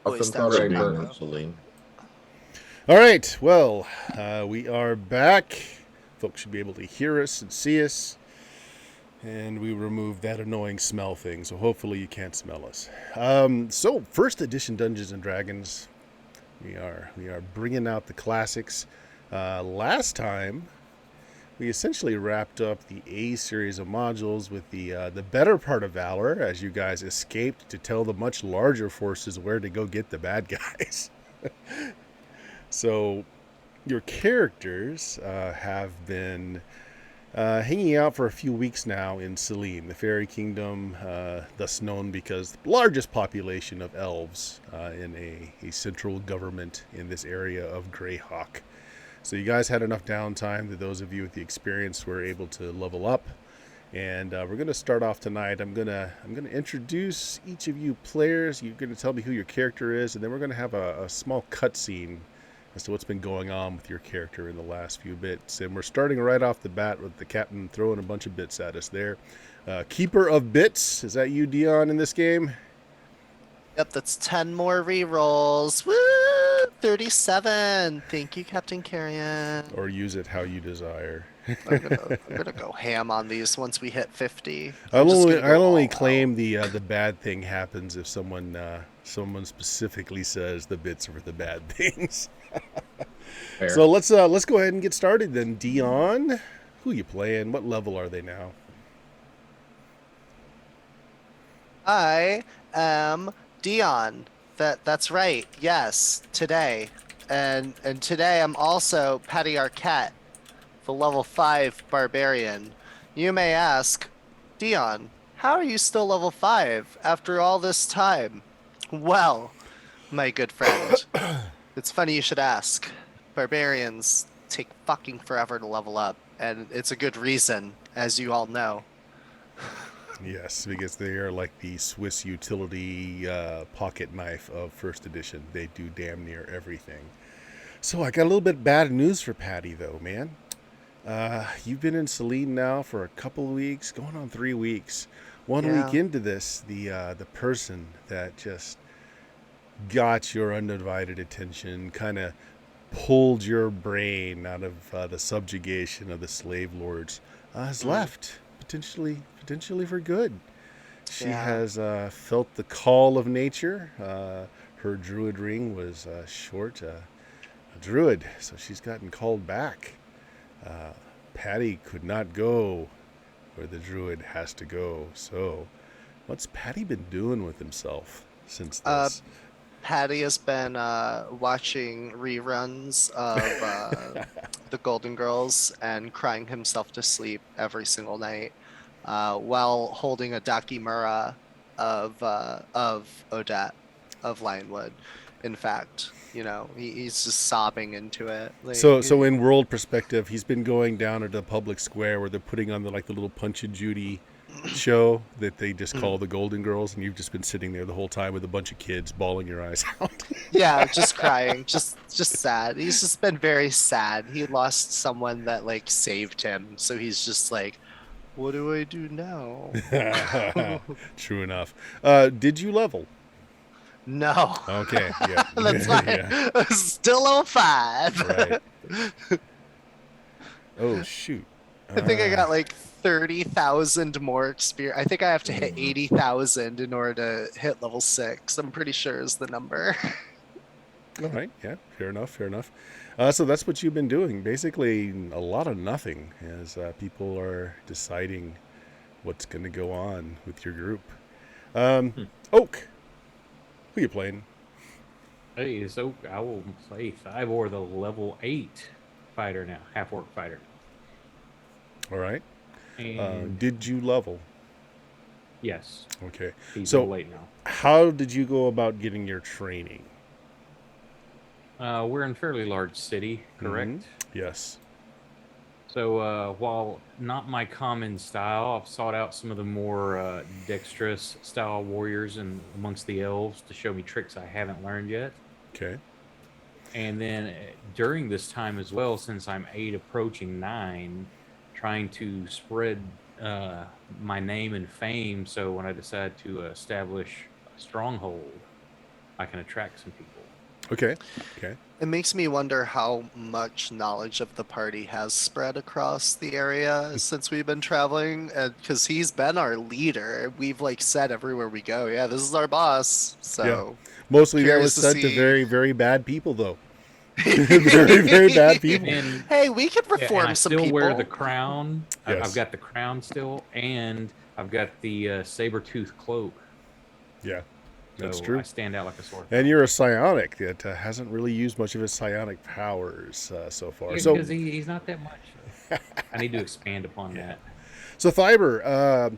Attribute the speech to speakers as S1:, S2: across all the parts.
S1: Voice
S2: Welcome to
S1: down
S2: Ragburn,
S1: Chicago.
S2: Celine.
S3: All right, well, we are back. Folks should be able to hear us and see us, and we removed that annoying smell thing, so hopefully you can't smell us. So, first edition Dungeons and Dragons, we are bringing out the classics. Last time, we essentially wrapped up the A series of modules with the better part of Valor, as you guys escaped to tell the much larger forces where to go get the bad guys. So your characters have been hanging out for a few weeks now in Selene, the fairy kingdom, thus known because the largest population of elves in a central government in this area of Greyhawk. So you guys had enough downtime that those of you with the experience were able to level up. And we're gonna start off tonight. I'm gonna introduce each of you players. You're gonna tell me who your character is, and then we're gonna have a small cutscene as to what's been going on with your character in the last few bits. And we're starting right off the bat with the captain throwing a bunch of bits at us there. Keeper of Bits, is that you, Dion, in this game?
S1: Yep, that's 10 more rerolls. Woo! 37. Thank you, Captain Carrion.
S3: Or use it how you desire.
S1: I'm gonna go ham on these once we hit 50. I'm
S3: I'll
S1: just
S3: only
S1: gonna go
S3: I'll only
S1: all out.
S3: claim the bad thing happens if someone specifically says the bits are for the bad things. So
S2: Fair.
S3: let's go ahead and get started then. Dion, who you playing? What level are they now?
S1: I am Dion. That's right. Yes, today. And today I'm also Patty Arquette, the level 5 barbarian. You may ask, Dion, how are you still level 5 after all this time? Well, my good friend, it's funny you should ask. Barbarians take fucking forever to level up, and it's a good reason, as you all know.
S3: Yes, because they are like the Swiss utility pocket knife of first edition. They do damn near everything. So I got a little bit bad news for Patty though, man. You've been in Selene now for a couple of weeks, going on 3 weeks. One week
S1: Yeah.
S3: into this, the person that just got your undivided attention, kind of pulled your brain out of the subjugation of the slave lords, has
S1: Mm,
S3: left, potentially for good. She
S1: yeah.
S3: has felt the call of nature. Her druid ring was short, a druid, so she's gotten called back. Uh, Patty could not go where the druid has to go. So, what's Patty been doing with himself since
S1: Uh,
S3: this?
S1: Patty has been watching reruns of the Golden Girls and crying himself to sleep every single night while holding a Dakimura of Odette of Lionwood. In fact, he's just sobbing into it. Like,
S3: So in world perspective, he's been going down at the public square where they're putting on the little Punch and Judy show that they just call the Golden Girls, and you've just been sitting there the whole time with a bunch of kids bawling your eyes out.
S1: yeah, just crying, just sad. He's just been very sad. He lost someone that like saved him, so he's just like, what do I do now?
S3: True enough. Did you level?
S1: No,
S3: Okay, yeah,
S1: that's fine.
S3: yeah,
S1: Still level 5.
S3: right. Oh shoot.
S1: I think I
S3: Uh,
S1: got like 30,000 more experience. I think I have to hit
S2: Mm.
S1: 80,000 in order to hit level 6. I'm pretty sure is the number.
S3: all right, yeah, fair enough, fair enough. So that's what you've been doing. Basically, a lot of nothing as people are deciding what's going to go on with your group. Um,
S2: Hmm.
S3: Oak, who you playing?
S4: Hey, so I will play Thybor, the level 8 fighter now, half orc fighter.
S3: All right.
S4: And
S3: Did you level?
S4: yes,
S3: Okay.
S4: he's
S3: So,
S4: level 8 now.
S3: how did you go about getting your training?
S4: We're in a fairly large city,
S3: Mm-hmm.
S4: correct?
S3: Yes.
S4: So while not my common style, I've sought out some of the more dexterous style warriors and amongst the elves to show me tricks I haven't learned yet.
S3: Okay.
S4: And then during this time as well, since I'm 8 approaching 9, trying to spread my name and fame. So when I decide to establish a stronghold, I can attract some people.
S3: Okay. Okay.
S1: It makes me wonder how much knowledge of the party has spread across the area since we've been traveling, and because he's been our leader, we've like said everywhere we go, yeah, this is our boss.
S3: Yeah.
S1: So
S3: Mostly that was
S1: curious to
S3: said to
S1: see.
S3: very, very bad people, though. Very, very bad people.
S4: And
S1: Hey, we could
S4: yeah, and I
S1: reform some
S4: still wear the
S1: people.
S4: crown. I've
S3: Yes.
S4: got the crown still, and I've got the saber-tooth cloak.
S3: Yeah. That's
S4: So I
S3: true.
S4: stand out like a sore
S3: And
S4: thumb.
S3: you're a psionic that hasn't really used much of his psionic powers so far.
S4: Yeah,
S3: So,
S4: because he's not that much. I need to expand upon
S3: yeah.
S4: that.
S3: So Fiber,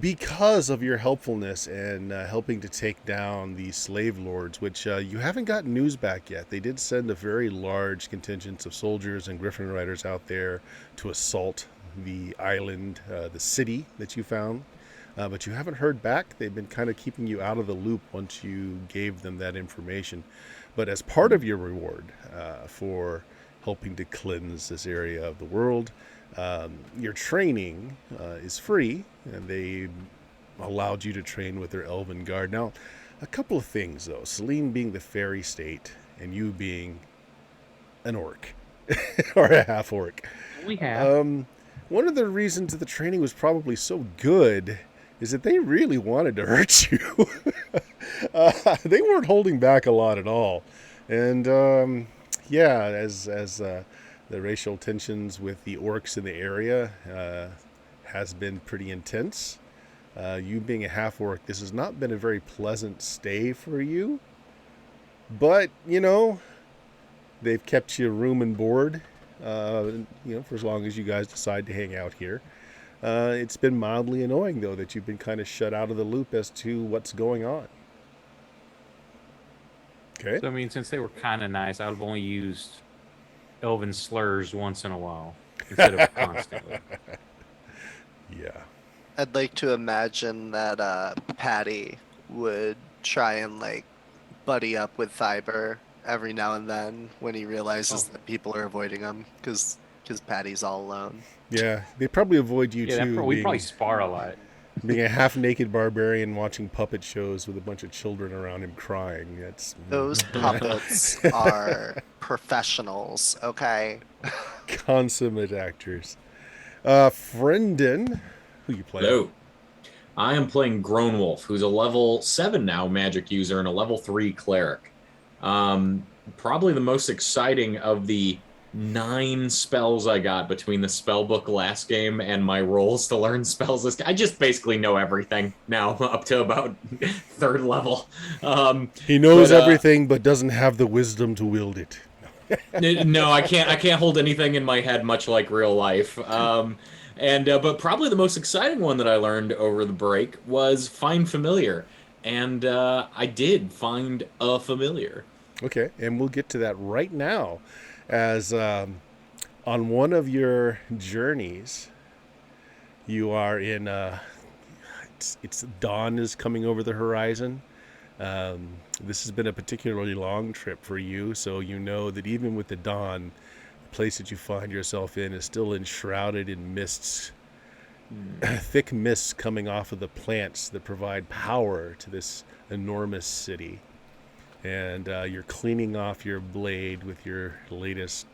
S3: because of your helpfulness in helping to take down the slave lords, which you haven't gotten news back yet. They did send a very large contingent of soldiers and Griffin riders out there to assault the island, the city that you found. But you haven't heard back. They've been kind of keeping you out of the loop once you gave them that information. But as part of your reward for helping to cleanse this area of the world, your training is free, and they allowed you to train with their elven guard. Now, a couple of things though. Celine being the fairy state, and you being an orc or a half orc.
S4: We have.
S3: Um, One of the reasons that the training was probably so good is that they really wanted to hurt you. They weren't holding back a lot at all, and yeah, as the racial tensions with the orcs in the area has been pretty intense. You being a half orc, this has not been a very pleasant stay for you. But they've kept you room and board. For as long as you guys decide to hang out here. It's been mildly annoying though that you've been kind of shut out of the loop as to what's going on. Okay.
S4: So I mean, since they were kind of nice, I've only used elven slurs once in a while instead of constantly.
S3: Yeah.
S1: I'd like to imagine that Patty would try and like buddy up with Fiber every now and then when he realizes
S4: Oh,
S1: that people are avoiding him because Patty's all alone.
S3: Yeah. They probably avoid you
S4: yeah,
S3: too,
S4: we probably
S3: being
S4: spar a lot.
S3: being a half-naked barbarian watching puppet shows with a bunch of children around him crying. That's
S1: Those puppets are professionals, okay?
S3: consummate actors. Friendin, who you playing?
S2: Hello. I am playing Groanwolf, who's a level 7 now magic user and a level 3 cleric. Probably the most exciting of the 9 spells I got between the spell book last game and my rolls to learn spells this game. I just basically know everything now up to about 3rd level.
S3: He knows
S2: but
S3: everything but doesn't have the wisdom to wield it.
S2: No, I can't. I can't hold anything in my head, much like real life. But probably the most exciting one that I learned over the break was find familiar, and I did find a familiar.
S3: Okay, and we'll get to that right now. As on one of your journeys, you are in. It's dawn is coming over the horizon. This has been a particularly long trip for you, so you know that even with the dawn, the place that you find yourself in is still enshrouded in mists, thick mists coming off of the plants that provide power to this enormous city. And you're cleaning off your blade with your latest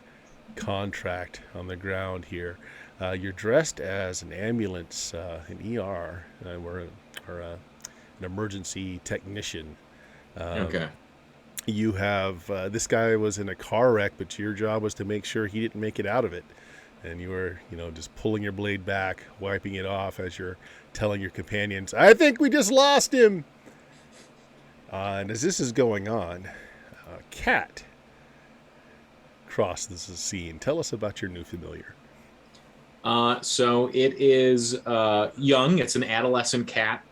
S3: contract on the ground here. You're dressed as an ambulance, an ER, or an emergency technician.
S2: Okay.
S3: You have this guy was in a car wreck, but your job was to make sure he didn't make it out of it. And you were, just pulling your blade back, wiping it off as you're telling your companions, "I think we just lost him." And as this is going on, Cat crosses the scene. Tell us about your new familiar.
S2: So it is young. It's an adolescent cat.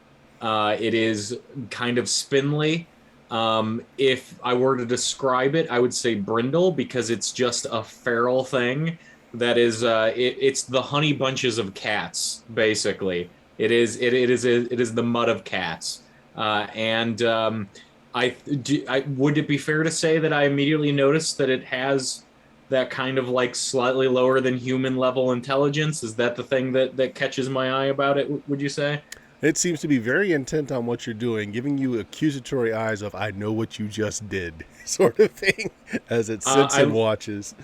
S2: It is kind of spindly. If I were to describe it, I would say brindle because it's just a feral thing. That is, it's the honey bunches of cats, basically. It is the mud of cats. Would it be fair to say that I immediately noticed that it has that kind of like slightly lower than human level intelligence? Is that the thing that catches my eye about it? Would you say?
S3: It seems to be very intent on what you're doing, giving you accusatory eyes of "I know what you just did" sort of thing, as it sits and
S2: I
S3: watches.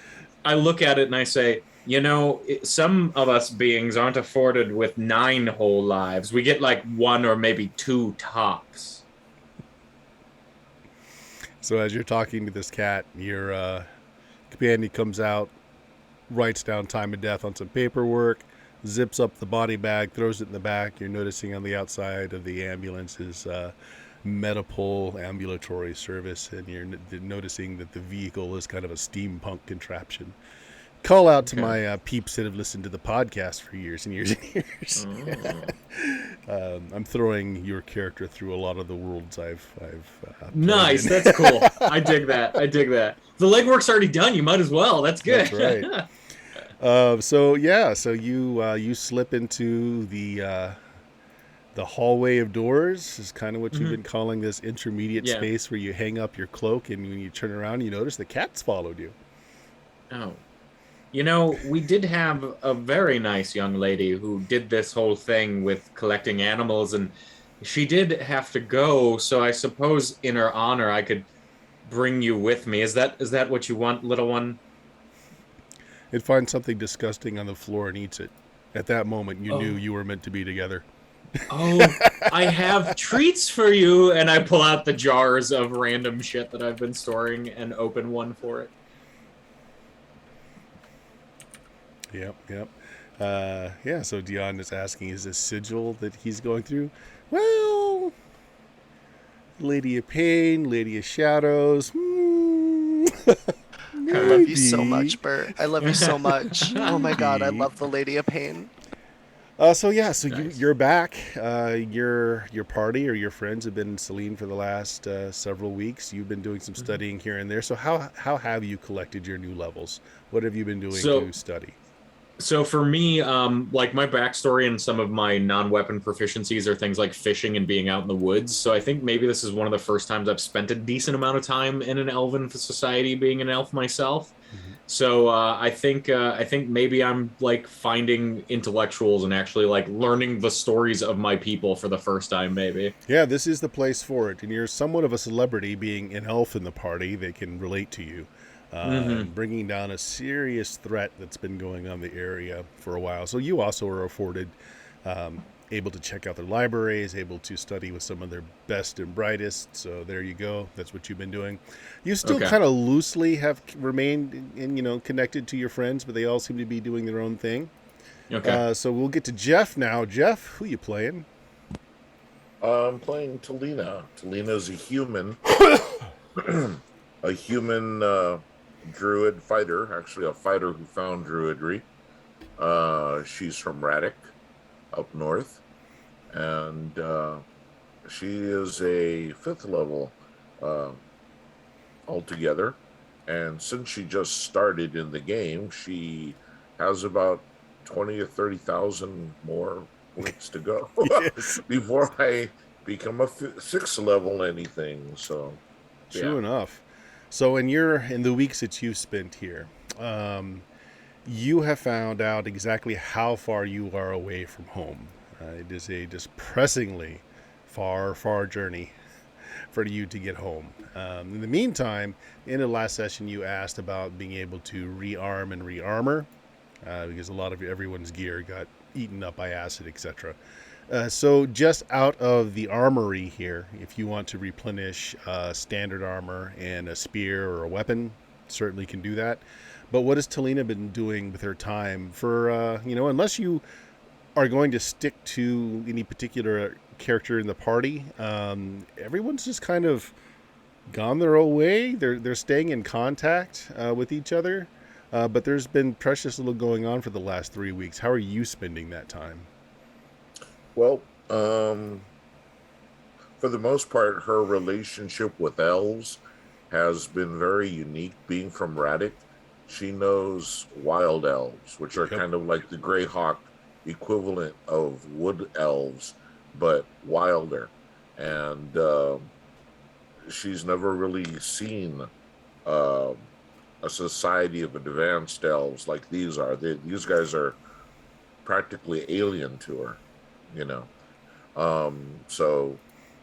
S2: I look at it and I say, some of us beings aren't afforded with 9 whole lives. We get like 1 or maybe 2 tops.
S3: So as you're talking to this cat, your companion comes out, writes down time of death on some paperwork, zips up the body bag, throws it in the back. You're noticing on the outside of the ambulance is Medipol ambulatory service, and you're noticing that the vehicle is kind of a steampunk contraption. Call out to
S2: Okay.
S3: my peeps that have listened to the podcast for years and years and years.
S2: Oh.
S3: I'm throwing your character through a lot of the worlds I've played
S2: Nice.
S3: in.
S2: That's cool. I dig that. I dig that. The legwork's already done. You might as well. That's good.
S3: That's right. So you slip into the hallway of doors is kind of what you've
S2: Mhm.
S3: been calling this intermediate
S2: Yeah.
S3: space where you hang up your cloak, and when you turn around, you notice the cat's followed you.
S2: Oh. We did have a very nice young lady who did this whole thing with collecting animals, and she did have to go. So I suppose in her honor, I could bring you with me. Is that what you want, little one?
S3: It finds something disgusting on the floor and eats it. At that moment, you knew
S2: Oh,
S3: you were meant to be together.
S2: oh, I have treats for you, and I pull out the jars of random shit that I've been storing and open one for it.
S3: Yep, yep. Yeah, so Dion is asking, is this sigil that he's going through? Well, Lady of Pain, Lady of Shadows.
S1: I love you so
S3: Maybe.
S1: much, Bert. I love you so much. Oh my God, I
S3: Maybe.
S1: love the Lady of Pain.
S3: So yeah, so
S2: Nice.
S3: you're back. Your party or your friends have been in Celine for the last several weeks. You've been doing some
S2: Mhm.
S3: studying here and there. So how have you collected your new levels? What have you been doing to
S2: So
S3: study?
S2: So for me, like my backstory and some of my non-weapon proficiencies are things like fishing and being out in the woods. So I think maybe this is one of the first times I've spent a decent amount of time in an elven society, being an elf myself.
S3: Mhm.
S2: So I think maybe I'm like finding intellectuals and actually like learning the stories of my people for the first time, maybe.
S3: Yeah, this is the place for it. And you're somewhat of a celebrity, being an elf in the party. They can relate to you,
S2: Hmm.
S3: bringing down a serious threat that's been going on the area for a while. So you also are afforded, um, able to check out their libraries, able to study with some of their best and brightest. So there you go. That's what you've been doing. You still
S2: Okay.
S3: kind of loosely have remained connected to your friends, but they all seem to be doing their own thing.
S2: Okay.
S3: So we'll get to Jeff now. Jeff, who you playing?
S5: I'm playing Talina. Talina's a human, a human druid fighter, actually a fighter who found druidry. She's from Raddick, up north, and she is a 5th level uh, altogether. And since she just started in the game, she has about 20 or 30,000 more points to go
S3: Yes.
S5: before I become a 6th level anything. So, yeah.
S3: True enough. So in the weeks that you've spent here, um, you have found out exactly how far you are away from home. It is a depressingly far journey for you to get home. In the meantime, in the last session, you asked about being able to rearm and rearmor because a lot of everyone's gear got eaten up by acid, etc. So just out of the armory here, if you want to replenish standard armor and a spear or a weapon, certainly can do that. But what has Talina been doing with her time for, unless you are going to stick to any particular character in the party, everyone's just kind of gone their own way. They're staying in contact with each other, but there's been precious little going on for the last 3 weeks. How are you spending that time?
S5: Well, for the most part, her relationship with elves has been very unique. Being from Raddick, she knows wild elves, which are
S3: Yep.
S5: kind of like the Greyhawk equivalent of wood elves, but wilder. And she's never really seen uh, a society of advanced elves like these are. These guys are practically alien to her, you know. So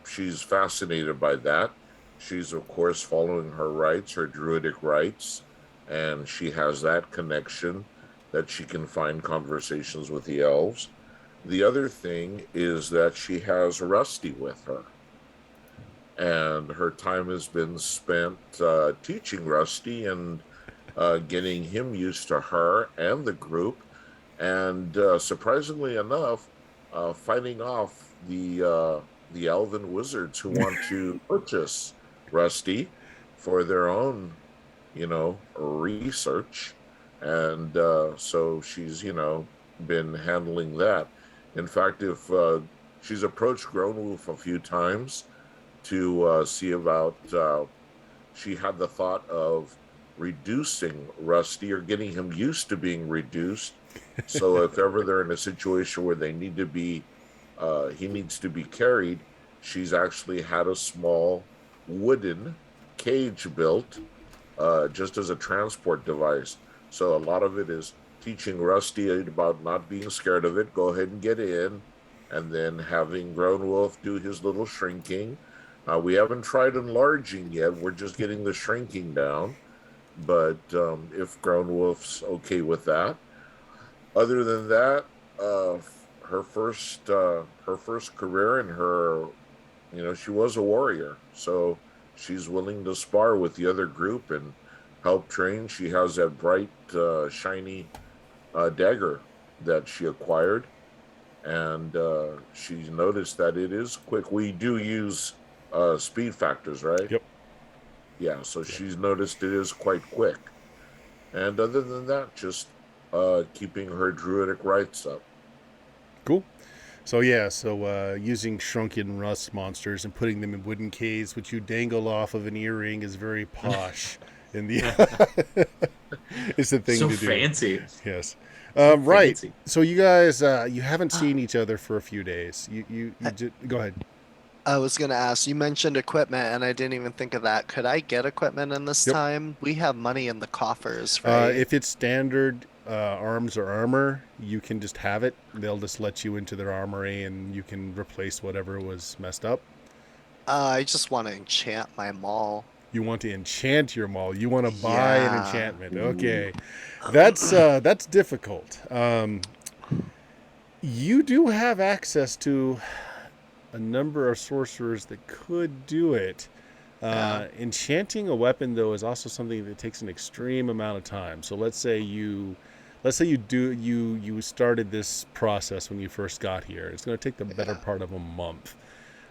S5: she's fascinated by that. She's, of course, following her rites, her druidic rites, and she has that connection that she can find conversations with the elves. The other thing is that she has Rusty with her, and her time has been spent teaching Rusty and getting him used to her and the group, and surprisingly enough, fighting off the elven wizards who want to purchase Rusty for their own, research, and so she's been handling that. In fact, if she's approached Grownwolf a few times to see about she had the thought of reducing Rusty or getting him used to being reduced. So if ever they're in a situation where they need to be, he needs to be carried, she's actually had a small wooden cage built just as a transport device. So a lot of it is teaching Rusty about not being scared of it. Go ahead and get in, and then having Grown Wolf do his little shrinking. We haven't tried enlarging yet. We're just getting the shrinking down. But if Grown Wolf's okay with that, other than that, her first career and her, she was a warrior, so she's willing to spar with the other group and help train. She has that bright, shiny dagger that she acquired, and she's noticed that it is quick. We do use speed factors, right?
S3: Yep.
S5: Yeah, so she's noticed it is quite quick. And other than that, just keeping her druidic rights up.
S3: Cool. So yeah, using shrunken rust monsters and putting them in wooden caves, which you dangle off of an earring, is very posh. In the it's the thing
S2: So
S3: to do.
S2: fancy.
S3: Yes.
S2: So
S3: Right.
S2: fancy.
S3: So you guys, you haven't seen each other for a few days. You go ahead.
S1: I was gonna ask, you mentioned equipment, and I didn't even think of that. Could I get equipment in this
S3: Yep.
S1: time? We have money in the coffers, right?
S3: If it's standard arms or armor, you can just have it. They'll just let you into their armory, and you can replace whatever was messed up.
S1: I just want to enchant my mall.
S3: You want to enchant your mall. You want to buy an
S1: Yeah.
S3: enchantment. Okay, that's difficult. You do have access to a number of sorcerers that could do it.
S1: Yeah.
S3: Enchanting a weapon, though, is also something that takes an extreme amount of time. So let's say you started this process when you first got here. It's going to take the better
S1: Yeah.
S3: part of a month.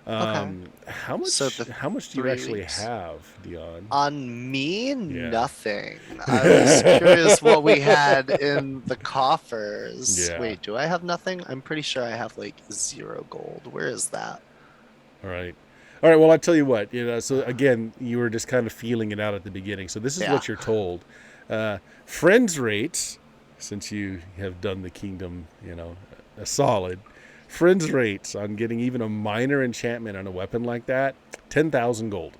S1: Okay.
S3: How much?
S1: So the
S3: How much do you
S1: 3
S3: actually
S1: weeks.
S3: have, Dion?
S1: On me,
S3: Yeah.
S1: nothing. I was curious what we had in the coffers.
S3: Yeah.
S1: Wait, do I have nothing? I'm pretty sure I have like 0 gold. Where is that?
S3: All right. All right. Well, I tell you what. So again, you were just kind of feeling it out at the beginning. So this is
S1: Yeah.
S3: what you're told. Friends rates, since you have done the kingdom, a solid. Friends rates on getting even a minor enchantment on a weapon like that, 10,000 gold.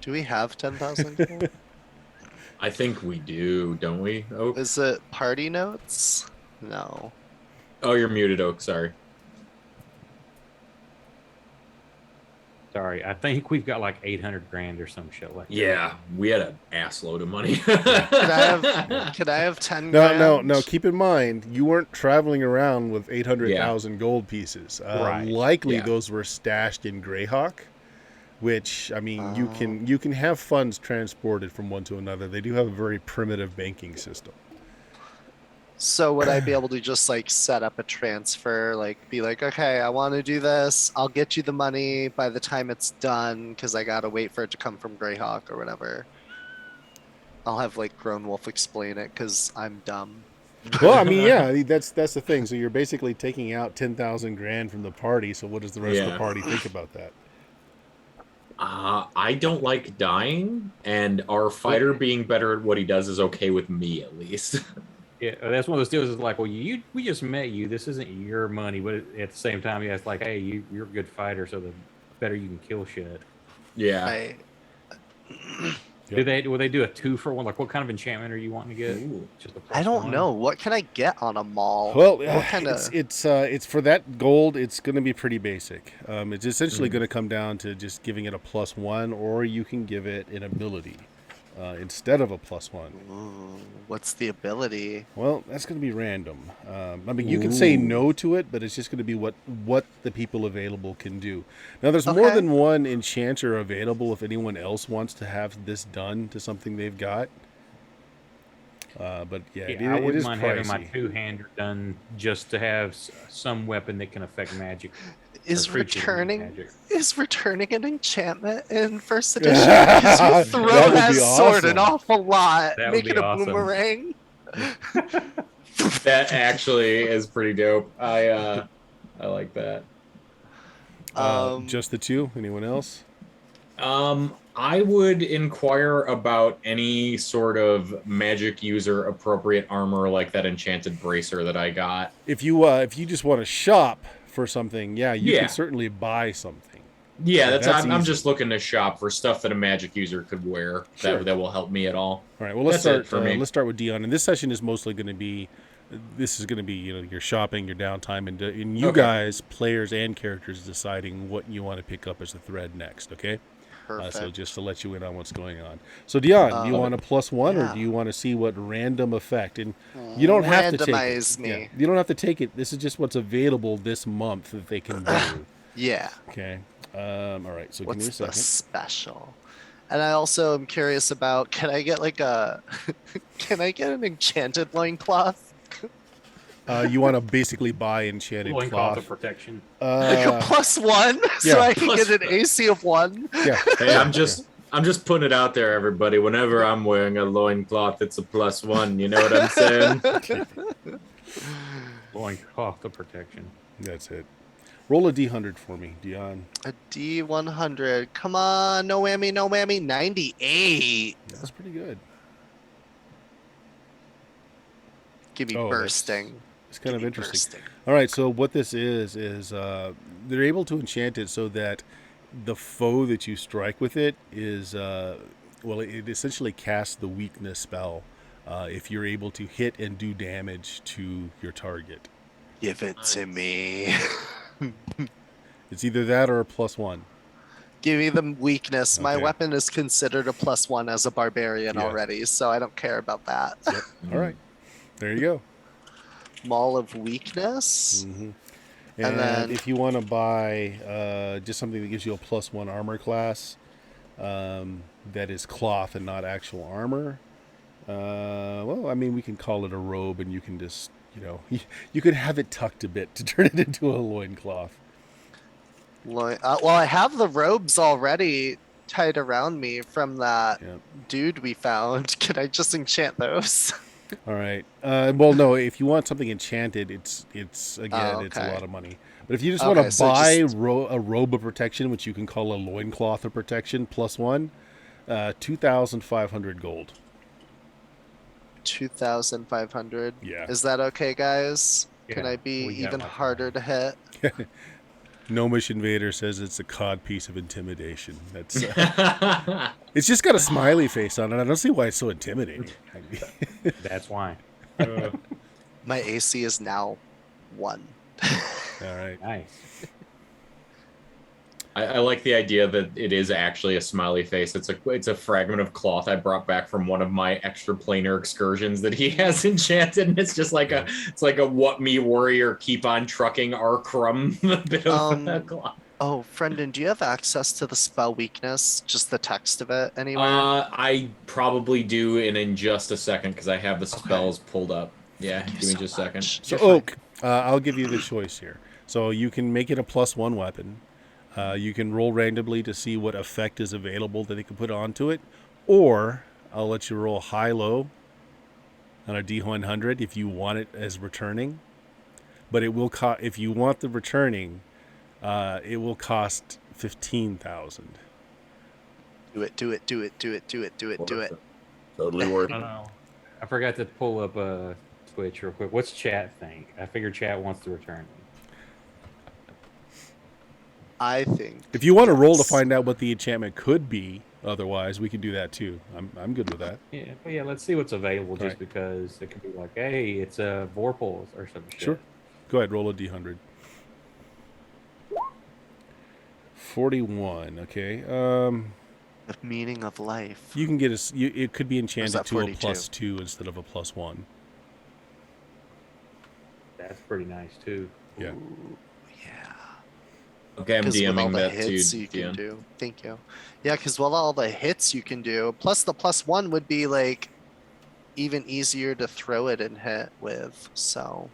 S1: Do we have 10,000 gold?
S2: I think we do, don't we? Oh,
S1: Is it party notes? No.
S2: oh, you're muted, Oak. Sorry.
S4: Sorry, I think we've got like 800 grand or some shit like that.
S2: Yeah, we had an ass load of money.
S1: Could I have 10
S3: No.
S1: grand?
S3: Keep in mind, you weren't traveling around with 800,000 gold pieces.
S4: Right.
S3: Likely
S2: Yeah.
S3: those were stashed in Greyhawk, which, I mean, you
S1: Oh.
S3: can have funds transported from one to another. They do have a very primitive banking system.
S1: So would I be able to just like set up a transfer, like be like, okay, I want to do this. I'll get you the money by the time it's done because I gotta wait for it to come from Greyhawk or whatever. I'll have like Grown Wolf explain it because I'm dumb.
S3: Well, I mean, yeah, that's the thing. So you're basically taking out 10,000 grand from the party. So what does the rest of the
S2: Yeah.
S3: party think about that?
S2: I don't like dying, and our fighter being better at what he does is okay with me, at least.
S4: Yeah, that's one of those deals. Is like, well, we just met you. This isn't your money, but at the same time, yeah, it's like, hey, you're a good fighter, so the better you can kill shit.
S2: Yeah.
S1: I
S3: Yep.
S4: Will they do a 2-for-1? Like, what kind of enchantment are you wanting to get?
S2: Ooh.
S4: Just a
S1: I don't
S4: +1?
S1: know. What can I get on a mall?
S3: Well,
S1: What kind of?
S3: it's for that gold. It's going to be pretty basic. It's essentially
S2: Mhm.
S3: going to come down to just giving it a +1, or you can give it an ability instead of a +1.
S1: Ooh, what's the ability?
S3: Well, that's going to be random. I mean, you can say
S2: Ooh.
S3: no to it, but it's just going to be what the people available can do. Now, there's more
S1: Okay.
S3: than one enchanter available if anyone else wants to have this done to something they've got. But yeah,
S4: Yeah, I
S3: it
S4: wouldn't
S3: is
S4: mind having my
S3: pricey.
S4: two-hander done just to have some weapon that can affect magic or
S1: Is
S4: creatures that need
S1: returning
S4: magic.
S1: is returning an enchantment in first edition? Because you throw
S3: That would be
S1: that sword an
S3: awesome.
S1: awful lot.
S4: That would
S1: Make
S4: be
S1: it a
S4: awesome.
S1: boomerang.
S2: That actually is pretty dope. I like that.
S1: Um,
S3: Just the two. Anyone else?
S2: I would inquire about any sort of magic user appropriate armor like that enchanted bracer that I got.
S3: If you just want to shop for something, yeah, you can
S2: Yeah.
S3: certainly buy something.
S2: Yeah, that's
S3: That's
S2: I'm
S3: easy.
S2: just looking to shop for stuff that a magic user could wear
S3: Sure.
S2: that will help me at all.
S3: All right. Well, let's
S2: That's it
S3: start.
S2: for me.
S3: Let's start with Dion. And this session is mostly going to be. This is going to be your shopping, your downtime, and you
S2: Okay.
S3: guys, players and characters, deciding what you want to pick up as the thread next. Okay. So
S1: perfect.
S3: just to let you in on what's going on. So Dion, do you
S1: Um,
S3: want a +1 or
S1: yeah.
S3: do you want to see what random effect? And you don't have to take it.
S1: Randomize
S3: Yeah,
S1: me.
S3: you don't have to take it. This is just what's available this month that they can do.
S1: Yeah.
S3: Okay. All right. So give me
S1: What's
S3: a
S1: the
S3: second.
S1: special? And I also am curious about, can I get like a can I get an enchanted loincloth?
S3: You want to basically buy enchanted
S4: Loincloth of
S3: cloth.
S4: protection.
S1: Like a +1 so
S3: yeah.
S1: I can
S2: Plus-
S1: get an AC of 1.
S3: Yeah.
S2: Hey,
S3: yeah,
S2: I'm just putting it out there, everybody. Whenever I'm wearing a loincloth, it's a +1. You know what I'm saying?
S4: Loincloth of protection.
S3: That's it. Roll a D100 for me, Dion.
S1: A D100. Come on, no whammy, no whammy. 98.
S3: That's pretty good.
S1: Give me
S3: Oh,
S1: bursting.
S3: It's kind
S1: Give
S3: of
S1: me
S3: interesting.
S1: bursting.
S3: All right, so what this is they're able to enchant it so that the foe that you strike with it is it essentially casts the weakness spell if you're able to hit and do damage to your target.
S1: Give it to me.
S3: It's either that or a +1.
S1: Give me the weakness. My
S3: Okay.
S1: weapon is considered a +1 as a barbarian
S3: Yeah.
S1: already, so I don't care about that.
S3: Yep. All right, there you go.
S1: Maul of weakness.
S3: Mm-hmm.
S1: And
S3: And
S1: then-
S3: if you want to buy just something that gives you a +1 armor class, that is cloth and not actual armor. Well, I mean, we can call it a robe, and you can just, you could have it tucked a bit to turn it into a loincloth.
S1: Well, I have the robes already tied around me from that
S3: Yep.
S1: dude we found. Can I just enchant those?
S3: All right. Well, no, if you want something enchanted, it's again,
S1: Oh,
S3: it's a
S1: okay.
S3: lot of money. But if you just want
S1: Okay,
S3: to
S1: so
S3: buy
S1: just-
S3: a robe of protection, which you can call a loincloth of protection +1, 2,500 gold.
S1: 2,500.
S3: Yeah.
S1: Is that okay, guys? Can
S4: Yeah,
S1: I be
S4: we got
S1: even
S4: lots of
S1: harder to hit?
S3: Gnomish Invader says it's a cod piece of intimidation. That's it's just got a smiley face on it. I don't see why it's so intimidating.
S4: That's why.
S1: My AC is now 1.
S3: All right.
S4: Nice.
S2: I like the idea that it is actually a smiley face. It's a fragment of cloth I brought back from one of my extra planar excursions that he has enchanted, and it's just like a what me warrior keep on trucking our crumb bit of cloth.
S1: Oh, Brendan, do you have access to the spell weakness? Just the text of it anywhere?
S2: I probably do, and in just a second because I have the
S1: Okay.
S2: spells pulled up. Yeah,
S1: Thank you
S2: give me
S1: so
S2: just a second.
S1: much.
S3: So
S1: You're fine.
S3: Oak, I'll give you the choice here. So you can make it a +1 weapon. You can roll randomly to see what effect is available that it can put onto it, or I'll let you roll high-low on a D100 if you want it as returning. But it will if you want the returning, it will cost 15,000.
S1: Do it, do it, do it, do it, do it, do it, do it.
S5: Totally worth
S4: I
S5: it.
S4: don't know. I forgot to pull up Twitch real quick. What's chat think? I figured chat wants to return.
S1: I think.
S3: If you want to roll to
S1: yes.
S3: find out what the enchantment could be, Otherwise, we can do that too. I'm good with that.
S4: Yeah, but yeah, let's see what's available. Just
S3: Right.
S4: because it could be like, hey, it's a Vorpal or some shit.
S3: Sure. Go ahead, roll a d100. 41. Okay.
S1: The meaning of life.
S3: You can get it could be enchanted
S1: that
S3: to a
S1: 42?
S3: +2 instead of a +1.
S4: That's pretty nice too.
S3: Yeah.
S1: Ooh, yeah.
S2: Okay, I'm
S1: Because with all
S2: DMing
S1: the
S2: that too,
S1: hits you can
S2: Dion.
S1: do. Thank you. Yeah, because with all the hits you can do, plus the +1 would be like even easier to throw it and hit with. So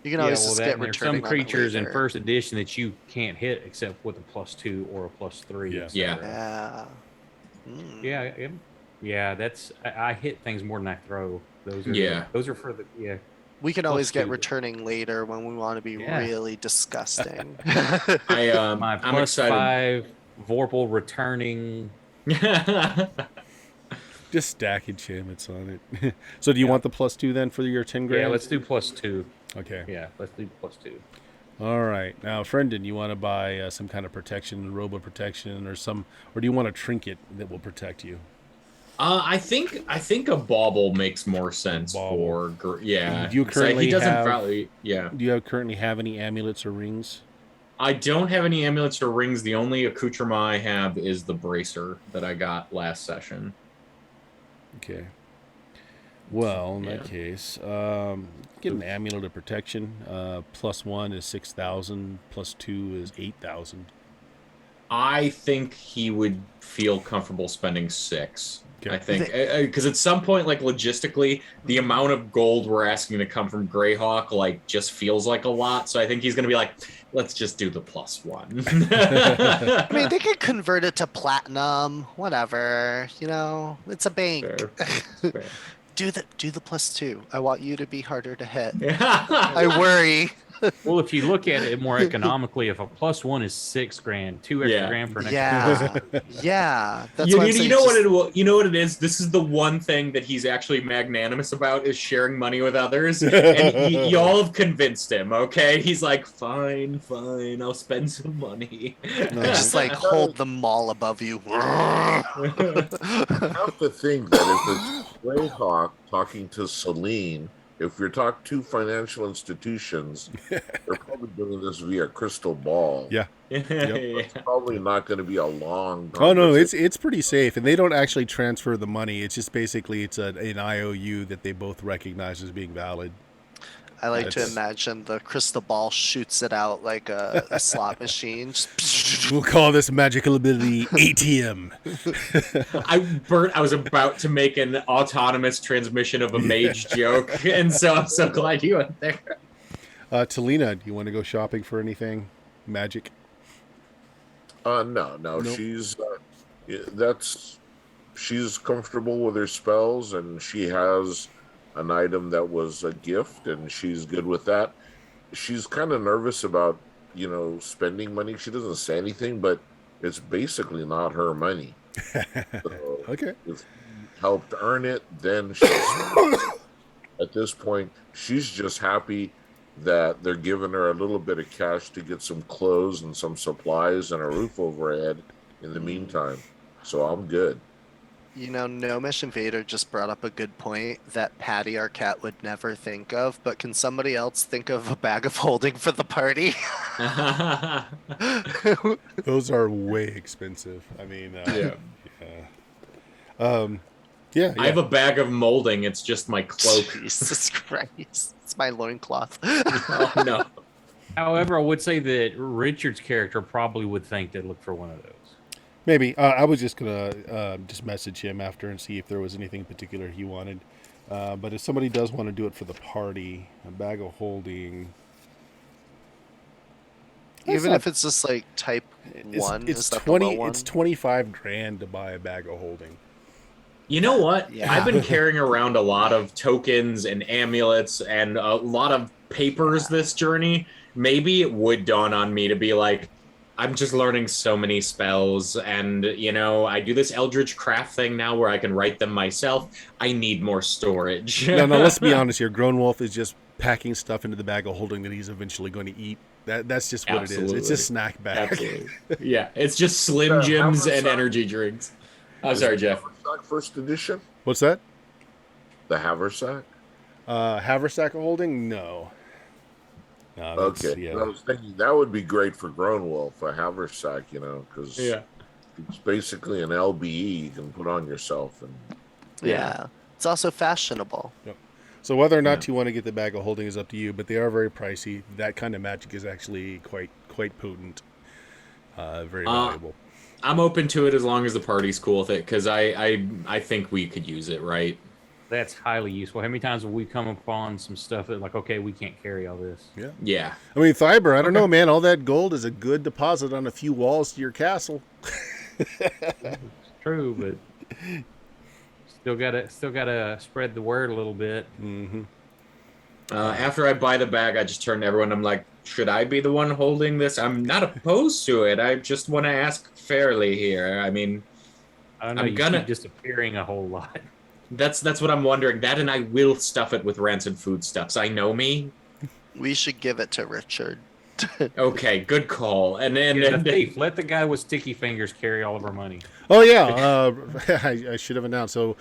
S1: you can
S4: Yeah,
S1: always
S4: well,
S1: just
S4: that
S1: get
S4: and there's some
S1: returning on it
S4: creatures in
S1: later.
S4: first edition that you can't hit except with a +2 or a +3.
S3: Yeah.
S2: Yeah.
S1: Yeah. Mm.
S4: Yeah. That's I hit things more than I throw. Those are
S2: Yeah.
S4: those are for the
S1: We can always get
S4: +2.
S1: returning later when we want to be
S4: Yeah.
S1: really disgusting.
S4: My
S2: I'm excited.
S4: +5 Vorpal returning.
S3: Just stack enchantments on it. So do you
S4: Yeah.
S3: want the +2 then for your 10 grand?
S4: Yeah, let's do +2.
S3: Okay.
S4: Yeah, let's do +2.
S3: All right. Now, Friendon, you want to buy some kind of protection, robo protection, or do you want a trinket that will protect you?
S2: I think a bauble makes more sense
S3: Bauble.
S2: for yeah.
S3: Do you currently
S2: he doesn't
S3: have-
S2: probably yeah.
S3: Do you currently have any amulets or rings?
S2: I don't have any amulets or rings. The only accoutrement I have is the bracer that I got last session.
S3: Okay. Well, in
S2: Yeah.
S3: that case, get an amulet of protection. +1 is 6,000. +2 is 8,000.
S2: I think he would feel comfortable spending 6.
S3: Okay.
S2: I think because at some point, like logistically, the amount of gold we're asking to come from Greyhawk like just feels like a lot. So I think he's gonna be like, let's just do the +1.
S1: I mean, they could convert it to platinum, whatever. It's a bank.
S2: Fair.
S1: Do the +2. I want you to be harder to hit.
S2: Yeah.
S1: I worry.
S4: Well, if you look at it more economically, if a +1 is 6 grand, 2 extra
S2: Yeah.
S4: grand for an extra.
S1: Yeah, yeah. That's
S2: You,
S1: what I'm
S2: you
S1: saying.
S2: know
S1: Just-
S2: what it is. This is the one thing that he's actually magnanimous about is sharing money with others, and y'all have convinced him. Okay, he's like, fine, I'll spend some money.
S1: I just like hold the mall above you.
S5: I have to think that if it's Greyhawk talking to Celine, if you're talking to financial institutions, they're probably doing this via crystal ball.
S3: Yeah.
S5: It's probably not going to be a long.
S3: Oh no, it's pretty safe, and they don't actually transfer the money. It's just basically an IOU that they both recognize as being valid.
S1: I like to
S3: That's-
S1: imagine the crystal ball shoots it out like a slot machine.
S3: We'll call this magical ability ATM.
S2: I was about to make an autonomous transmission of a mage joke, and so I'm so glad you went there.
S3: Talina, do you want to go shopping for anything? Magic?
S5: No.
S3: Nope.
S5: She's comfortable with her spells, and she has an item that was a gift, and she's good with that. She's kind of nervous about spending money. She doesn't say anything, but it's basically not her money. So
S3: Okay.
S5: if you helped earn it, then she's at this point she's just happy that they're giving her a little bit of cash to get some clothes and some supplies and a roof over her head in the meantime. So I'm good.
S1: Gnomish Invader just brought up a good point that Patty, our cat, would never think of, but can somebody else think of a bag of holding for the party?
S3: Those are way expensive. I mean,
S2: Yeah.
S3: yeah.
S2: I have a bag of molding. It's just my cloak.
S1: Jesus Christ. It's my loincloth.
S2: Oh no.
S4: However, I would say that Richard's character probably would think they'd look for one of those.
S3: Maybe. I was just gonna just message him after and see if there was anything in particular he wanted. But if somebody does want to do it for the party, a bag of holding.
S1: Even
S3: not-
S1: if it's just like type 1,
S3: it's
S1: is that
S3: 20.
S1: the low one?
S3: It's 25 grand to buy a bag of holding.
S2: You know what?
S1: Yeah.
S2: I've been carrying around a lot of tokens and amulets and a lot of papers this journey. Maybe it would dawn on me to be like, I'm just learning so many spells, and I do this Eldritch Craft thing now where I can write them myself. I need more storage.
S3: No, let's be honest here. Grown Wolf is just packing stuff into the bag of holding that he's eventually going to eat. That's just what it is. It's a
S2: Absolutely.
S3: snack bag.
S2: Absolutely. Yeah, it's just Slim
S5: The
S2: Jims and
S5: haversack
S2: energy drinks. I'm
S5: is
S2: sorry,
S5: the
S2: Jeff.
S5: haversack first edition.
S3: What's that?
S5: The haversack.
S3: Haversack holding? No. No, that's
S5: Okay, I
S3: yeah.
S5: was thinking that would be great for Grown Wolf, a haversack, because
S2: Yeah.
S5: it's basically an LBE you can put on yourself, and
S2: Yeah.
S1: Yeah. It's also fashionable.
S3: Yep. So whether or
S2: Yeah.
S3: not you want to get the bag of holding is up to you, but they are very pricey. That kind of magic is actually quite potent, very valuable.
S2: I'm open to it as long as the party's cool with it, because I think we could use it, right?
S4: That's highly useful. How many times have we come upon some stuff that, like, okay, we can't carry all this?
S3: Yeah.
S2: Yeah.
S3: I mean, Thyber, I don't
S2: Okay.
S3: know, man. All that gold is a good deposit on a few walls to your castle.
S4: It's true, but still gotta spread the word a little bit.
S3: Mm-hmm.
S2: After I buy the bag, I just turn to everyone. I'm like, should I be the one holding this? I'm not opposed to it. I just want to ask fairly here. I mean,
S4: I don't know.
S2: I'm
S4: You
S2: gonna.
S4: keep disappearing a whole lot.
S2: That's what I'm wondering. That and I will stuff it with rancid foodstuffs. I know me.
S1: We should give it to Richard.
S2: Okay, good call. And then
S4: Yeah, the thief. Let the guy with sticky fingers carry all of our money.
S3: Oh yeah, I should have announced. So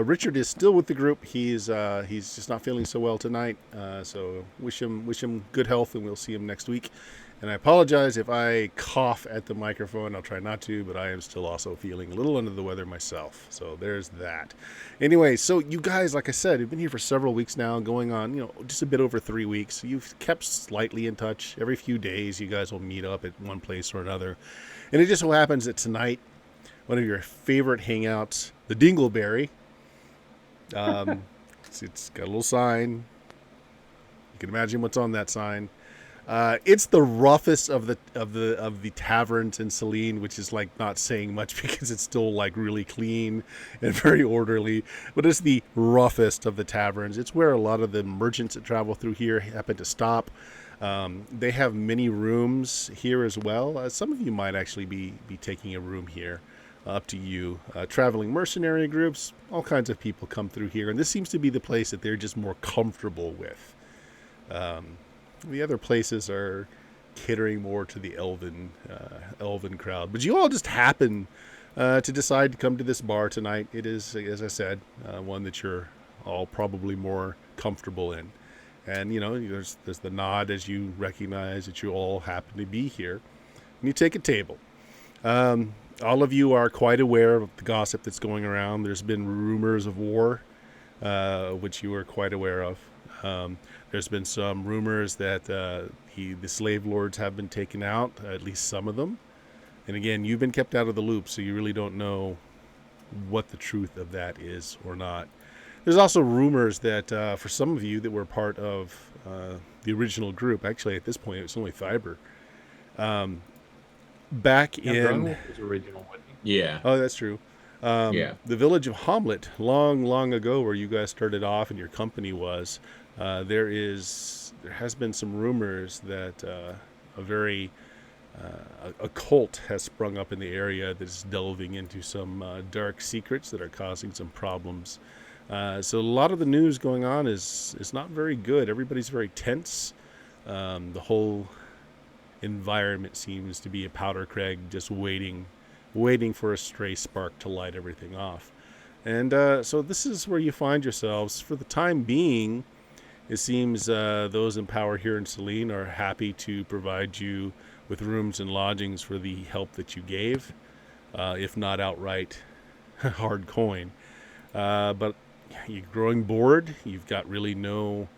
S3: Richard is still with the group. He's just not feeling so well tonight. So wish him good health, and we'll see him next week. And I apologize if I cough at the microphone. I'll try not to, but I am still also feeling a little under the weather myself. So there's that. Anyway, so you guys, like I said, have been here for several weeks now, going on, just a bit over 3 weeks. You've kept slightly in touch. Every few days, you guys will meet up at one place or another. And it just so happens that tonight, one of your favorite hangouts, the Dingleberry. It's got a little sign. You can imagine what's on that sign. It's the roughest of the taverns in Selene, which is like not saying much because it's still like really clean and very orderly. But it's the roughest of the taverns. It's where a lot of the merchants that travel through here happen to stop. They have many rooms here as well. Some of you might actually be taking a room here. Up to you. Traveling mercenary groups, all kinds of people come through here, and this seems to be the place that they're just more comfortable with. The other places are catering more to the elven crowd. But you all just happen to decide to come to this bar tonight. It is, as I said, one that you're all probably more comfortable in. And, there's the nod as you recognize that you all happen to be here. And you take a table. All of you are quite aware of the gossip that's going around. There's been rumors of war, which you are quite aware of. There's been some rumors that the slave lords have been taken out, at least some of them. And again, you've been kept out of the loop, so you really don't know what the truth of that is or not. There's also rumors that for some of you that were part of the original group, actually at this point it was only Fiber, back in...
S4: was original, wasn't he?
S2: yeah.
S3: Oh, that's true.
S2: Yeah.
S3: The village of Hamlet, long ago, where you guys started off and your company was, there has been some rumors that a very a cult has sprung up in the area that is delving into some dark secrets that are causing some problems. So a lot of the news going on is not very good. Everybody's very tense. The whole environment seems to be a powder keg, just waiting for a stray spark to light everything off. And so this is where you find yourselves. For the time being, it seems those in power here in Selene are happy to provide you with rooms and lodgings for the help that you gave, if not outright hard coin. But you're growing bored. You've got really no...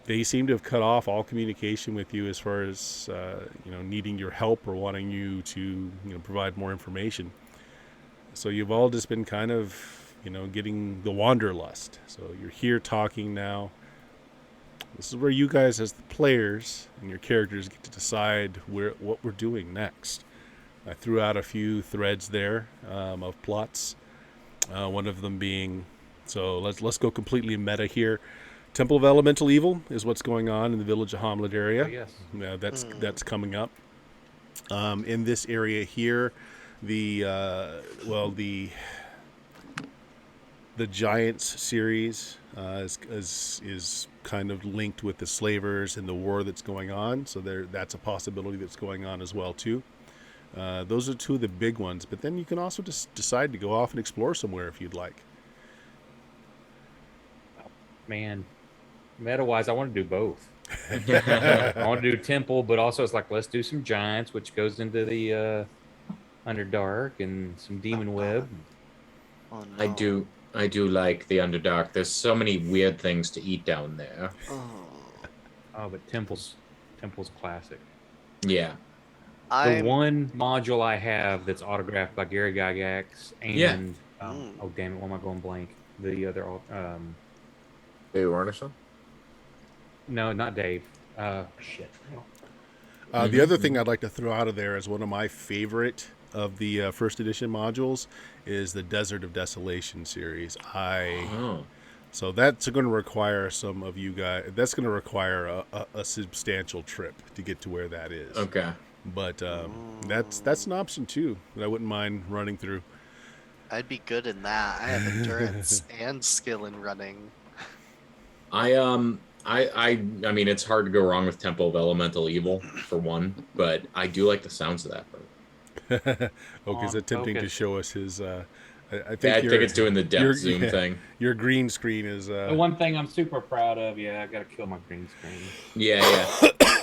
S3: They seem to have cut off all communication with you as far as needing your help or wanting you to provide more information. So you've all just been kind of getting the wanderlust. So you're here talking now. This is where you guys as the players and your characters get to decide what we're doing next. I threw out a few threads there of plots. One of them being, so let's go completely meta here. Temple of Elemental Evil is what's going on in the village of Hamlet area.
S4: Oh, yes.
S3: Yeah, that's coming up. In this area here, the The Giants series is kind of linked with the slavers and the war that's going on. So that's a possibility that's going on as well too. Those are two of the big ones. But then you can also just decide to go off and explore somewhere if you'd like.
S4: Man, meta-wise, I want to do both. I want to do Temple, but also it's like let's do some Giants, which goes into the Underdark, and some Demon Web.
S1: Oh
S2: I
S1: no.
S2: do I do like the Underdark. There's so many weird things to eat down there.
S1: Oh.
S4: Oh, but Temple's classic.
S2: Yeah.
S4: The
S1: I'm
S4: one module I have that's autographed by Gary Gygax
S2: Yeah.
S4: and oh damn it, why am I going blank? The other
S5: Dave Arneson?
S4: no, not Dave. Shit.
S3: The other thing I'd like to throw out of there as one of my favorite of the first edition modules is the Desert of Desolation series.
S2: Oh.
S3: So that's going to require some of you guys. That's going to require a substantial trip to get to where that is.
S2: Okay.
S3: But that's an option too that I wouldn't mind running through.
S1: I'd be good in that. I have endurance and skill in running.
S2: I mean it's hard to go wrong with Temple of Elemental Evil for one, but I do like the sounds of that bird.
S3: Okay, is attempting to
S4: focus.
S3: show us his. I
S2: Yeah,
S3: think
S2: I think it's doing the depth zoom thing.
S3: Your green screen is.
S4: The one thing I'm super proud of, yeah, I gotta kill my green screen.
S2: Yeah,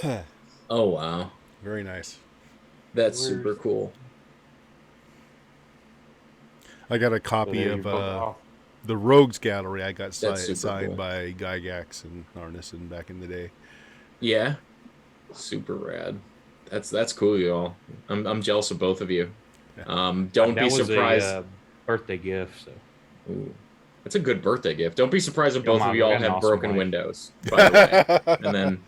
S2: yeah. Oh wow.
S3: Very nice.
S2: That's super cool.
S3: I got a
S4: So
S3: copy
S4: there
S3: of
S4: you go.
S3: the Rogues Gallery. I got
S2: That's super
S3: signed
S2: cool.
S3: by Gygax and Arneson back in the day.
S2: Yeah. Super rad. That's cool, y'all. I'm jealous of both of you. Don't
S4: That
S2: be
S4: was
S2: surprised.
S4: a birthday gift. So
S2: Ooh, that's a good birthday gift. Don't be surprised if
S4: Yo,
S2: both
S4: Mom,
S2: of
S4: I
S2: y'all
S4: got an
S2: have
S4: awesome
S2: broken
S4: wife.
S2: windows, by the way. And then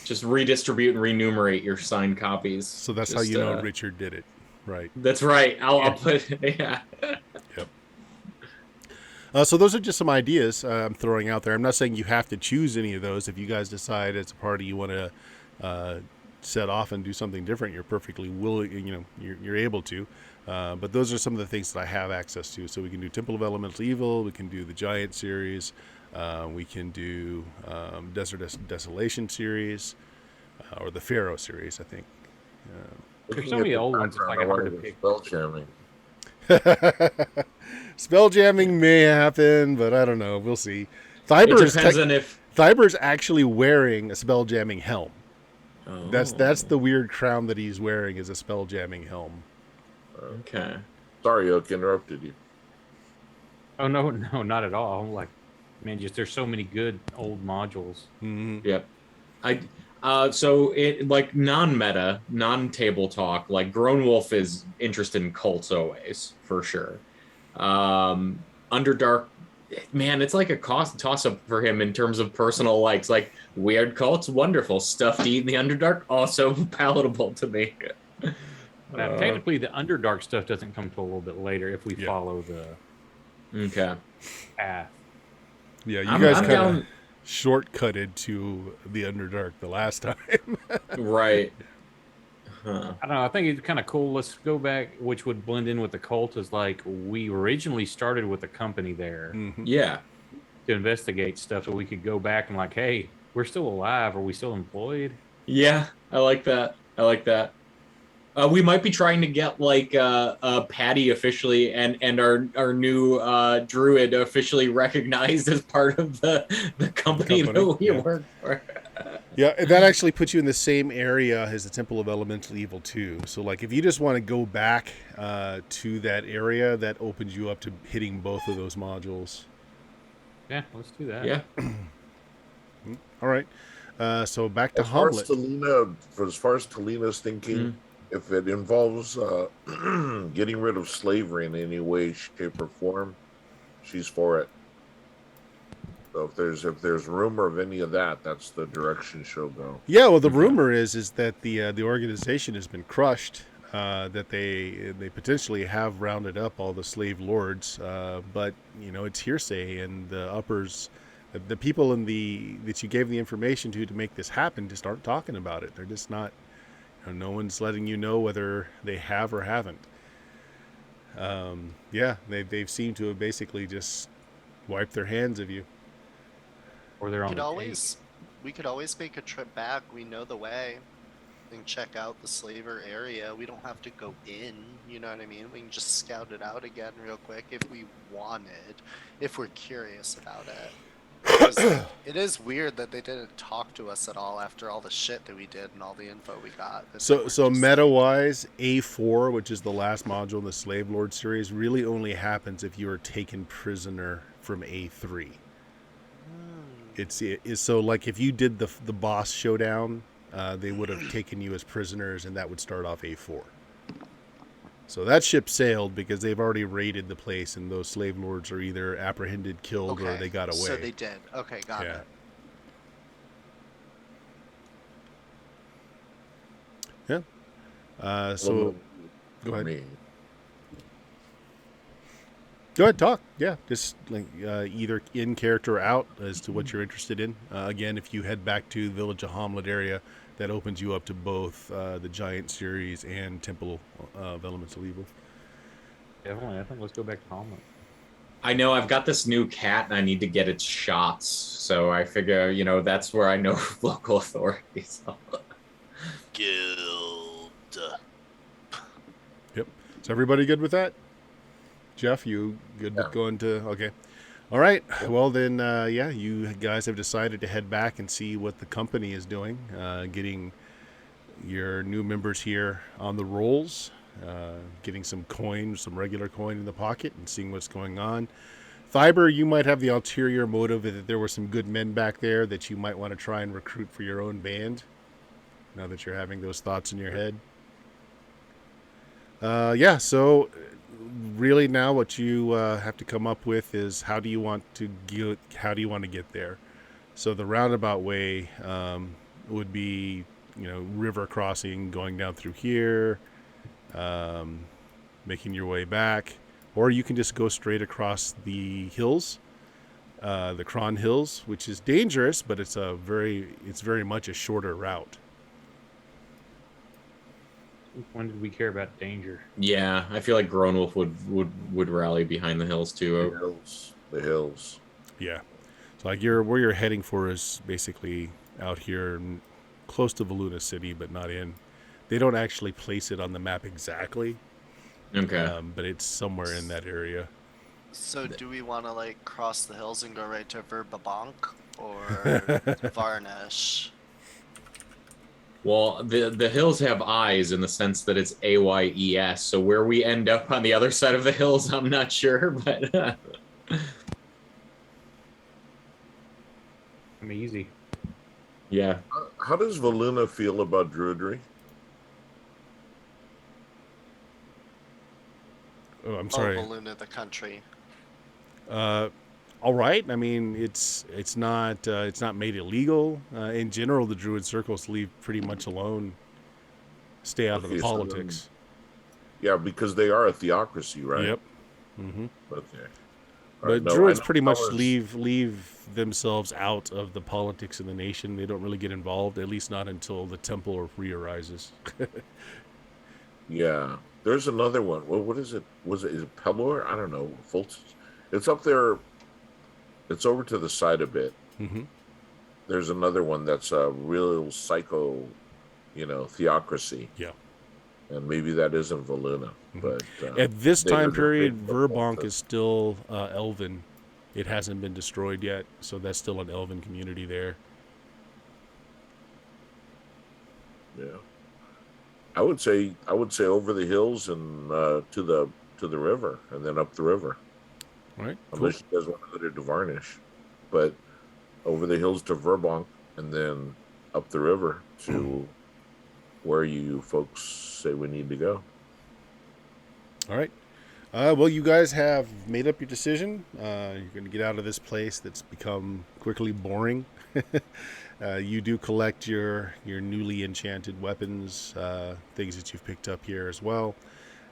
S2: just redistribute and renumerate your signed copies.
S3: So that's how
S2: Just,
S3: you know Richard did it, right?
S2: That's right. I'll put yeah.
S3: Yep. So those are just some ideas I'm throwing out there. I'm not saying you have to choose any of those. If you guys decide as a party you want to set off and do something different, you're perfectly willing. You know, you're able to. But those are some of the things that I have access to. So we can do Temple of Elemental Evil. We can do the Giant series. We can do Desert Desolation series or the Pharaoh series, I think.
S4: there's so many old ones. It's like hard to pick.
S5: Spell jamming.
S3: Spell jamming may happen, but I don't know. We'll see.
S2: It
S3: Thybers
S2: depends on if
S3: Thybers actually wearing a spell jamming helm.
S2: oh,
S3: That's the weird crown that he's wearing is a spell jamming helm.
S2: okay.
S5: Sorry, Oak, interrupted you.
S4: Oh no, not at all. I'm like, man, just there's so many good old modules.
S3: Mm-hmm.
S2: Yep. So it like non-meta, non-table talk, like Grown Wolf is interested in cults always, for sure. Underdark, man, it's like a toss-up for him in terms of personal likes. Like weird cults, wonderful. Stuff to eat in the Underdark, also palatable to me.
S4: Now, technically, the Underdark stuff doesn't come till a little bit later if we follow the
S2: Okay.
S4: path.
S3: Yeah, you
S2: I'm
S3: guys kind
S2: down.
S3: of shortcutted to the Underdark the last time.
S2: Right. Huh.
S4: I don't know. I think it's kind of cool. Let's go back, which would blend in with the cult. Is like we originally started with a company there
S2: Yeah.
S4: to investigate stuff, so we could go back and like, hey, we're still alive. Are we still employed?
S2: Yeah, I like that. I like that. We might be trying to get like Patty officially and our new druid officially recognized as part of the company that we
S3: yeah.
S2: work for.
S3: Yeah, that actually puts you in the same area as the Temple of Elemental Evil too. So, like, if you just want to go back to that area, that opens you up to hitting both of those modules.
S4: Yeah, let's do that.
S2: Yeah.
S3: All right. So back to
S5: As far as
S3: Hamlet.
S5: Talena's thinking, if it involves getting rid of slavery in any way, shape, or form, she's for it. So if there's rumor of any of that, that's the direction she'll go.
S3: Yeah, well, the rumor is that the organization has been crushed. That they potentially have rounded up all the slave lords, but you know it's hearsay, and the uppers, the people that you gave the information to make this happen just aren't talking about it. They're just not. No one's letting you know whether they have or haven't. Yeah, they've seemed to have basically just wiped their hands of you.
S4: Or they're on
S1: Could
S4: the take.
S1: always we could always make a trip back. We know the way and check out the slaver area. We don't have to go in, you know what I mean? We can just scout it out again real quick if we wanted, if we're curious about it. Because it is weird that they didn't talk to us at all after all the shit that we did and all the info we got. That they were
S3: So
S1: just
S3: meta
S1: like,
S3: wise, A4, which is the last module in the Slave Lord series, really only happens if you are taken prisoner from A3.
S1: hmm,
S3: It's so like if you did the boss showdown, they would have taken you as prisoners, and that would start off A4. So that ship sailed because they've already raided the place, and those slave lords are either apprehended, killed, or
S1: okay,
S3: they got
S1: so
S3: away.
S1: they did. Okay, got
S3: Yeah.
S1: it.
S3: Yeah. So go
S5: For
S3: ahead.
S5: me.
S3: Go ahead, talk. Yeah, just like either in character or out as to what you're interested in. Again, if you head back to the Village of Hamlet area, that opens you up to both the Giant series and Temple of Elemental Evil.
S4: Definitely. I think let's go back to Homeland.
S2: I know I've got this new cat and I need to get its shots. So I figure, that's where I know local authorities.
S1: Guild.
S3: Yep. Is everybody good with that? Jeff, you good with
S5: Yeah.
S3: going to? Okay. All right. Well, then, yeah, you guys have decided to head back and see what the company is doing, getting your new members here on the rolls, getting some coin, some regular coin in the pocket, and seeing what's going on. Fiber, you might have the ulterior motive that there were some good men back there that you might want to try and recruit for your own band, now that you're having those thoughts in your head. Yeah, so really now what you have to come up with is how do you want to get there. So the roundabout way would be river crossing, going down through here, making your way back, or you can just go straight across the hills, the Kron Hills, which is dangerous, but it's very much a shorter route.
S4: When did we care about danger?
S2: Yeah, I feel like Grownwolf would rally behind the hills
S5: The
S2: too.
S5: hills. The hills.
S3: Yeah. So like where you're heading for is basically out here close to Valuna City, but not in. They don't actually place it on the map exactly,
S2: Okay.
S3: but it's somewhere in that area.
S1: So do we want to like cross the hills and go right to Verbabank or Varnish?
S2: Well, the hills have eyes in the sense that it's AYES. So where we end up on the other side of the hills, I'm not sure, but
S4: I'm easy.
S2: yeah.
S5: How does Valuna feel about druidry?
S3: Oh, I'm
S1: Oh,
S3: sorry.
S1: Balloon of the country.
S3: All right. I mean, it's not made illegal. In general, the Druid circles leave pretty much alone. Stay out of the
S5: Okay, so then-
S3: politics.
S5: Yeah, because they are a theocracy, right?
S3: Yep. Mm-hmm.
S5: Okay. All
S3: But
S5: right, no, I
S3: Druids
S5: know
S3: pretty much
S5: colors-
S3: leave themselves out of the politics of the nation. They don't really get involved, at least not until the temple re-arises.
S5: Yeah, there's another one. Well, what is it? Is it Pelor? I don't know. It's up there. It's over to the side a bit.
S3: Mm-hmm.
S5: There's another one that's a real psycho, theocracy,
S3: Yeah.
S5: and maybe that isn't Valuna. But
S3: At this
S5: they are
S3: time
S5: the
S3: period,
S5: big
S3: Verbank
S5: ones.
S3: is still Elven. It hasn't been destroyed yet, so that's still an Elven community there.
S5: Yeah, I would say over the hills and to the river, and then up the river.
S3: All right, cool.
S5: Unless you guys want to go to Varnish, but over the hills to Verbank, and then up the river to where you folks say we need to go.
S3: All right. Well, you guys have made up your decision. You're going to get out of this place that's become quickly boring. You do collect your newly enchanted weapons, things that you've picked up here as well,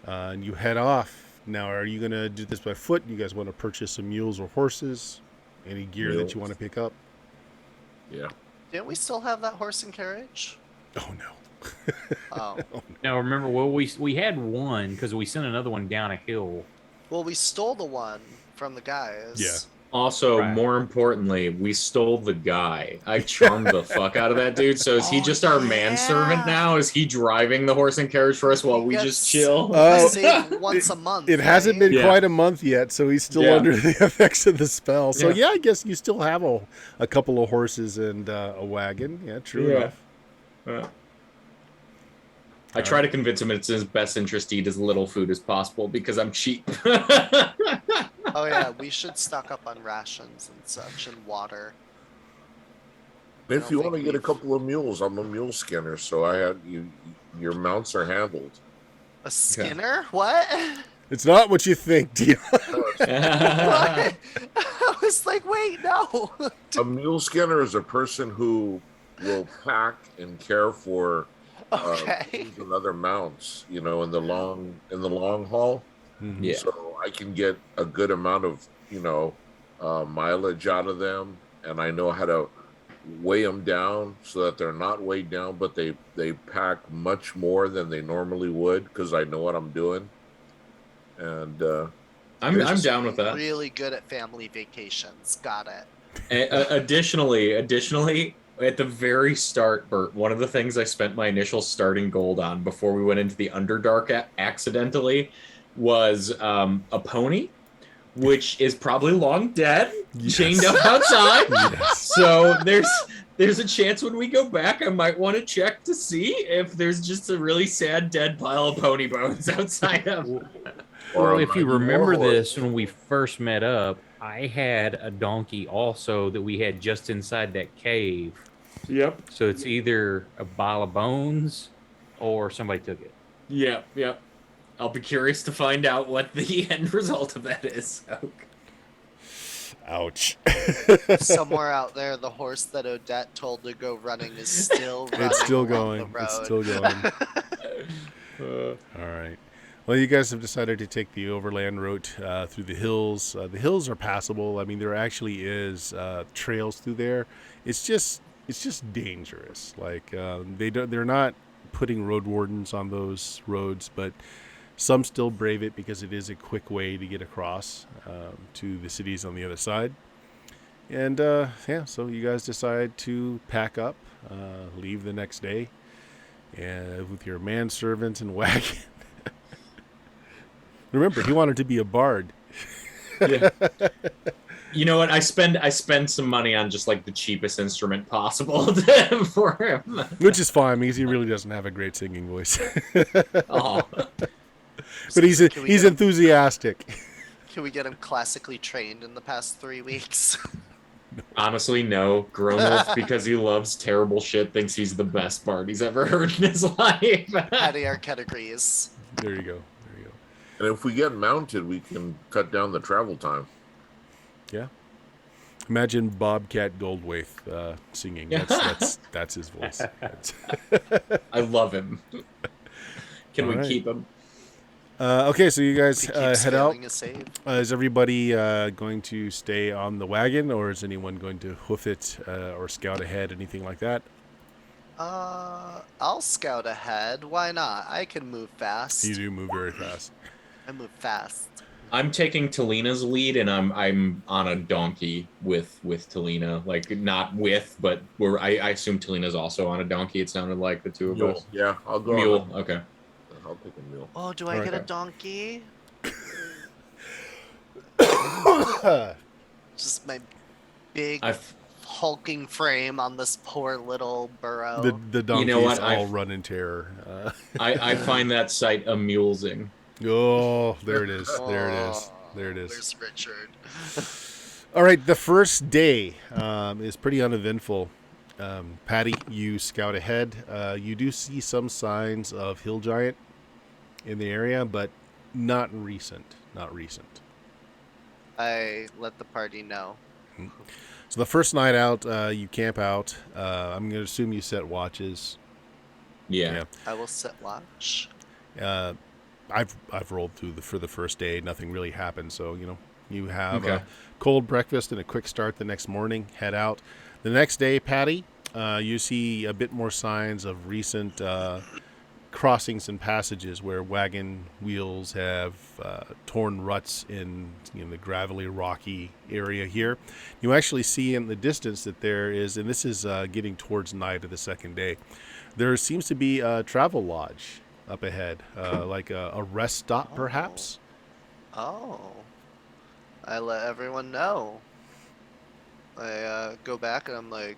S3: and you head off. Now, are you going to do this by foot? You guys want to purchase some mules or horses? Any gear that you
S5: Mules.
S3: want to pick up?
S5: Yeah.
S1: Didn't we still have that horse and carriage?
S3: Oh no.
S1: Oh.
S4: No, remember, well, we had one because we sent another one down a hill.
S1: Well, we stole the one from the guys.
S3: Yeah.
S2: Also,
S4: Right.
S2: more importantly, we stole the guy. I charmed the fuck out of that dude. So is he
S1: Oh,
S2: just our
S1: yeah.
S2: manservant now? Is he driving the horse and carriage for us while
S1: He
S2: we
S1: gets
S2: just chill?
S3: Oh,
S1: saved once a month.
S3: It hasn't
S1: right?
S3: been
S2: Yeah.
S3: quite a month yet, so he's still
S2: Yeah.
S3: under the effects of the spell. So
S2: Yeah.
S3: yeah, I guess you still have a couple of horses and a wagon. Yeah, true
S2: Yeah.
S3: enough.
S2: I try to convince him it's in his best interest to eat as little food as possible because I'm cheap.
S1: Oh yeah, we should stock up on rations and such and water.
S5: If
S1: don't
S5: you
S1: think
S5: want to get a
S1: we've-
S5: couple of mules, I'm a mule skinner, so I had you. Your mounts are handled.
S1: A Skinner? What?
S3: It's not what you think, Dion.
S1: What? I was like, wait, no.
S5: A mule skinner is a person who will pack and care for
S1: Okay.
S5: mules and other mounts. You know, in the long haul.
S2: Yeah.
S5: So I can get a good amount of mileage out of them, and I know how to weigh them down so that they're not weighed down, but they pack much more than they normally would because I know what I'm doing. And
S2: I'm down with that.
S1: Really good at family vacations. Got it.
S2: Additionally, at the very start, Bert, one of the things I spent my initial starting gold on before we went into the Underdark accidentally was a pony, which is probably long dead,
S3: Yes.
S2: chained up outside.
S3: Yes.
S2: So there's a chance when we go back, I might want to check to see if there's just a really sad dead pile of pony bones outside of.
S4: Well, if you remember
S5: horse.
S4: this, when we first met up, I had a donkey also that we had just inside that cave.
S2: Yep.
S4: So it's either a pile of bones or somebody took it.
S2: Yep. I'll be curious to find out what the end result of that is.
S3: Ouch.
S1: Somewhere out there, the horse that Odette told to go running is still running.
S3: It's still
S1: along
S3: going.
S1: The road.
S3: It's still going. All right. Well, you guys have decided to take the overland route through the hills. The hills are passable. I mean, there actually is trails through there. It's just dangerous. Like they're not putting road wardens on those roads, but some still brave it because it is a quick way to get across to the cities on the other side. And so you guys decide to pack up, leave the next day, and with your manservant and wagon. Remember, he wanted to be a bard.
S2: Yeah. You know what? I spend some money on just like the cheapest instrument possible for him.
S3: Which is fine because he really doesn't have a great singing voice.
S2: Oh.
S3: But he's enthusiastic.
S1: Can we get him classically trained in the past 3 weeks?
S2: Honestly, no. Gromolf, because he loves terrible shit, thinks he's the best bard he's ever heard in his life.
S1: Patty Arquette agrees.
S3: There you go.
S5: And if we get mounted, we can cut down the travel time.
S3: Yeah. Imagine Bobcat Goldthwait singing. That's his voice.
S2: I love him. Can
S3: All
S2: we
S3: right.
S2: keep him?
S3: Okay, so you guys
S1: We keep
S3: head out.
S1: sailing a save.
S3: Is everybody going to stay on the wagon, or is anyone going to hoof it or scout ahead, anything like that?
S1: I'll scout ahead. Why not? I can move fast.
S3: You do move very fast.
S1: I move fast.
S2: I'm taking Talina's lead, and I'm on a donkey with Talina. Like not with, but I assume Talina's also on a donkey. It sounded like the two of
S5: Mule.
S2: us.
S5: Yeah, I'll go.
S2: Mule. Okay.
S5: I'll take a mule.
S1: Oh, do I get a
S3: Okay.
S1: donkey? Just my big hulking frame on this poor little burrow.
S3: The donkeys
S2: know what?
S3: all run in terror.
S2: I find that sight amusing.
S3: Oh, there it is. There it is. There it is.
S1: There's Richard.
S3: All right, the first day is pretty uneventful. Patty, you scout ahead. You do see some signs of hill giant in the area, but not recent. Not recent.
S1: I let the party know.
S3: So the first night out, you camp out. I'm going to assume you set watches.
S2: Yeah.
S1: I will set watch.
S3: I've rolled through for the first day. Nothing really happened. So you have
S2: Okay.
S3: a cold breakfast and a quick start the next morning. Head out. The next day, Patty, you see a bit more signs of recent crossings and passages where wagon wheels have torn ruts in the gravelly, rocky area here. You actually see in the distance that there is, and this is getting towards night of the second day, there seems to be a travel lodge up ahead, like a rest stop, perhaps.
S1: Oh. I let everyone know. I go back and I'm like,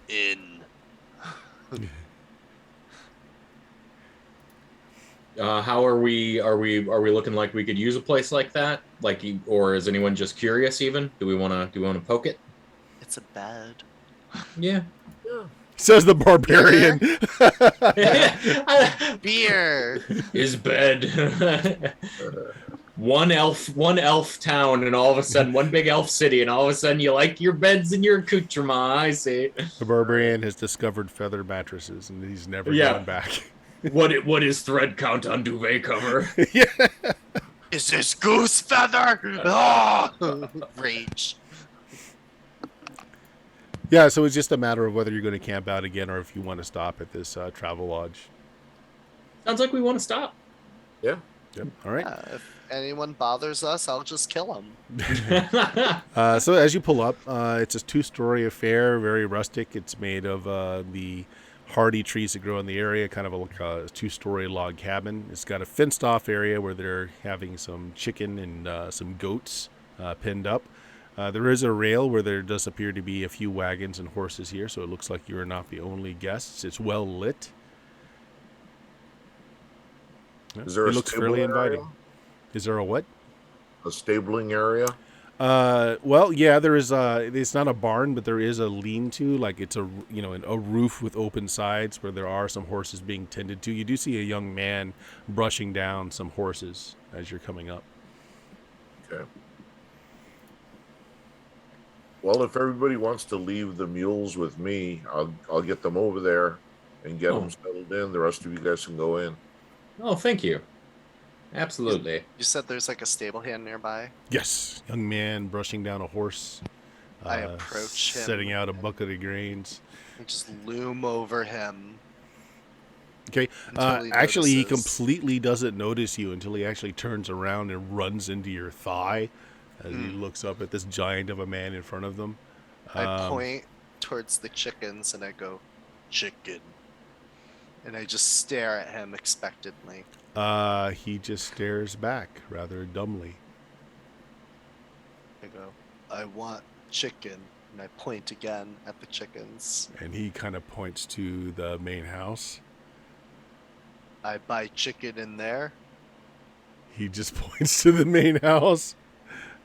S1: in.
S2: How are we? Are we looking like we could use a place like that? Or is anyone just curious? Even do we want to poke it?
S1: It's a bed.
S2: Yeah.
S5: Yeah.
S3: Says the barbarian.
S1: Beer.
S2: His bed. One elf town, and all of a sudden, one big elf city, and all of a sudden, you like your beds and your accoutrement. I see.
S3: The barbarian has discovered feather mattresses, and he's never
S2: Yeah.
S3: gone back.
S2: What is thread count on duvet cover?
S3: Yeah.
S1: Is this goose feather? Oh! Rage.
S3: Yeah, so it's just a matter of whether you're going to camp out again or if you want to stop at this travel lodge.
S2: Sounds like we want to stop.
S5: Yeah.
S3: Yep. All right.
S1: If anyone bothers us, I'll just kill him.
S3: So as you pull up, it's a 2-story affair, very rustic. It's made of the hardy trees that grow in the area, kind of like a 2-story log cabin. It's got a fenced-off area where they're having some chicken and some goats pinned up. There is a rail where there does appear to be a few wagons and horses here, so it looks like you're not the only guests. It's well lit.
S5: Is there
S3: It
S5: a
S3: looks
S5: stable
S3: fairly
S5: area?
S3: inviting. Is there a what?
S5: A stabling area?
S3: Well, yeah, there is. It's not a barn, but there is a lean-to, like it's a roof with open sides where there are some horses being tended to. You do see a young man brushing down some horses as you're coming up.
S5: Okay. Well, if everybody wants to leave the mules with me, I'll get them over there and get them settled in. The rest of you guys can go in.
S2: Oh, thank you. Absolutely.
S1: You said there's like a stable hand nearby?
S3: Yes, young man brushing down a horse.
S1: I approach him
S3: setting out a bucket of grains.
S1: and just loom over him.
S3: Okay.
S1: Until he
S3: Actually, he
S1: notices.
S3: completely doesn't notice you until he actually turns around and runs into your thigh as he looks up at this giant of a man in front of them.
S1: I point towards the chickens and I go, chicken. And I just stare at him expectantly.
S3: He just stares back rather dumbly.
S1: I go, I want chicken. And I point again at the chickens.
S3: And he kind of points to the main house.
S1: I buy chicken in there.
S3: He just points to the main house.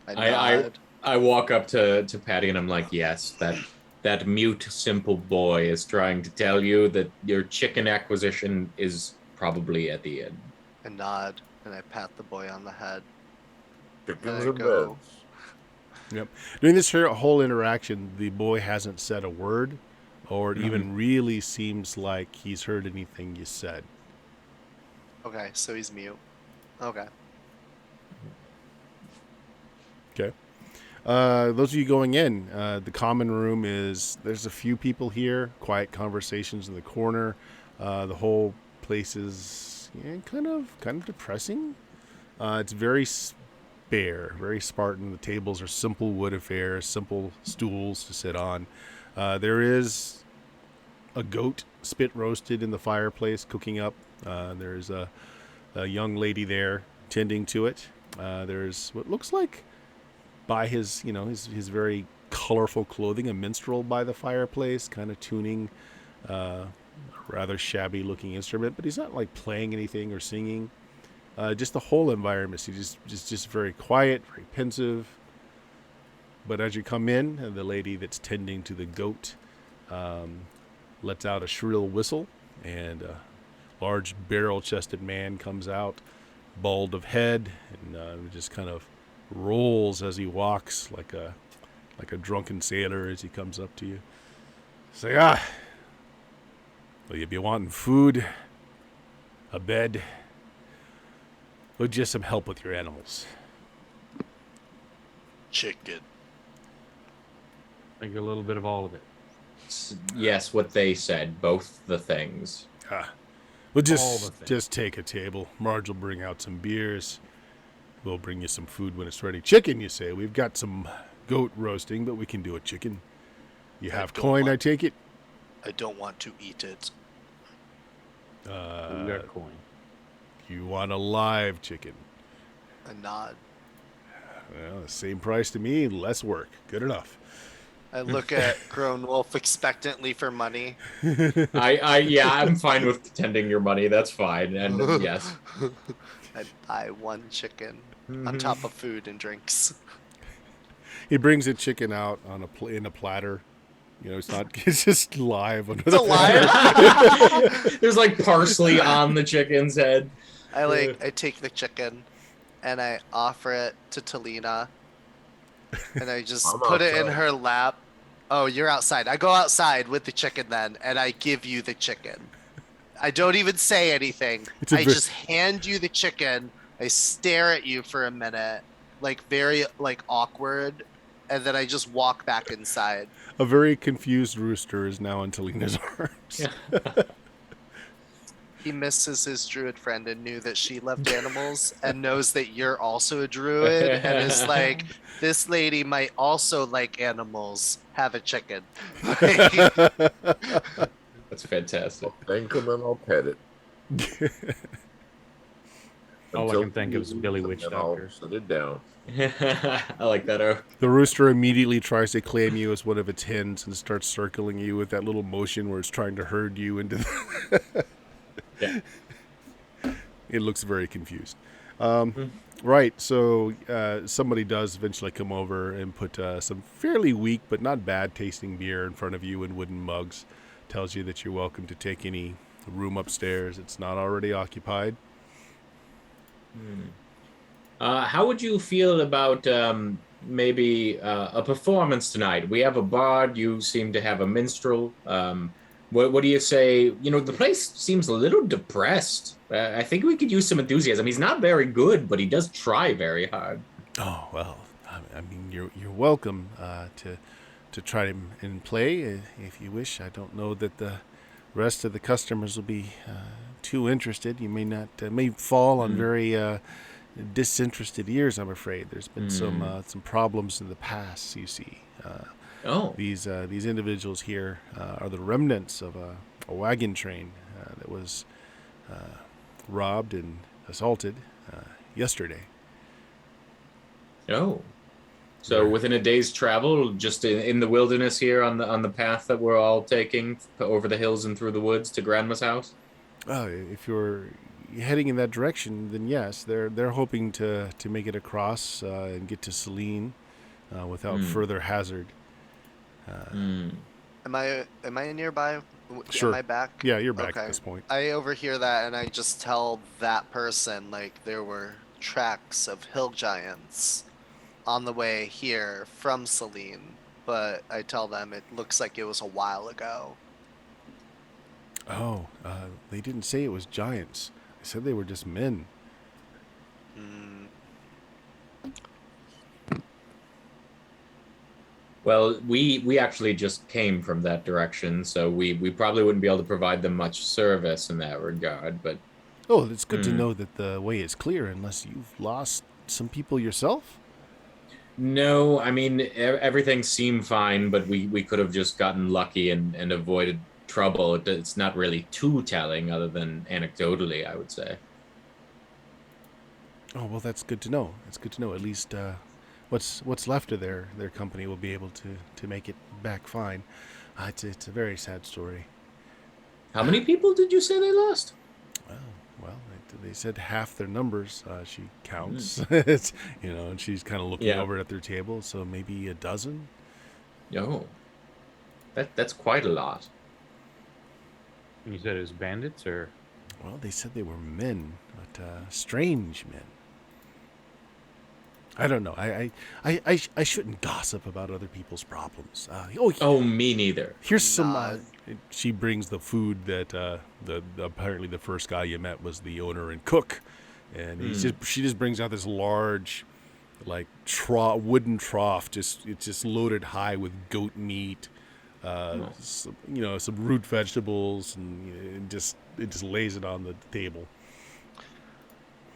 S1: I
S2: I
S1: nod.
S2: I walk up to Patty and I'm like, yes, that mute simple boy is trying to tell you that your chicken acquisition is probably at the end.
S1: I nod and I pat the boy on the head.
S5: Chickens
S1: I
S5: and
S1: go-
S5: beds.
S3: Yep. During this whole interaction, the boy hasn't said a word, or it even really seems like he's heard anything you said.
S1: Okay, so he's mute. Okay.
S3: Okay. Those of you going in, the common room there's a few people here, quiet conversations in the corner. The whole place is kind of depressing. It's very spare, very Spartan. The tables are simple wood affairs, simple stools to sit on. There is a goat spit roasted in the fireplace cooking up. There's a young lady there tending to it. There's what looks like, by his his very colorful clothing, a minstrel by the fireplace, kind of tuning a rather shabby looking instrument, but he's not like playing anything or singing. Just the whole environment, he's just very quiet, very pensive. But as you come in, the lady that's tending to the goat lets out a shrill whistle, and a large barrel-chested man comes out, bald of head, and just kind of rolls as he walks like a drunken sailor as he comes up to you. Say, will you be wanting food, a bed, or just some help with your animals?
S1: Chicken.
S4: I think a little bit of all of it.
S2: Yes, what they said, both the things.
S3: Ah. We'll
S4: All the things.
S3: just take a table. Marge will bring out some beers. We'll bring you some food when it's ready. Chicken, you say? We've got some goat roasting, but we can do a chicken. You have coin, I take it?
S1: I don't want to eat it.
S4: We got coin.
S3: You want a live chicken?
S1: A nod.
S3: Well, the same price to me, less work. Good enough.
S1: I look at Grown Wolf expectantly for money.
S2: Yeah, I'm fine with tending your money. That's fine. And yes.
S1: I buy one chicken on top of food and drinks.
S3: He brings a chicken out on in a platter. You know, it's not. It's just live under
S1: It's
S3: the
S1: alive.
S2: There's like parsley on the chicken's head.
S1: I take the chicken and I offer it to Talina. And I just
S5: I'm
S1: put it in
S5: outside.
S1: her lap. Oh, you're outside. I go outside with the chicken then, and I give you the chicken. I don't even say anything.
S3: It's a
S1: I
S3: ver-
S1: just hand you the chicken. I stare at you for a minute, like very like awkward, and then I just walk back inside.
S3: A very confused rooster is now in Talina's arms.
S2: Yeah.
S1: He misses his druid friend and knew that she loved animals and knows that you're also a druid and is like, this lady might also like animals. Have a chicken.
S2: That's fantastic.
S5: Thank him and I'll pet it.
S4: All I
S5: Until
S4: can think of is
S5: he
S4: Billy
S5: leaves,
S4: Witch
S5: and then I'll
S4: Doctor.
S5: Set it down.
S2: I like that.
S3: The rooster immediately tries to claim you as one of its hens and starts circling you with that little motion where it's trying to herd you into the...
S2: Yeah.
S3: It looks very confused. Right, so somebody does eventually come over and put some fairly weak but not bad tasting beer in front of you in wooden mugs. Tells you that you're welcome to take any room upstairs. It's not already occupied.
S2: How would you feel about maybe a performance tonight? We have a bard. You seem to have a minstrel. What do you say? You know, the place seems a little depressed. I think we could use some enthusiasm. He's not very good, but he does try very hard.
S3: Oh well, I mean you're welcome to try to and play if you wish. I don't know that the rest of the customers will be too interested. You may not may fall on very disinterested ears. I'm afraid there's been some problems in the past. You see, these individuals here are the remnants of a wagon train that was robbed and assaulted yesterday.
S2: Oh, so within a day's travel, just in the wilderness here on the path that we're all taking over the hills and through the woods to Grandma's house.
S3: Oh, if you're heading in that direction, then yes, they're hoping to make it across and get to Celine without further hazard.
S1: Am I nearby?
S3: Sure.
S1: Am I back?
S3: Yeah, you're back
S1: Okay.
S3: at this point.
S1: I overhear that and I just tell that person like there were tracks of hill giants on the way here from Celine, but I tell them it looks like it was a while ago.
S3: Oh, they didn't say it was giants. They said they were just men.
S1: Mm,
S2: Well, we actually just came from that direction, so we probably wouldn't be able to provide them much service in that regard. But
S3: Oh, it's good to know that the way is clear unless you've lost some people yourself.
S2: no, I mean everything seemed fine, but we could have just gotten lucky and avoided trouble. It's not really too telling, other than anecdotally, I would say.
S3: Oh, well, that's good to know. It's good to know. At least what's left of their company will be able to make it back fine. It's a very sad story.
S2: How many people did you say they lost?
S3: Well, they said half their numbers. She counts, it's, and she's kind of looking over at their table. So maybe a dozen.
S2: Oh, that's quite a lot.
S4: And you said it was bandits, or?
S3: Well, they said they were men, but strange men. I don't know. I shouldn't gossip about other people's problems.
S2: Oh, me neither.
S3: Here's some. She brings the food that apparently the first guy you met was the owner and cook, and she just brings out this large, like wooden trough. It's just loaded high with goat meat,
S2: Oh.
S3: some root vegetables, and it just lays it on the table.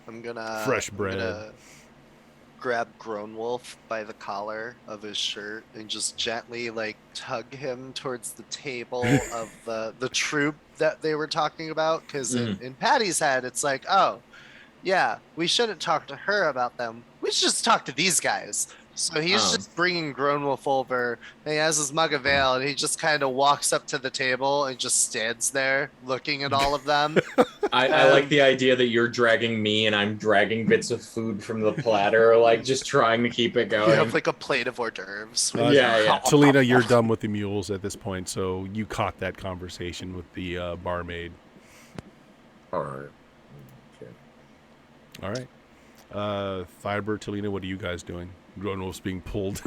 S3: Fresh
S1: I'm
S3: bread.
S1: gonna grab Grown Wolf by the collar of his shirt and just gently like tug him towards the table of the troop that they were talking about. Because
S2: Mhm.
S1: in Patty's head, it's like, oh, yeah, we shouldn't talk to her about them. We should just talk to these guys. So he's
S2: Um,
S1: just bringing Grown Wolf over, and he has his mug of ale, and he just kind of walks up to the table and just stands there looking at all of them.
S2: I like
S1: And
S2: the idea that you're dragging me and I'm dragging bits of food from the platter, like just trying to keep it
S1: you have
S2: going.
S1: like a plate of hors d'oeuvres with
S2: Yeah, yeah.
S3: Talina, you're done with the mules at this point, so you caught that conversation with the barmaid.
S5: All right. Okay.
S3: All right. Fiber, Talina, what are you guys doing? Grown Wolf's being pulled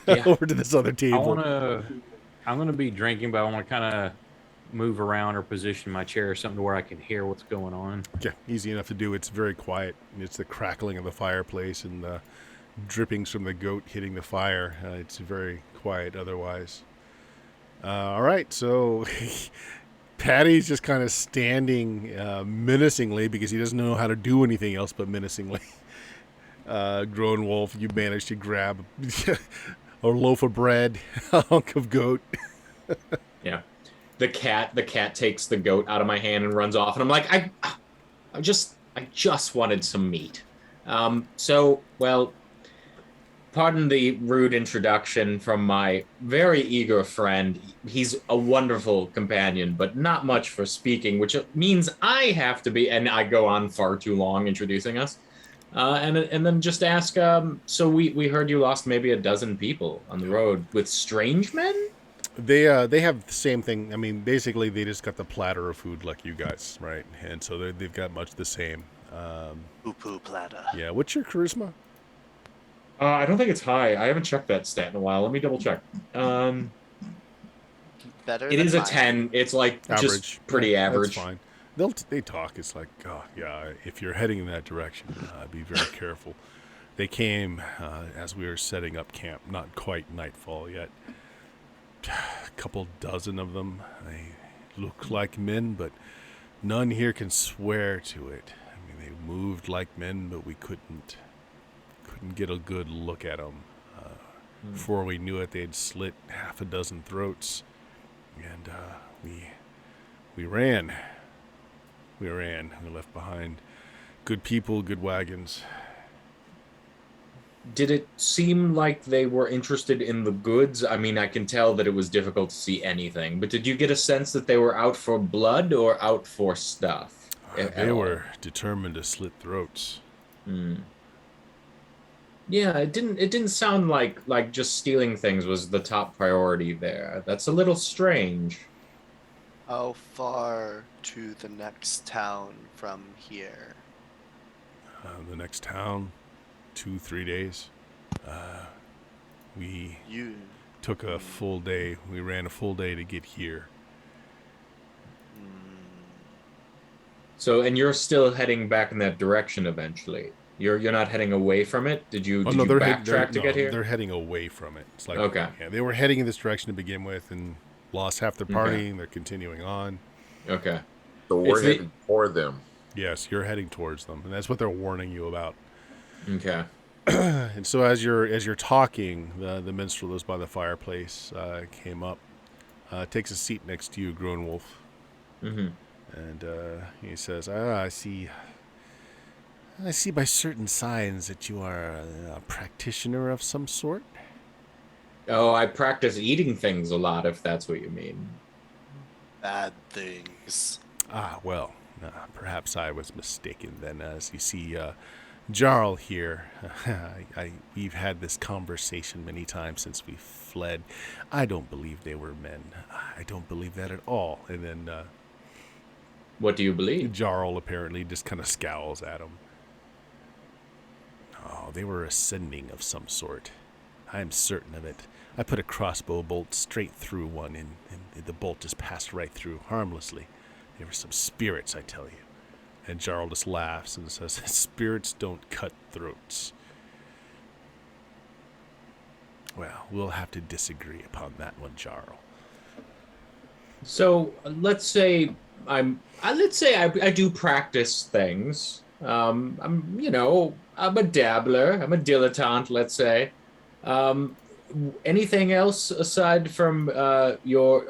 S2: Yeah.
S3: over to this other
S4: I
S3: table.
S4: I'm gonna be drinking, but I want to kind of move around or position my chair or something to where I can hear what's going on.
S3: Yeah, easy enough to do. It's very quiet. It's the crackling of the fireplace and the drippings from the goat hitting the fire. It's very quiet otherwise. All right, so Patty's just kind of standing menacingly because he doesn't know how to do anything else but menacingly. Grown Wolf, you managed to grab a loaf of bread, a hunk of goat.
S2: Yeah. The cat takes the goat out of my hand and runs off, and I'm like, I just wanted some meat. Well, pardon the rude introduction from my very eager friend. He's a wonderful companion, but not much for speaking, which means I have to be, and I go on far too long introducing us. And then just ask, so we heard you lost maybe a dozen people on the road with strange men?
S3: They have the same thing. I mean, basically, they just got the platter of food like you guys, right? And so they've got much the same.
S1: poo platter.
S3: Yeah. What's your charisma?
S2: I don't think it's high. I haven't checked that stat in a while. Let me double check.
S1: Better
S2: It
S1: than
S2: is a
S1: mine.
S2: 10. It's like
S3: Average.
S2: just pretty
S3: Yeah,
S2: average.
S3: That's fine. They talk. It's like, oh yeah, if you're heading in that direction, be very careful. They came as we were setting up camp. Not quite nightfall yet. A couple dozen of them. They look like men, but none here can swear to it. I mean, they moved like men, but we couldn't get a good look at them. Before we knew it, they'd slit half a dozen throats, and we ran. We left behind good people, good wagons.
S2: Did it seem like they were interested in the goods? I mean, I can tell that it was difficult to see anything, but did you get a sense that they were out for blood or out for stuff?
S3: They were determined to slit throats.
S2: Yeah, it didn't sound like just stealing things was the top priority there. That's a little strange.
S1: How far to the next town from here?
S3: The next town, 2-3 days. We
S1: You.
S3: took a full day. We ran a full day to get here.
S2: So, and you're still heading back in that direction eventually. You're not heading away from it. Did you backtrack to get here?
S3: They're heading away from it. It's like,
S2: Okay.
S3: Yeah, they were heading in this direction to begin with and lost half their party, and they're continuing on.
S2: Okay.
S5: So we're heading for them.
S3: Yes, you're heading towards them, and that's what they're warning you about.
S2: Okay.
S3: And so as you're talking, the minstrel that's by the fireplace came up, takes a seat next to you, Grown Wolf,
S2: Mm-hmm.
S3: and he says, I see by certain signs that you are a practitioner of some sort.
S2: Oh, I practice eating things a lot, if that's what you mean.
S1: Bad things.
S3: Well, perhaps I was mistaken then. As you see, Jarl here, we've had this conversation many times since we fled. I don't believe they were men. I don't believe that at all. And then
S2: What do you believe?
S3: Jarl apparently just kind of scowls at him. Oh, they were ascending of some sort. I am certain of it. I put a crossbow bolt straight through one, and the bolt just passed right through, harmlessly. They were some spirits, I tell you. And Jarl just laughs and says, spirits don't cut throats. Well, we'll have to disagree upon that one, Jarl.
S2: So let's say I do practice things. I'm a dabbler. I'm a dilettante. Let's say. Um, Anything else aside from your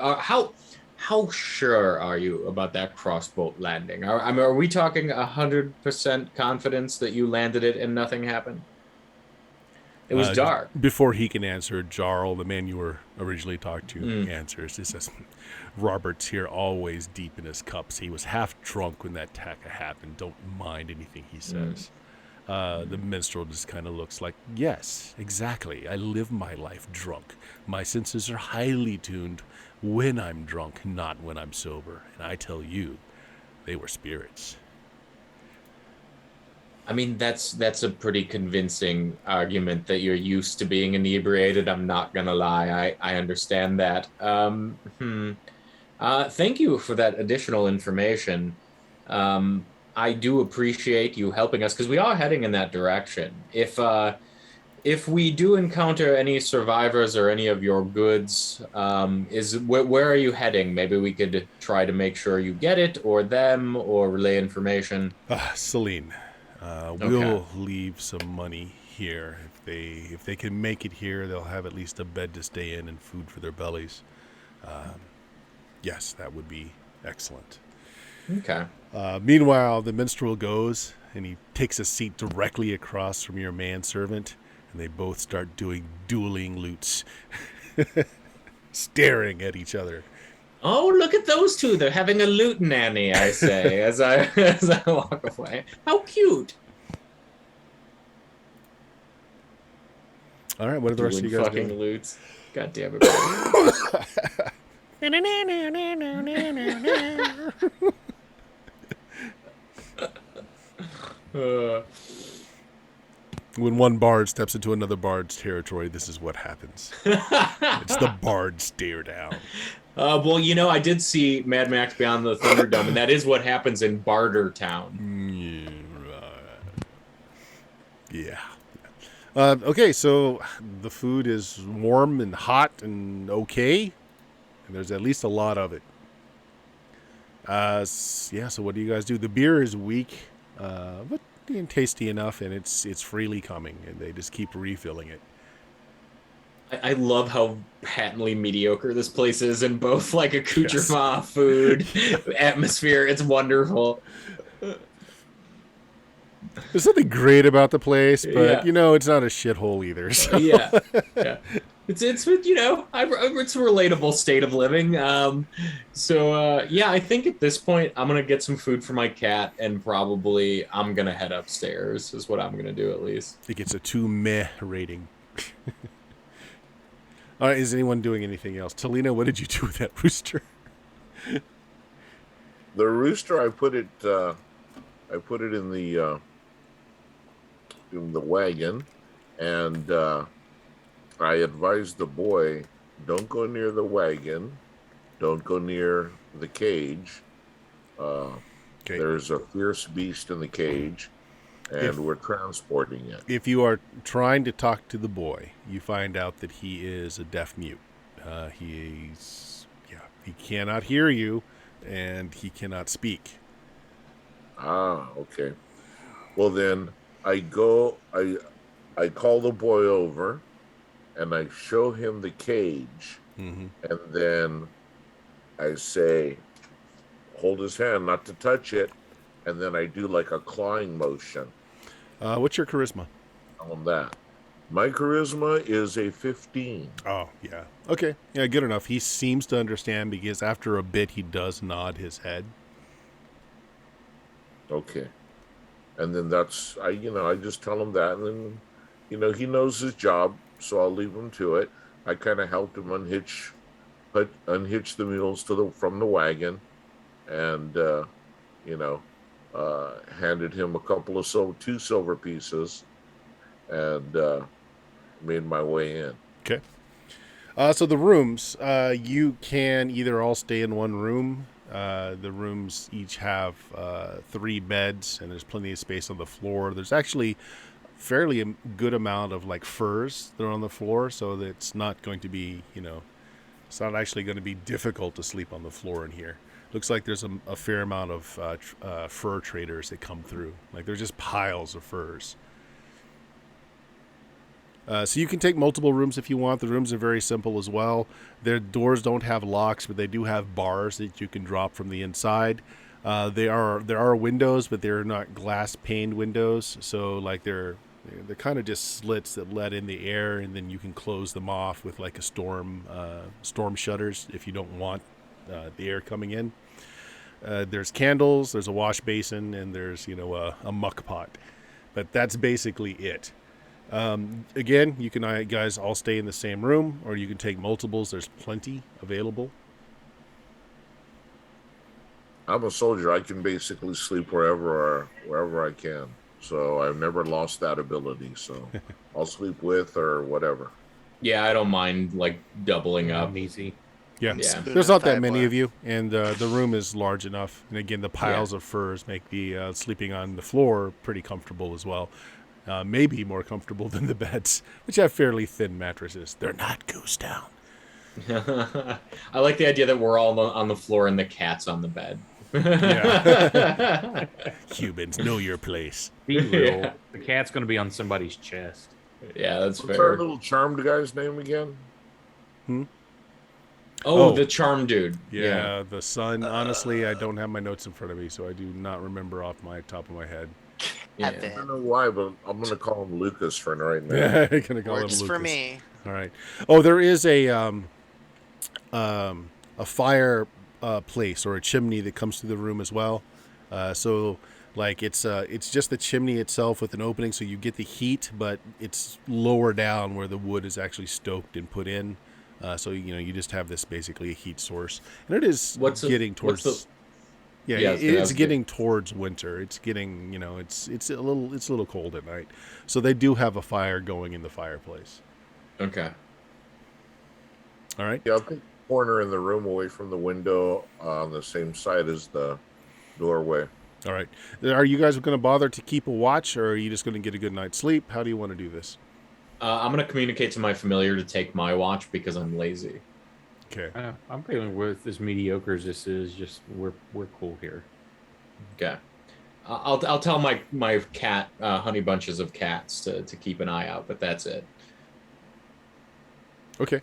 S2: how sure are you about that crossbow landing? Are we talking 100% confidence that you landed it and nothing happened? It was dark.
S3: Before he can answer, Jarl, the man you were originally talked to,
S2: Mm.
S3: answers. He says, Robert's here always deep in his cups. He was half drunk when that attack happened. Don't mind anything he says. The minstrel just kind of looks like, yes, exactly. I live my life drunk. My senses are highly tuned when I'm drunk, not when I'm sober. And I tell you, they were spirits.
S2: I mean, that's a pretty convincing argument that you're used to being inebriated. I'm not gonna lie, I understand that. Thank you for that additional information. I do appreciate you helping us because we are heading in that direction. If we do encounter any survivors or any of your goods, is where are you heading? Maybe we could try to make sure you get it, or them, or relay information.
S3: Celine,
S2: Okay.
S3: we'll leave some money here. If they can make it here, they'll have at least a bed to stay in and food for their bellies. Yes, that would be excellent.
S2: Okay.
S3: Meanwhile, the minstrel goes and he takes a seat directly across from your manservant, and they both start doing dueling lutes, staring at each other.
S2: Oh, look at those two. They're having a loot nanny, I say, as I as I walk away. How cute.
S3: All right, what are the rest of
S2: Doing
S3: you guys
S2: fucking
S3: doing?
S2: loots. God damn it, buddy. Uh,
S3: When one bard steps into another bard's territory, this is what happens. It's the bard stare down.
S2: well, I did see Mad Max Beyond the Thunderdome, and that is what happens in Barter Town.
S3: Yeah. Okay, so the food is warm and hot and okay, and there's at least a lot of it. Yeah. So what do you guys do? The beer is weak, but tasty enough, and it's freely coming, and they just keep refilling it.
S2: I love how patently mediocre this place is in both like
S3: Yes.
S2: accoutrement, food, atmosphere. It's wonderful.
S3: There's something great about the place, but
S2: Yeah.
S3: it's not a shithole either. So.
S2: Yeah, yeah. It's it's a relatable state of living. Yeah, I think at this point I'm gonna get some food for my cat, and probably I'm gonna head upstairs. Is what I'm gonna do at least.
S3: It gets a 2 meh rating. All right, is anyone doing anything else? Talina, what did you do with that rooster?
S5: The rooster, I put it in the wagon, and I advised the boy, don't go near the wagon, don't go near the cage.
S3: Okay.
S5: There's a fierce beast in the cage, and we're transporting it.
S3: If you are trying to talk to the boy, you find out that he is a deaf mute. He cannot hear you, and he cannot speak.
S5: Ah, okay. Well then, I go. I call the boy over, and I show him the cage,
S3: Mm-hmm.
S5: and then I say, hold his hand not to touch it, and then I do like a clawing motion
S3: What's your charisma?
S5: on that. My charisma is a 15.
S3: Oh, yeah. Okay. Yeah, good enough. He seems to understand because after a bit he does nod his head.
S5: Okay. And then I just tell him that, and then, he knows his job, so I'll leave him to it. I kind of helped him unhitch the mules from the wagon, and handed him a couple of two silver pieces, and made my way in.
S3: Okay. So the rooms, you can either all stay in one room. The rooms each have 3 beds, and there's plenty of space on the floor. There's actually fairly good amount of like furs that are on the floor, so that it's not going to be, It's not actually going to be difficult to sleep on the floor in here. Looks like there's a fair amount of fur traders that come through. Like there's just piles of furs. So you can take multiple rooms if you want. The rooms are very simple as well. Their doors don't have locks, but they do have bars that you can drop from the inside. There are windows, but they're not glass paned windows. So like they're kind of just slits that let in the air, and then you can close them off with like a storm shutters if you don't want the air coming in. There's candles, there's a wash basin, and there's a muck pot. But that's basically it. Again, you can guys all stay in the same room, or you can take multiples. There's plenty available.
S5: I'm a soldier. I can basically sleep wherever I can. So I've never lost that ability. So I'll sleep with or whatever.
S2: Yeah, I don't mind like doubling up.
S4: I'm easy.
S3: Yeah.
S2: Yeah.
S3: There's not that many of you, and the room is large enough. And again, the piles of furs make the sleeping on the floor pretty comfortable as well. Maybe more comfortable than the beds, which have fairly thin mattresses. They're not goose down.
S2: I like the idea that we're all on the floor and the cat's on the bed.
S3: Yeah. Humans, know your place.
S4: Be real.
S2: Yeah.
S4: The cat's going to be on somebody's chest.
S2: Yeah, that's
S5: What's our
S2: fair.
S5: little charmed guy's name again?
S2: Oh,
S3: Oh.
S2: the charm dude.
S3: Yeah, the sun. Honestly, I don't have my notes in front of me, so I do not remember off my top of my head.
S2: Yeah.
S5: I don't know why, but I'm going to call him Lucas for right now.
S3: Yeah, gonna call him
S1: Works for
S3: Lucas.
S1: me.
S3: All right. Oh, there is a fire place or a chimney that comes through the room as well. So like it's just the chimney itself with an opening, so you get the heat, but it's lower down where the wood is actually stoked and put in. So you just have this basically a heat source, and it is getting towards. Yeah, it's getting towards winter. It's getting, it's a little cold at night. So they do have a fire going in the fireplace.
S2: Okay.
S3: All right.
S5: Yeah, I'll take a corner in the room away from the window on the same side as the doorway.
S3: All right. Are you guys going to bother to keep a watch, or are you just going to get a good night's sleep? How do you want to do this?
S2: I'm going to communicate to my familiar to take my watch because I'm lazy.
S3: Okay.
S4: I'm feeling with as mediocre as this is. Just we're cool here.
S2: Okay. I'll tell my cat, honey bunches of cats to keep an eye out, but that's it.
S3: Okay.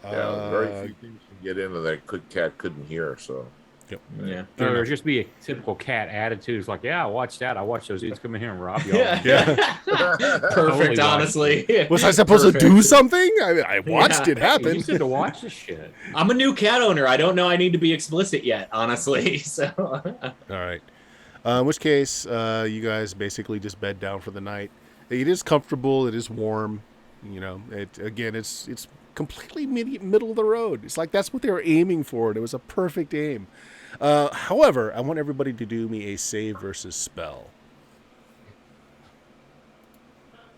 S5: Yeah, very few things can get into that cat couldn't hear, so.
S3: Yep.
S2: Yeah.
S3: Fair
S4: There'll
S3: enough.
S4: just be a typical cat attitude. It's like, yeah, I watched that. I watched those dudes come in here and rob y'all.
S3: Yeah.
S2: Perfect,
S4: Totally
S2: honestly.
S3: Was I supposed to do
S2: Perfect.
S3: something? I watched it
S4: You
S3: happen.
S4: just need to watch this shit.
S2: I'm a new cat owner. I don't know I need to be explicit yet, honestly. So
S3: All right. In which case, you guys basically just bed down for the night. It is comfortable. It is warm. It's completely middle of the road. It's like that's what they were aiming for, and it was a perfect aim. However, I want everybody to do me a save versus spell.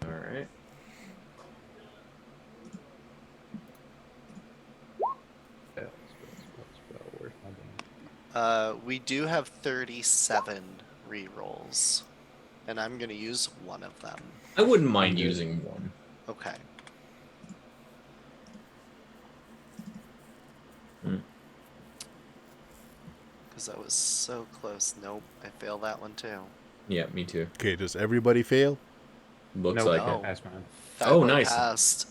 S2: all right.
S4: Where's my damn-
S1: We do have 37 rerolls, and I'm going to use one of them.
S2: I wouldn't mind using one.
S1: Okay. Because I was so close. Nope, I failed that one too.
S2: Yeah, me too.
S3: Okay, does everybody fail?
S2: Looks
S4: Nope,
S2: like
S4: I
S2: it.
S4: passed mine.
S2: Oh,
S1: Fiber
S2: nice.
S1: Passed.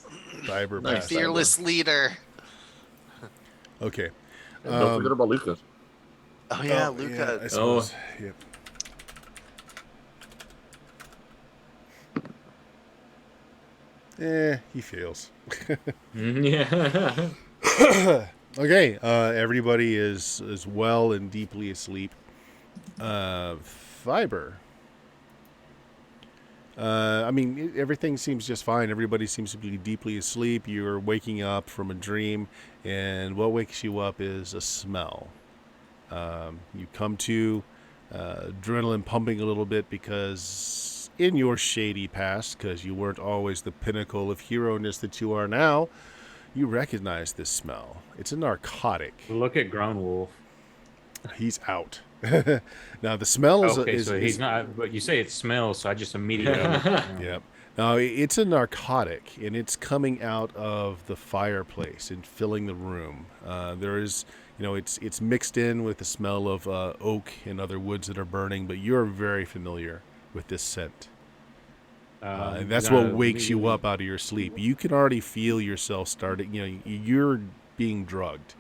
S3: Fiber
S2: Nice.
S3: pass.
S1: Fearless leader.
S3: Okay.
S5: And don't forget about Lucas.
S1: Oh yeah,
S3: Oh,
S1: Luca.
S3: I suppose. Yep. He fails.
S2: Yeah.
S3: Okay, everybody is well and deeply asleep. Fiber. Everything seems just fine. Everybody seems to be deeply asleep. You're waking up from a dream, and what wakes you up is a smell. You come to, adrenaline pumping a little bit because in your shady past, because you weren't always the pinnacle of hero-ness that you are now, you recognize this smell. It's a narcotic.
S4: Look at Grown Wolf.
S3: He's out. Now the smell is
S4: Okay, so he's not. But you say it smells, so I just immediately.
S3: Yep. It's a narcotic, and it's coming out of the fireplace and filling the room. There is, it's mixed in with the smell of oak and other woods that are burning, but you're very familiar with this scent. And that's what wakes you up out of your sleep. You can already feel yourself starting. You're being drugged,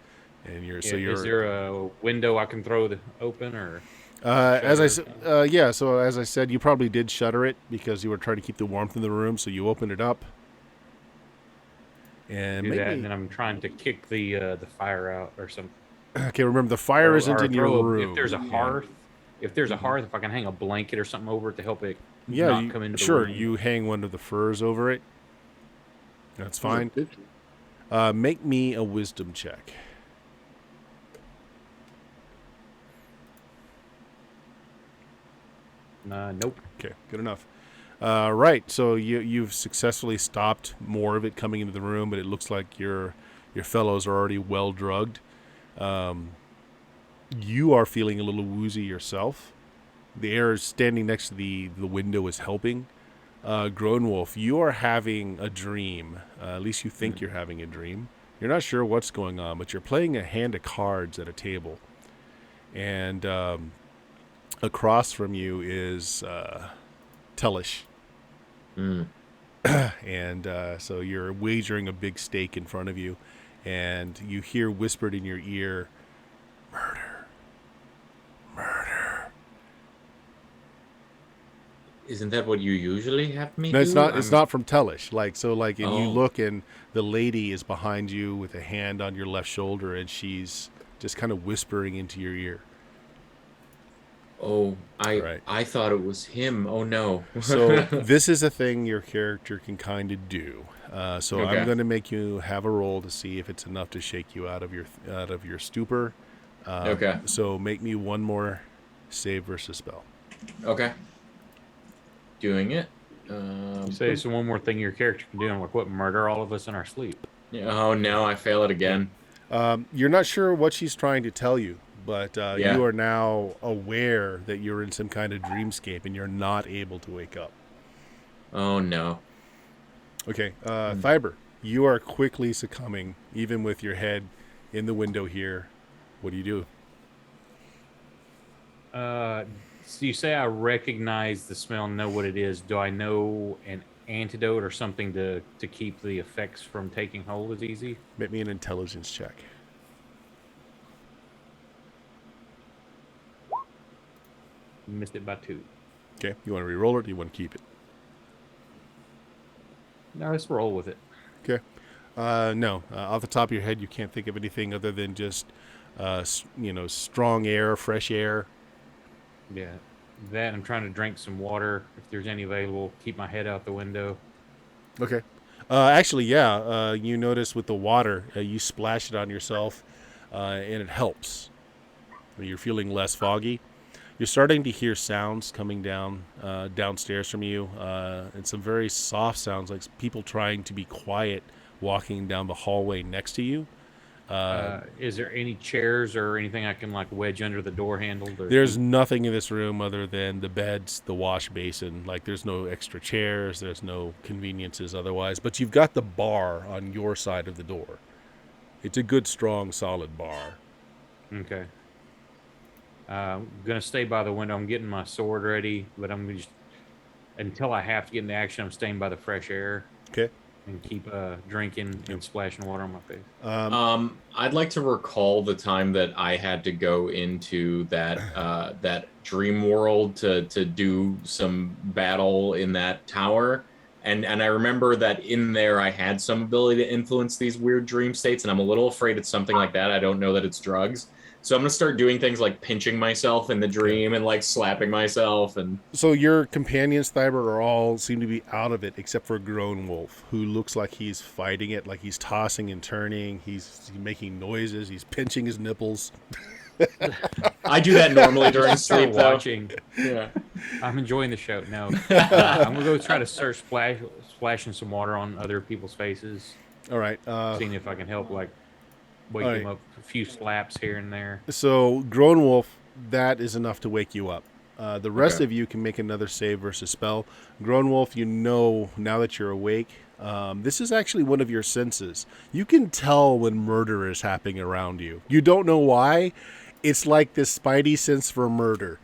S3: and
S4: Is there a window I can throw open or?
S3: as I said, yeah. So as I said, you probably did shutter it because you were trying to keep the warmth in the room. So you opened it up, and
S4: Do that, and then I'm trying to kick the fire out or something.
S3: Okay, remember the fire isn't in your room.
S4: If there's a hearth, if I can hang a blanket or something over it to help it
S3: Yeah,
S4: not come into the
S3: sure.
S4: room.
S3: You hang one of the furs over it. That's fine. Make me a wisdom check.
S4: Nope.
S3: Okay, good enough. Right, so you've successfully stopped more of it coming into the room, but it looks like your fellows are already well drugged. You are feeling a little woozy yourself. The air standing next to the window is helping. Grown Wolf, you are having a dream. At least you think you're having a dream. You're not sure what's going on, but you're playing a hand of cards at a table. And across from you is Tellish. And so you're wagering a big stake in front of you, and you hear whispered in your ear, "Murder, murder."
S2: Isn't that what you usually have me
S3: No, it's
S2: do?
S3: not. It's not from Tellish. And you
S2: Oh.
S3: look, and the lady is behind you with a hand on your left shoulder, and she's just kind of whispering into your ear.
S2: Oh,
S3: Right.
S2: I thought it was him. Oh no.
S3: So this is a thing your character can kind of do. So
S2: Okay.
S3: I'm going to make you have a roll to see if it's enough to shake you out of your stupor.
S2: Okay.
S3: So make me one more save versus spell.
S2: Okay. Doing it.
S4: You say so. One more thing your character can do, and like what? Murder all of us in our sleep.
S2: Oh no, I fail it again.
S3: You're not sure what she's trying to tell you, but
S2: Yeah.
S3: you are now aware that you're in some kind of dreamscape and you're not able to wake up.
S2: Oh no.
S3: Okay, Thiber, you are quickly succumbing, even with your head in the window here. What do you do?
S4: So you say I recognize the smell and know what it is. Do I know an antidote or something to keep the effects from taking hold as easy?
S3: Make me an intelligence check.
S4: Missed it by 2.
S3: Okay, you want to re-roll it or do you want to keep it?
S4: No, let's roll with it.
S3: Okay. No, off the top of your head, you can't think of anything other than just, strong air, fresh air.
S4: Yeah. That I'm trying to drink some water if there's any available. Keep my head out the window.
S3: Okay. Actually, yeah. You notice with the water, you splash it on yourself, and it helps. You're feeling less foggy. You're starting to hear sounds coming down downstairs from you, and some very soft sounds, like people trying to be quiet, walking down the hallway next to you.
S4: Is there any chairs or anything I can like wedge under the door handle?
S3: There's nothing in this room other than the beds, the wash basin. Like there's no extra chairs, there's no conveniences otherwise. But you've got the bar on your side of the door. It's a good, strong, solid bar.
S4: Okay. I'm gonna stay by the window. I'm getting my sword ready, but I'm just until I have to get into action. I'm staying by the fresh air.
S3: Okay.
S4: And keep drinking and splashing water on my face.
S2: I'd like to recall the time that I had to go into that that dream world to do some battle in that tower. And I remember that in there I had some ability to influence these weird dream states, and I'm a little afraid it's something like that. I don't know that it's drugs. So I'm gonna start doing things like pinching myself in the dream and like slapping myself. And
S3: so your companions, Thiber, are all seem to be out of it except for Grown Wolf, who looks like he's fighting it, like he's tossing and turning, he's making noises, he's pinching his nipples.
S2: I do that normally during sleep.
S4: Watching.
S2: Yeah,
S4: I'm enjoying the show. No, I'm gonna go try to start splashing some water on other people's faces.
S3: All right.
S4: Seeing if I can help, like wake them up. A few slaps here and there.
S3: So Grown Wolf, that is enough to wake you up. The rest
S2: Okay.
S3: of you can make another save versus spell. Grown Wolf, you know now that you're awake, this is actually one of your senses. You can tell when murder is happening around you. You don't know why. It's like this spidey sense for murder.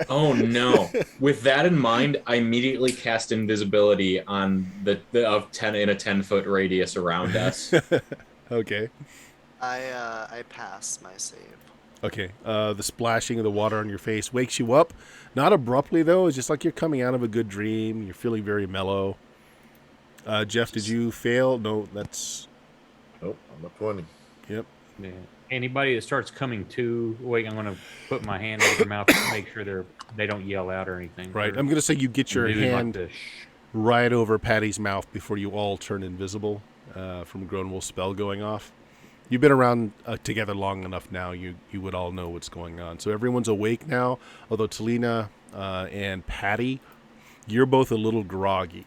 S2: Oh no. With that in mind, I immediately cast invisibility on the of 10 in a 10-foot radius around us.
S3: Okay.
S1: I pass my save.
S3: Okay. The splashing of the water on your face wakes you up. Not abruptly, though. It's just like you're coming out of a good dream. You're feeling very mellow. Jeff, did you fail? No, that's.
S5: Nope, I'm a 20.
S3: Yep.
S4: Yeah. Anybody that starts coming to, wait, I'm going to put my hand over their mouth to make sure they don't yell out or anything.
S3: Right.
S4: They're
S3: I'm going to say you get your
S4: doing
S3: hand
S4: like the shh.
S3: right over Patty's mouth before you all turn invisible from Grown Wolf's spell going off. You've been around together long enough now. You would all know what's going on. So everyone's awake now. Although Talina and Patty, you're both a little groggy,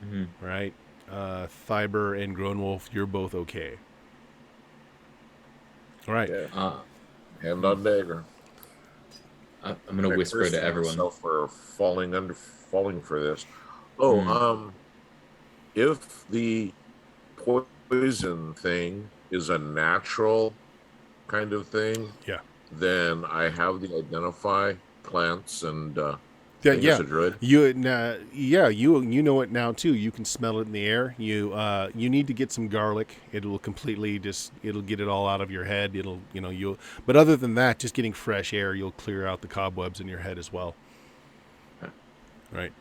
S2: Mhm.
S3: right? Thiber and Grown Wolf, you're both okay. All right.
S5: Yeah,
S2: Uh,
S5: hand on dagger.
S2: I'm gonna whisper to everyone.
S5: Myself for falling for this. Oh, if the poison thing is a natural kind of thing,
S3: Yeah.
S5: then I have the identify plants and
S3: Yeah,
S5: thing
S3: yeah.
S5: as a druid.
S3: You know it now too. You can smell it in the air. You need to get some garlic. It will completely it'll get it all out of your head. You'll but other than that, just getting fresh air, you'll clear out the cobwebs in your head as well.
S2: Okay.
S3: Right.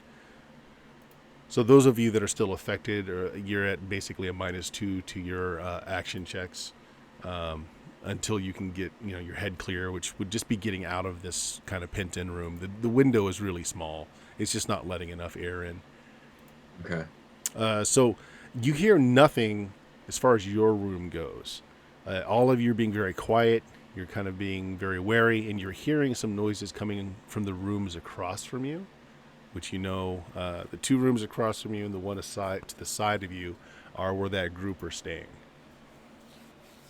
S3: So those of you that are still affected, you're at basically a -2 to your action checks. Until you can get your head clear, which would just be getting out of this kind of pent-in room. The window is really small; it's just not letting enough air in.
S2: Okay.
S3: So you hear nothing as far as your room goes. All of you are being very quiet. You're kind of being very wary, and you're hearing some noises coming from the rooms across from you, which the 2 rooms across from you and the one aside to the side of you are where that group are staying.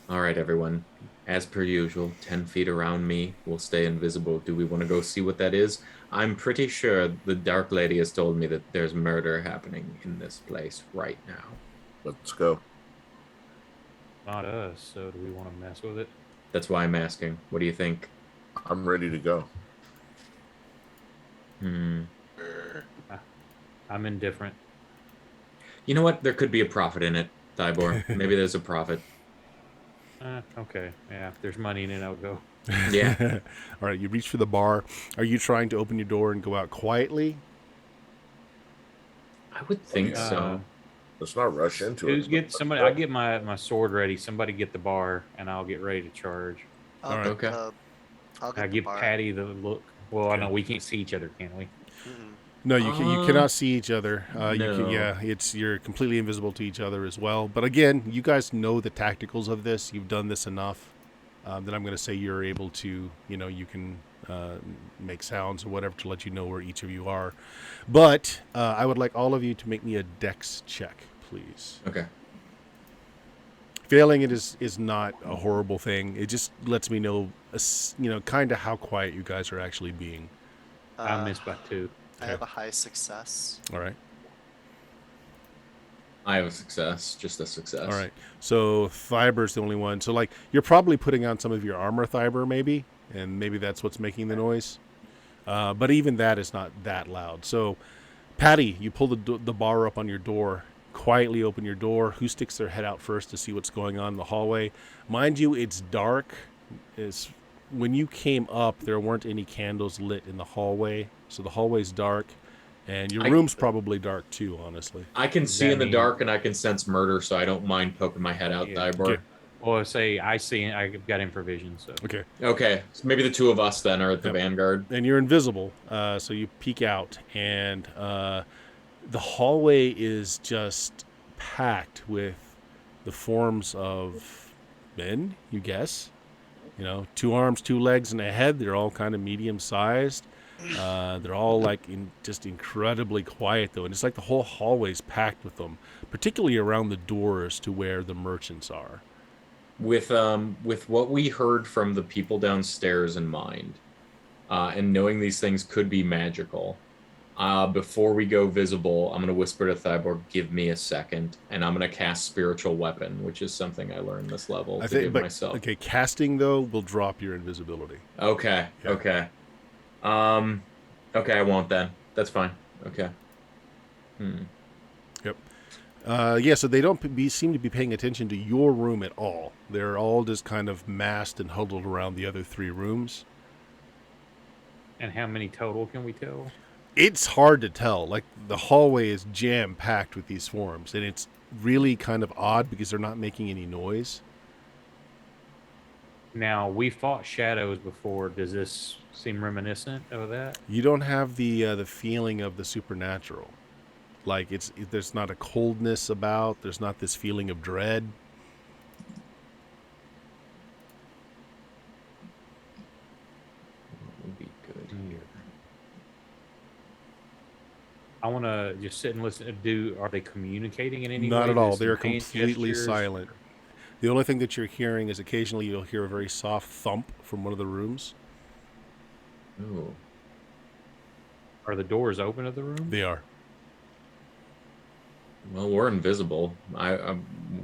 S2: All right, everyone. As per usual, 10 feet around me will stay invisible. Do we want to go see what that is? I'm pretty sure the Dark Lady has told me that there's murder happening in this place right now.
S5: Let's go.
S4: Not us. So do we want to mess with it?
S2: That's why I'm asking. What do you think?
S5: I'm ready to go.
S4: I'm indifferent.
S2: You know what? There could be a profit in it, Tybor. Maybe there's a profit.
S4: Okay. Yeah. If there's money in it, I'll go.
S2: Yeah.
S3: All right, you reach for the bar. Are you trying to open your door and go out quietly?
S2: I would think so.
S5: Let's not rush into
S4: Who's
S5: it.
S4: get somebody? I'll get my sword ready. Somebody get the bar, and I'll get ready to charge.
S1: I'll
S3: All
S1: get
S2: right.
S1: the- I'll get
S4: I
S1: the
S4: give
S1: bar.
S4: Patty the look. Well, I know we can't see each other, can we?
S1: Mhm.
S3: No, you cannot see each other.
S2: No.
S3: You're completely invisible to each other as well. But again, you guys know the tacticals of this. You've done this enough that I'm going to say you're able to, you can make sounds or whatever to let you know where each of you are. But I would like all of you to make me a dex check, please.
S2: Okay.
S3: Failing it is not a horrible thing. It just lets me know, kind of how quiet you guys are actually being.
S4: I missed by 2.
S1: I have a high success.
S3: All right.
S2: I have a success. Just a success.
S3: All right. So Thiber's the only one. So you're probably putting on some of your armor, Thiber, maybe, and maybe that's what's making the noise. But even that is not that loud. So, Patty, you pull the bar up on your door. Quietly open your door. Who sticks their head out first to see what's going on in the hallway? Mind you, it's dark. When you came up, there weren't any candles lit in the hallway, so the hallway's dark, and your room's probably dark too. Honestly,
S2: I can see
S4: that
S2: in the
S4: mean-
S2: dark and I can sense murder, so I don't mind poking my head out,
S4: Yeah.
S2: Tybor.
S3: Okay.
S4: Well, I see. I've got infravision. So
S3: okay.
S2: Okay, so maybe the 2 of us then are at the
S3: Yep.
S2: vanguard.
S3: And you're invisible, so you peek out, and the hallway is just packed with the forms of men, you guess. 2 arms, 2 legs, and a head. They're all kind of medium sized. They're all just incredibly quiet though, and it's like the whole hallway's packed with them, particularly around the doors to where the merchants are.
S2: With what we heard from the people downstairs in mind, and knowing these things could be magical. Before we go visible, I'm going to whisper to Thyborg, give me a second, and I'm going to cast Spiritual Weapon, which is something I learned this level
S3: I
S2: to
S3: think,
S2: give
S3: but
S2: myself.
S3: okay, casting though will drop your invisibility.
S2: Okay,
S3: Yeah.
S2: okay. Um, okay, I won't then. That's fine. Okay. Hmm.
S3: Yep. Yeah, so they don't seem to be paying attention to your room at all. They're all just kind of massed and huddled around the other 3 rooms.
S4: And how many total can we tell?
S3: It's hard to tell. Like, the hallway is jam packed with these forms, and it's really kind of odd because they're not making any noise.
S4: Now, we fought shadows before. Does this seem reminiscent of that?
S3: You don't have the feeling of the supernatural. Like, there's not a coldness about. There's not this feeling of dread.
S2: What would be good here?
S4: I want to just sit and listen. Are they communicating in any way?
S3: Not at all.
S4: There's
S3: They
S4: some
S3: are
S4: hand
S3: completely
S4: gestures?
S3: silent. The only thing that you're hearing is occasionally you'll hear a very soft thump from one of the rooms.
S2: Ooh.
S4: Are the doors open of the room?
S3: They are.
S2: Well, we're invisible.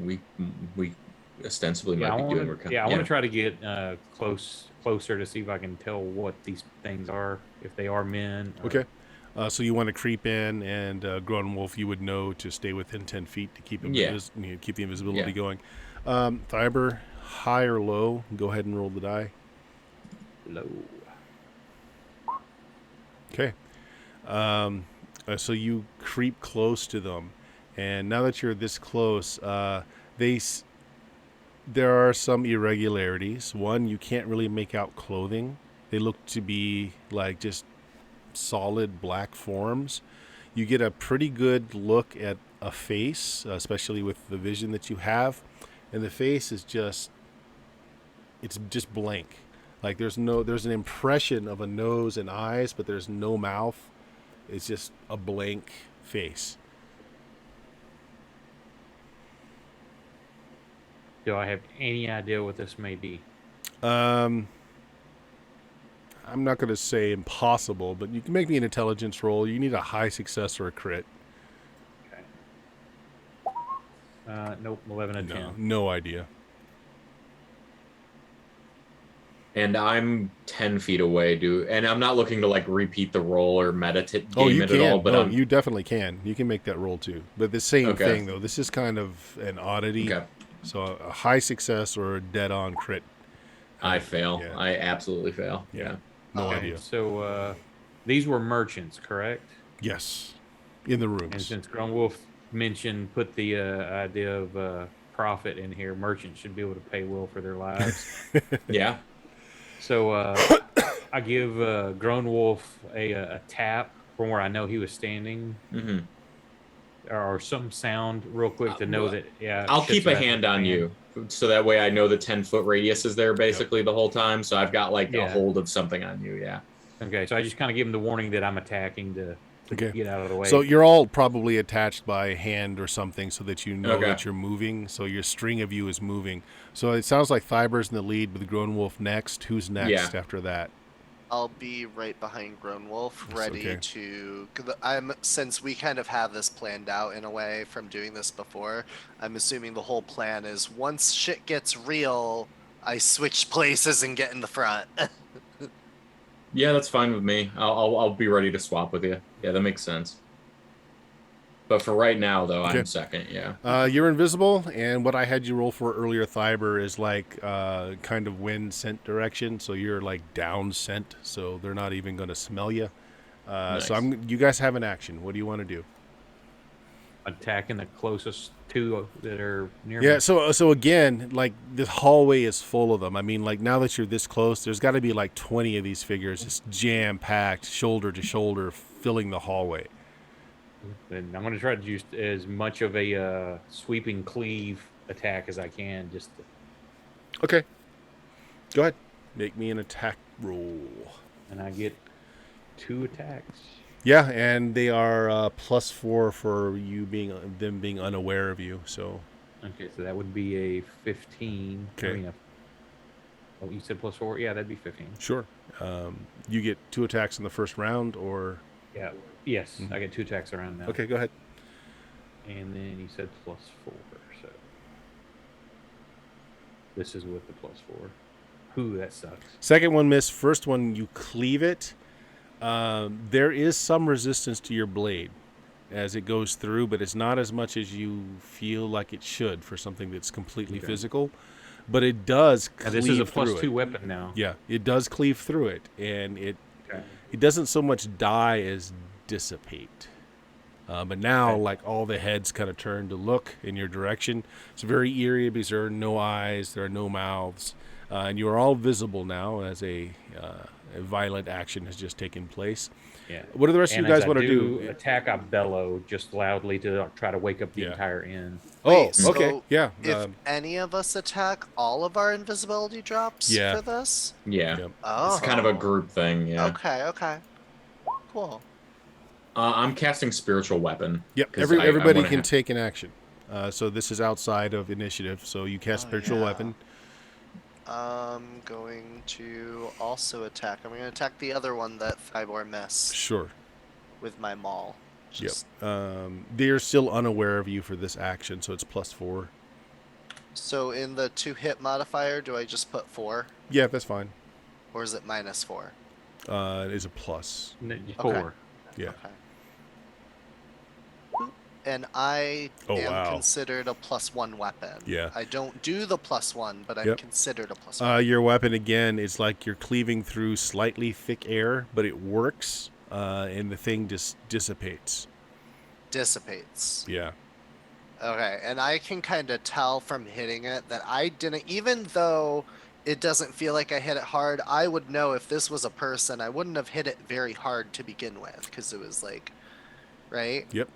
S2: We ostensibly
S4: Yeah,
S2: might
S4: I
S2: be
S4: want
S2: doing.
S4: to. Yeah, I want to try to get closer to see if I can tell what these things are, if they are men.
S3: Okay. So you want to creep in, and Grown Wolf, you would know to stay within 10 feet to keep
S2: Yeah.
S3: keep the invisibility
S2: Yeah.
S3: going. Thiber, high or low? Go ahead and roll the die.
S4: Low.
S3: Okay. So you creep close to them, and now that you're this close, there are some irregularities. One, you can't really make out clothing. They look to be like just solid black forms. You get a pretty good look at a face, especially with the vision that you have, and the face is it's just blank. Like there's an impression of a nose and eyes, but there's no mouth. It's just a blank face.
S4: Do I have any idea what this may be?
S3: I'm not going to say impossible, but you can make me an intelligence roll. You need a high success or a crit.
S4: Okay. Nope. 11 and 10.
S3: No idea.
S2: And I'm 10 feet away, dude. And I'm not looking to like repeat the roll or meditate
S3: Oh,
S2: game
S3: you
S2: it
S3: can.
S2: at all. But
S3: No,
S2: I'm
S3: you definitely can. You can make that roll too. But the same
S2: Okay.
S3: thing though. This is kind of an oddity.
S2: okay.
S3: So a high success or a dead-on crit.
S2: I fail.
S3: Yeah.
S2: I absolutely fail.
S3: Yeah.
S2: Yeah.
S3: No
S1: Okay.
S3: idea.
S4: So these were merchants, correct?
S3: Yes, in the
S4: And
S3: rooms.
S4: since Grown Wolf mentioned, put the idea of profit in here, merchants should be able to pay well for their lives.
S2: Yeah.
S4: So I give Grown Wolf a tap from where I know he was standing,
S2: hmm
S4: or some sound real quick to know that. Yeah,
S2: I'll
S4: shit's
S2: keep a
S4: about to
S2: hand on
S4: fan.
S2: you so that way I know the 10-foot radius is there basically the whole time. So I've got like a
S4: Yeah.
S2: hold of something on you. Yeah.
S4: Okay, so I just kind of give him the warning that I'm attacking to
S3: Okay.
S4: get out of the way.
S3: So you're all probably attached by hand or something so that you know
S2: Okay.
S3: that you're moving. So your string of you is moving. So it sounds like Thiber's in the lead with Grown Wolf next. Who's next
S2: Yeah.
S3: after that?
S1: I'll be right behind Grown Wolf,
S3: Yes,
S1: ready
S3: okay.
S1: to. Since we kind of have this planned out in a way from doing this before. I'm assuming the whole plan is once shit gets real, I switch places and get in the front.
S2: Yeah, that's fine with me. I'll be ready to swap with you. Yeah, that makes sense. But for right now, though,
S3: Okay.
S2: I'm second. Yeah.
S3: You're invisible, and what I had you roll for earlier, Thiber, is like kind of wind scent direction. So you're like down scent, so they're not even going to smell you. So
S2: Nice.
S3: you guys have an action. What do you want to do?
S4: attacking the closest two that are near me.
S3: Yeah, so again, like the hallway is full of them. I mean, like now that you're this close, there's got to be like 20 of these figures just jam packed, shoulder to shoulder, filling the hallway.
S4: And I'm going to try to use as much of a sweeping cleave attack as I can. Just to,
S3: Okay, go ahead, make me an attack roll.
S4: and I get 2 attacks.
S3: Yeah, and they are +4 for you them being unaware of you. So
S4: Okay, so that would be a 15.
S3: Okay.
S4: Oh, you said +4? Yeah, that'd be 15.
S3: Sure. You get 2 attacks in the first round, or
S4: Yeah. Yes, I get 2 attacks around now.
S3: okay, go ahead.
S4: And then you said +4, so this is with the +4. Ooh, that sucks.
S3: Second one miss. First one you cleave it. There is some resistance to your blade as it goes through, but it's not as much as you feel like it should for something that's completely physical. But it does
S4: Now,
S3: cleave
S4: this is a
S3: through
S4: +2
S3: it.
S4: weapon now.
S3: Yeah, it does cleave through it, and it
S4: Okay.
S3: doesn't so much die as dissipate. But now,
S4: Okay.
S3: like, all the heads kind of turn to look in your direction. It's very eerie because there are no eyes, there are no mouths, and you are all visible now as a violent action has just taken place.
S4: Yeah.
S3: What do the rest
S4: And
S3: of you
S4: as
S3: guys
S4: I
S3: want to do?
S4: attack, I bellow just loudly to try to wake up the
S3: Yeah.
S4: entire inn.
S3: Oh,
S1: Wait, so
S3: okay, yeah,
S1: if any of us attack, all of our invisibility drops
S3: Yeah.
S1: for this?
S2: Yeah.
S3: Yep.
S1: Oh.
S2: It's kind of a group thing, yeah.
S1: Okay. Cool.
S2: I'm casting spiritual weapon.
S3: Yep.
S2: 'cause
S3: Everybody
S2: wanna
S3: can take an action. So this is outside of initiative. So you cast
S1: Oh,
S3: spiritual
S1: yeah.
S3: weapon.
S1: I'm going to also attack. I'm going to attack the other one that Thybor missed
S3: Sure.
S1: with my maul. Just,
S3: Yep. They're still unaware of you for this action, so it's +4.
S1: So in the 2-hit modifier, do I just put 4?
S3: Yeah, that's fine.
S1: Or is it -4?
S3: It is a plus.
S4: 4.
S3: Yeah.
S1: Okay. And I
S3: Oh,
S1: am
S3: wow.
S1: considered a +1 weapon.
S3: Yeah.
S1: I don't do the +1, but I'm
S3: Yep.
S1: considered a +1.
S3: Your weapon, again, is like you're cleaving through slightly thick air, but it works, and the thing just dissipates.
S1: Dissipates.
S3: Yeah.
S1: Okay, and I can kind of tell from hitting it that I didn't, even though it doesn't feel like I hit it hard, I would know if this was a person, I wouldn't have hit it very hard to begin with, because it was like, right?
S3: Yep.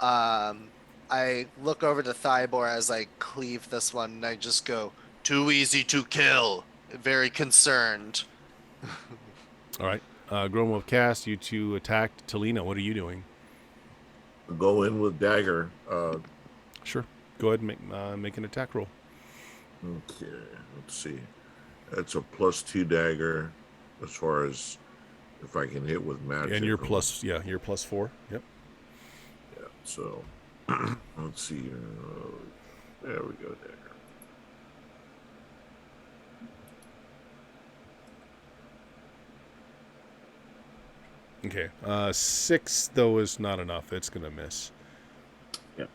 S1: I look over to Thybor as I cleave this one, and I just go, "Too easy to kill." Very concerned.
S3: All right. Grown Wolf cast, you two attacked Talina. What are you doing?
S5: Go in with dagger.
S3: Sure. Go ahead and make an attack roll.
S5: Okay, let's see. That's a +2 dagger as far as if I can hit with magic.
S3: And you're
S5: or-
S3: you're +4. Yep.
S5: Yeah, so let's see. There we go, dagger.
S3: Okay. 6 though is not enough. It's gonna miss.
S5: Yeah.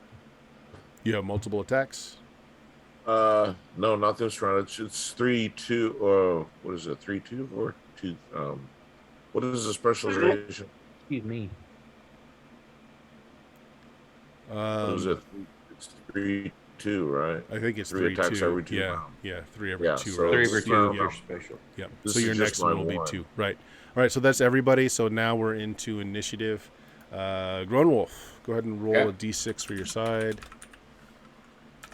S3: You have multiple attacks.
S5: No, not this round. It's 3-2. What is it? 3-2 or 2? What is the specialization?
S4: Excuse me.
S5: What is it? It's 3-2, right?
S3: I think it's
S5: 3 attacks
S3: 2.
S5: every 2
S3: Yeah.
S5: rounds.
S3: Yeah. 3 every
S5: Yeah,
S3: 2
S5: so
S3: rounds.
S4: 3
S5: it's
S4: over 2
S5: not-
S4: your special.
S3: Yeah.
S5: This
S3: So your
S5: is
S3: next
S5: just
S3: one
S5: my
S3: will be
S5: one.
S3: 2. Right. All right. So that's everybody. So now we're into initiative. Grown Wolf, go ahead and roll
S2: Okay.
S3: a d6 for your side.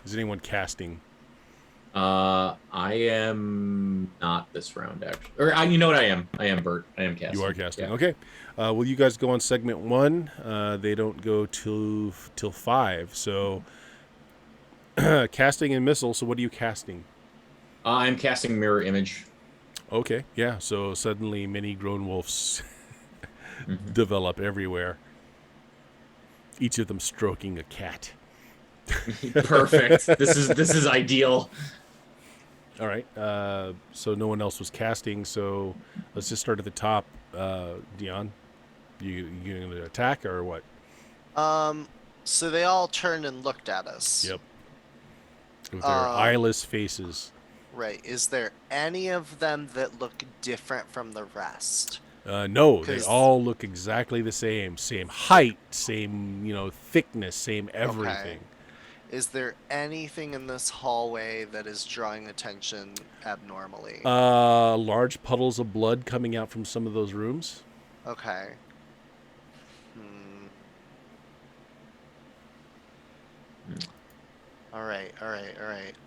S3: Is anyone casting?
S2: I am not this round, actually. Or you know what? I am. I am Bert. I am casting.
S3: You are casting.
S2: Yeah.
S3: Okay. Well, you guys go on segment 1. They don't go till 5. So casting and missile. So what are you casting?
S2: I'm casting mirror image.
S3: Okay. Yeah. So suddenly many grown wolves develop everywhere. Each of them stroking a cat.
S2: Perfect. This is ideal.
S3: All right. So no one else was casting. So let's just start at the top. Dion, you going to attack or what?
S1: So they all turned and looked at us.
S3: Yep. With their eyeless faces.
S1: Right. Is there any of them that look different from the rest?
S3: No, they
S1: 'Cause-
S3: all look exactly the same. Same height, same thickness, same everything.
S1: Is there anything in this hallway that is drawing attention abnormally?
S3: Large puddles of blood coming out from some of those rooms.
S1: Okay. All right.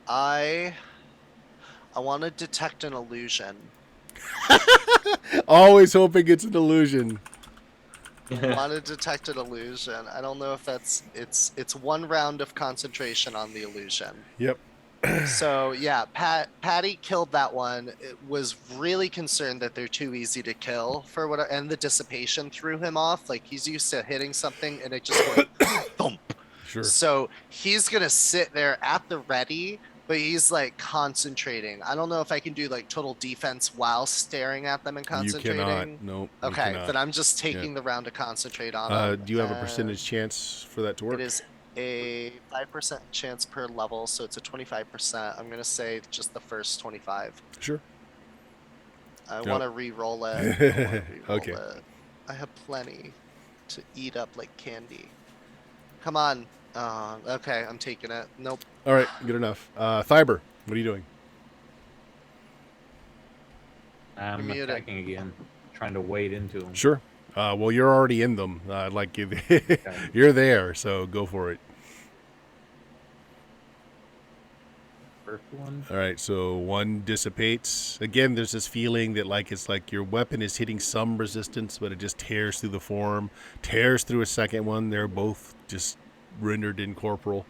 S1: I want to detect an illusion.
S3: Always hoping it's an illusion.
S1: I want to detect an illusion. I don't know if it's 1 round of concentration on the illusion.
S3: Yep.
S1: So yeah, Patty killed that one. It was really concerned that they're too easy to kill for what, and the dissipation threw him off. Like he's used to hitting something and it just going thump.
S3: Sure.
S1: So he's gonna sit there at the ready, but he's like concentrating. I don't know if I can do like total defense while staring at them and
S3: You cannot.
S1: concentrating.
S3: Nope, you
S1: Okay,
S3: cannot.
S1: then I'm just
S3: Yeah.
S1: taking the round to concentrate on them.
S3: Do you have a
S1: And
S3: percentage chance for that to
S1: it
S3: work?
S1: is a 5% chance per level, so it's a 25%. I'm gonna say just the first 25.
S3: Sure.
S1: I
S3: Yep.
S1: want to re-roll it. I want to re-roll
S3: Okay.
S1: it. I have plenty to eat up like candy. Come on. Okay, I'm taking it. Nope.
S3: All right, good enough. Fiber, what are you doing?
S4: I'm
S1: muted.
S4: attacking again, trying to wade into them.
S3: Sure. Well, you're already in them. Like you're there, so go for it.
S4: First one.
S3: All right, so one dissipates. Again, there's this feeling that like it's like your weapon is hitting some resistance, but it just tears through the form, tears through a second one. They're both just rendered incorporeal.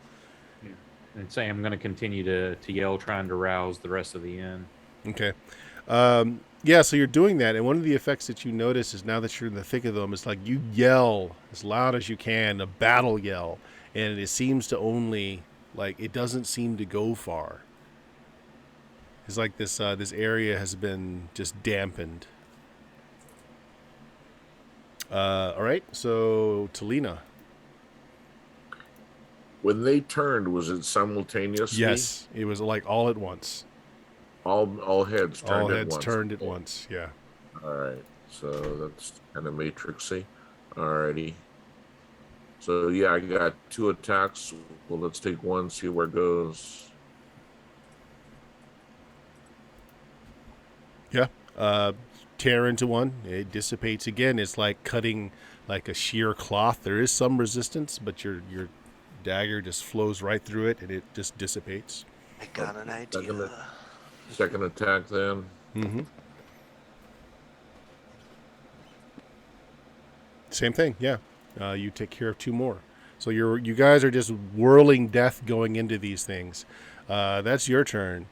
S4: And say I'm going to continue to yell, trying to rouse the rest of the inn.
S3: Okay. Yeah, so you're doing that, and one of the effects that you notice is now that you're in the thick of them, it's like you yell as loud as you can, a battle yell, and it seems to only, like, it doesn't seem to go far. It's like this area has been just dampened. All right, so Talina.
S5: When they turned, was it simultaneously?
S3: Yes, it was like all at once.
S5: All heads turned
S3: All
S5: at
S3: heads
S5: once.
S3: turned at once. Yeah.
S5: All right. So that's kind of matrixy. Alrighty. So yeah, I got 2 attacks. Well, let's take one, see where it goes.
S3: Yeah. Tear into one. It dissipates again. It's like cutting like a sheer cloth. There is some resistance, but your dagger just flows right through it, and it just dissipates.
S1: I got an idea.
S5: Second attack then.
S3: Mm-hmm. Same thing. Yeah. You take care of 2 more. So you guys are just whirling death going into these things. That's your turn.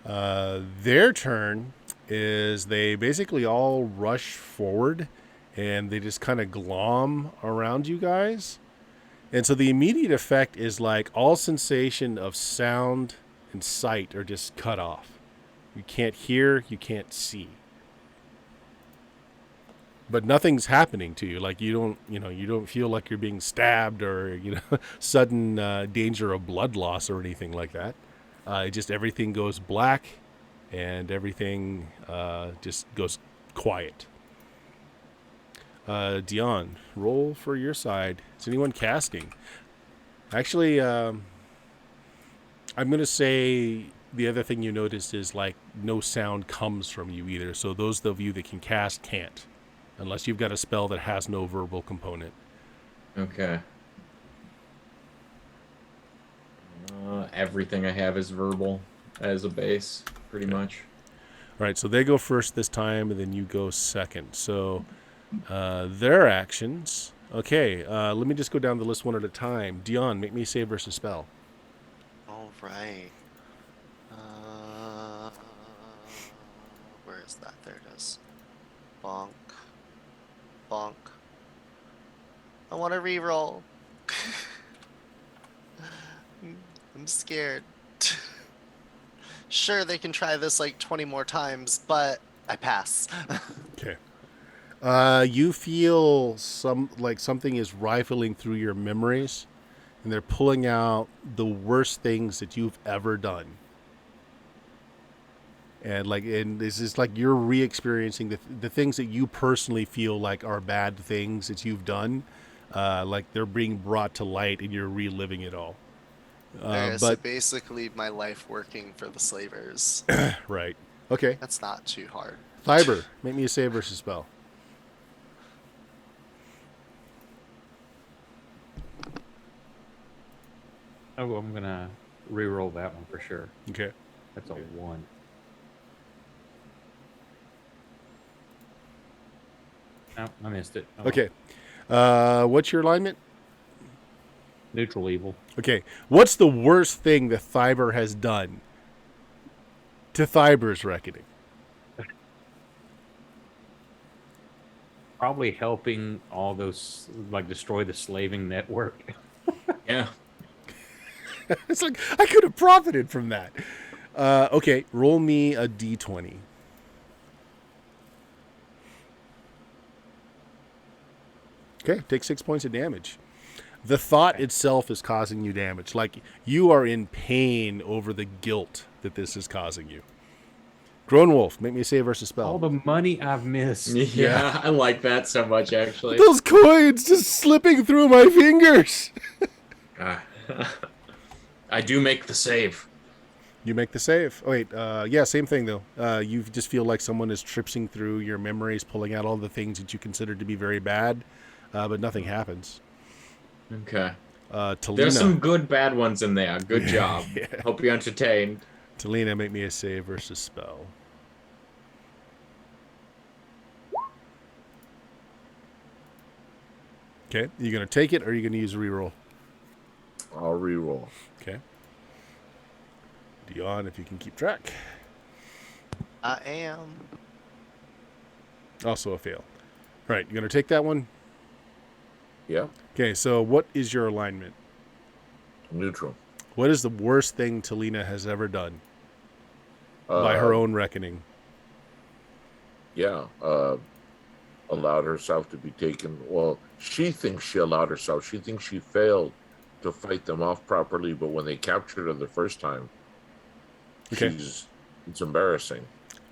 S3: Their turn is they basically all rush forward and they just kind of glom around you guys. And so the immediate effect is like all sensation of sound and sight are just cut off. You can't hear, you can't see. But nothing's happening to you. Like you don't feel like you're being stabbed or, sudden danger of blood loss or anything like that. It just everything goes black and everything just goes quiet. Dion, roll for your side. Is anyone casting? Actually, I'm going to say the other thing you noticed is like no sound comes from you either. So those of you that can cast can't. Unless you've got a spell that has no verbal component.
S2: Okay. Everything I have is verbal as a base, pretty much.
S3: All right, so they go first this time, and then you go second. So their actions. Okay, let me just go down the list one at a time. Dion, make me save versus spell.
S1: All right. Where is that? There it is. Bonk. Bonk. I want to re-roll. I'm scared. Sure, they can try this like 20 more times, but I pass.
S3: Okay. You feel something is rifling through your memories, and they're pulling out the worst things that you've ever done. And this is like you're re-experiencing the things that you personally feel like are bad things that you've done. Like they're being brought to light, and you're reliving it all.
S1: Okay, so
S3: But
S1: basically my life working for the slavers.
S3: right. Okay.
S1: That's not too hard.
S3: Fiber, make me a save versus spell.
S4: Oh, I'm going to re-roll that one for sure.
S3: Okay.
S4: That's a 1. Oh, I missed it. Oh,
S3: Okay. What's your alignment?
S4: Neutral evil.
S3: Okay. What's the worst thing that Thyber has done to Thyber's reckoning?
S4: Probably helping all those, like, destroy the slaving network.
S2: Yeah.
S3: It's like, I could have profited from that. Okay. Roll me a d20. Okay. Take 6 points of damage. The thought itself is causing you damage. Like, you are in pain over the guilt that this is causing you. Grown Wolf, make me a save versus spell.
S4: All the money I've missed.
S2: Yeah, I like that so much, actually.
S3: Those coins just slipping through my fingers.
S2: Ah. I do make the save.
S3: You make the save. Oh, wait. Yeah, same thing, though. You just feel like someone is tripping through your memories, pulling out all the things that you considered to be very bad, but nothing happens.
S2: Okay.
S3: Talina.
S2: There's some good bad ones in there. Good job.
S3: Yeah.
S2: Hope you're entertained.
S3: Talina, make me a save versus spell. Okay. You going to take it, or are you going to use a reroll?
S5: I'll reroll.
S3: Okay. Dion, if you can keep track.
S1: I am.
S3: Also a fail. All right. You going to take that one?
S5: Yeah.
S3: Okay. So what is your alignment?
S5: Neutral.
S3: What is the worst thing Talina has ever done by her own reckoning?
S5: Yeah. Allowed herself to be taken. Well, she thinks she allowed herself. She thinks she failed to fight them off properly, but when they captured her the first time,
S3: Okay.
S5: it's embarrassing.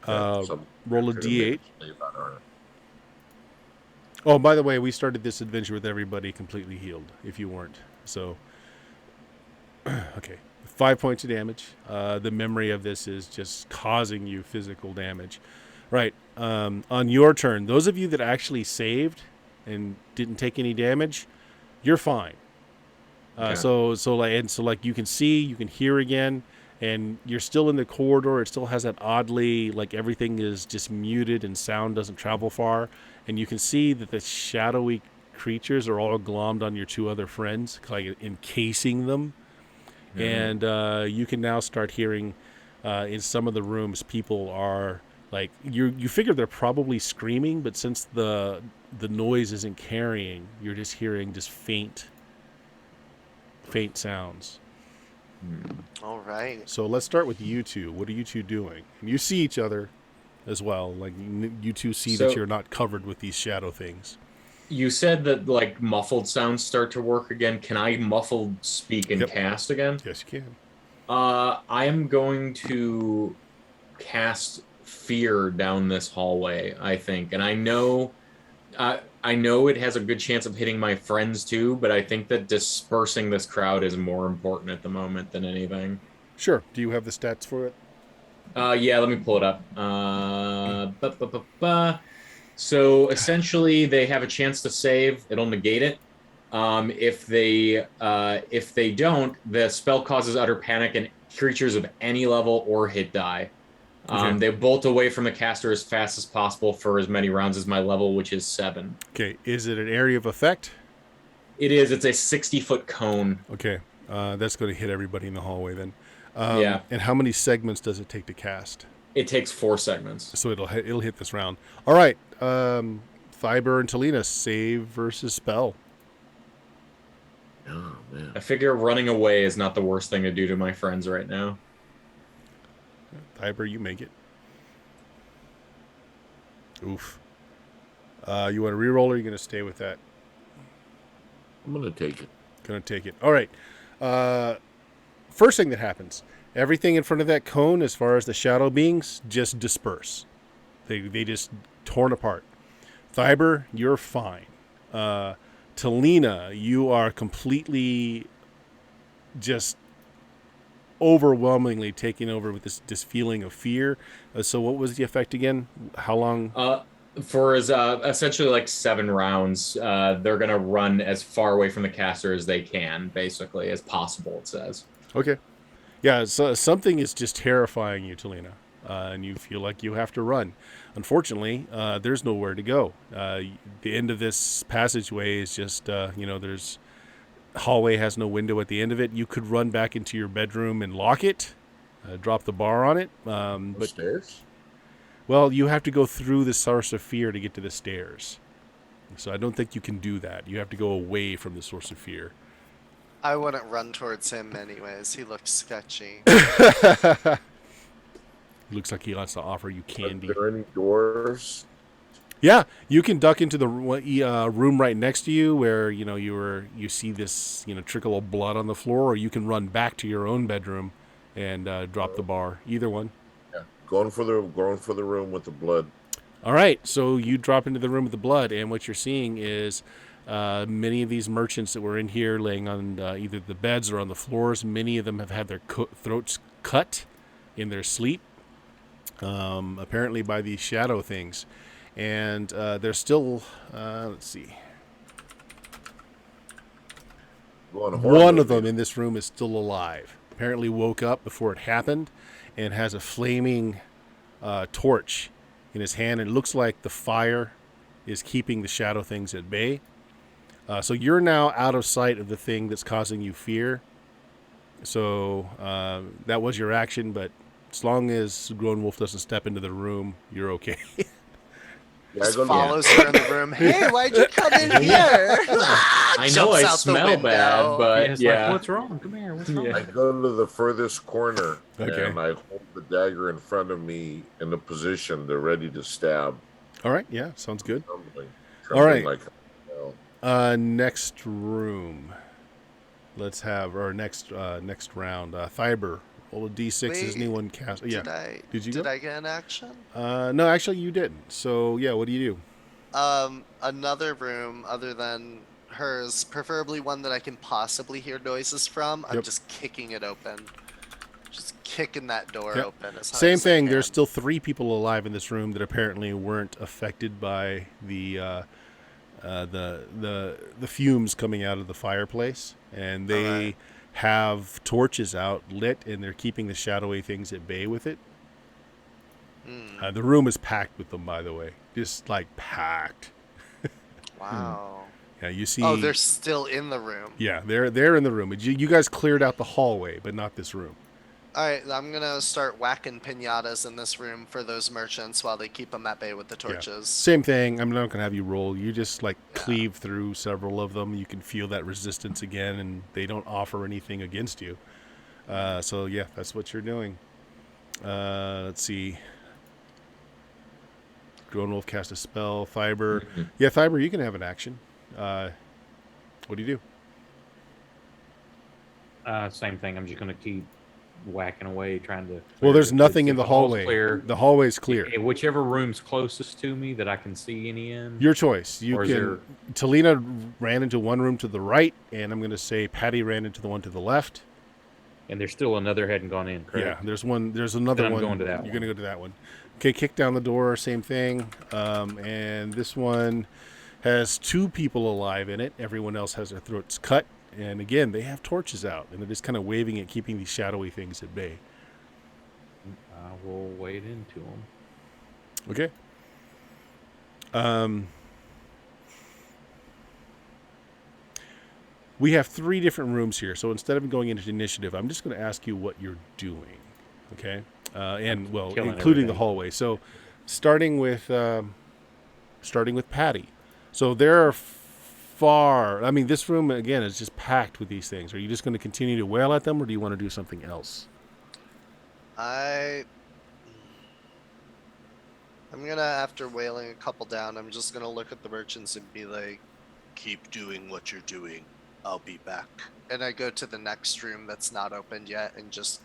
S3: Roll a d8. Oh, by the way, we started this adventure with everybody completely healed, if you weren't. So, okay. 5 points of damage. The memory of this is just causing you physical damage. Right. On your turn, those of you that actually saved and didn't take any damage, you're fine.
S2: Okay.
S3: So like you can see, you can hear again, and you're still in the corridor. It still has that oddly, like, everything is just muted and sound doesn't travel far. And you can see that the shadowy creatures are all glommed on your two other friends, like encasing them.
S2: Mm-hmm.
S3: And you can now start hearing in some of the rooms, people are like, you figure they're probably screaming, but since the noise isn't carrying, you're just hearing just faint sounds.
S1: All right.
S3: So let's start with you two. What are you two doing? And you see each other as well. Like, you two see that
S2: So-
S3: you're not covered with these shadow things.
S2: You said that, like, muffled sounds start to work again. Can I muffled speak and
S3: Yep.
S2: cast again?
S3: Yes, you can.
S2: I am going to cast fear down this hallway, I think. And I know it has a good chance of hitting my friends too, but I think that dispersing this crowd is more important at the moment than anything.
S3: Sure. Do you have the stats for it?
S2: Yeah, let me pull it up. So essentially, they have a chance to save. It'll negate it. If they don't, the spell causes utter panic, and creatures of any level or hit die.
S3: Okay.
S2: They bolt away from the caster as fast as possible for as many rounds as my level, which is 7.
S3: Okay. Is it an area of effect?
S2: It is. It's a 60-foot cone.
S3: Okay. That's going to hit everybody in the hallway then.
S2: Yeah.
S3: And how many segments does it take to cast?
S2: It takes 4 segments.
S3: So it'll hit this round. All right. Fiber and Talina, save versus spell.
S5: Oh, man.
S2: I figure running away is not the worst thing to do to my friends right now.
S3: Fiber, you make it. Oof. You want to reroll, or are you going to stay with that?
S5: I'm going to take it.
S3: Going to take it. All right. First thing that happens, everything in front of that cone, as far as the shadow beings, just disperse. They just torn apart. Fiber, you're fine. Talina, you are completely just overwhelmingly taken over with this feeling of fear. So what was the effect again? How long?
S2: For essentially like 7 rounds, they're gonna run as far away from the caster as they can, basically, as possible, it says.
S3: Okay. Yeah, so something is just terrifying you, Talina, and you feel like you have to run. Unfortunately, there's nowhere to go. The end of this passageway is just, there's hallway has no window at the end of it. You could run back into your bedroom and lock it, drop the bar on it. But
S5: Stairs?
S3: well, you have to go through the source of fear to get to the stairs. So I don't think you can do that. You have to go away from the source of fear.
S1: I wouldn't run towards him anyways. He looks sketchy.
S3: Looks like he wants to offer you candy.
S5: Are there any doors?
S3: Yeah, you can duck into the room right next to you, where you see this trickle of blood on the floor, or you can run back to your own bedroom and drop the bar. Either one.
S5: Yeah, going for the room with the blood.
S3: All right, so you drop into the room with the blood, and what you're seeing is many of these merchants that were in here, laying on either the beds or on the floors. Many of them have had their throats cut in their sleep, apparently by these shadow things. And they're still, let's see. One of them in this room is still alive. Apparently woke up before it happened and has a flaming torch in his hand. It looks like the fire is keeping the shadow things at bay. So you're now out of sight of the thing that's causing you fear. So that was your action, but as long as Grown Wolf doesn't step into the room, you're okay.
S1: Just follows her in the room. Hey, why'd you come in here?
S2: I know I smell bad, but
S4: It's
S2: yeah.
S4: like, what's wrong? Come here. What's wrong?
S5: I go to the furthest corner
S3: Okay.
S5: and I hold the dagger in front of me in a position to ready to stab.
S3: All right, yeah, sounds good.
S5: Trembling
S3: All right.
S5: like hell.
S3: Next room. Let's have our next round. Fiber. Roll a d6. Is
S1: Wait,
S3: anyone cast? Yeah. Did you go?
S1: Did I get an action?
S3: No, actually you didn't. So yeah, what do you do?
S1: Another room other than hers, preferably one that I can possibly hear noises from. I'm
S3: Yep.
S1: just kicking it open. Just kicking that door
S3: Yep.
S1: open as hard
S3: Same
S1: as I
S3: thing.
S1: can.
S3: There's still 3 people alive in this room that apparently weren't affected by the fumes coming out of the fireplace, and they
S1: Alright.
S3: have torches out lit, and they're keeping the shadowy things at bay with it. The room is packed with them, by the way, just like packed.
S1: Wow.
S3: Yeah, you see.
S1: Oh, they're still in the room.
S3: Yeah, they're in the room. You guys cleared out the hallway, but not this room.
S1: All right, I'm gonna start whacking pinatas in this room for those merchants while they keep them at bay with the
S3: Yeah.
S1: torches.
S3: Same thing. I'm not gonna have you roll. You just cleave through several of them. You can feel that resistance again, and they don't offer anything against you. So yeah, that's what you're doing. Let's see. Grown Wolf cast a spell. Fiber.
S2: Mm-hmm.
S3: Yeah, Fiber, you can have an action. What do you do?
S4: Same thing. I'm just going to keep whacking away, trying to.
S3: Well, there's
S4: clear-
S3: nothing
S4: if
S3: in the
S4: hall's
S3: hallway.
S4: Clear.
S3: The hallway's clear.
S4: Hey, whichever room's closest to me that I can see any in.
S3: Your choice. You
S4: Or is
S3: can. Talina ran into one room to the right, and I'm going to say Patty ran into the one to the left.
S4: And there's still another hadn't gone in, correct?
S3: Yeah, there's one. There's another
S4: Then I'm
S3: one.
S4: going to that
S3: You're
S4: one.
S3: going to go to that one. Okay, kick down the door. Same thing. And this one has 2 people alive in it. Everyone else has their throats cut. And again, they have torches out, and they're just kind of waving it, keeping these shadowy things at bay.
S4: I will wade into them.
S3: Okay. We have 3 different rooms here, so instead of going into initiative, I'm just going to ask you what you're doing. Okay. And well,
S4: Killing
S3: including the
S4: everything.
S3: hallway. So, starting with Patty. So there are far. I mean, this room again is just packed with these things. Are you just going to continue to wail at them, or do you want to do something else?
S1: I'm gonna, after wailing a couple down, I'm just gonna look at the merchants and be like, keep doing what you're doing. I'll be back. And I go to the next room that's not opened yet and just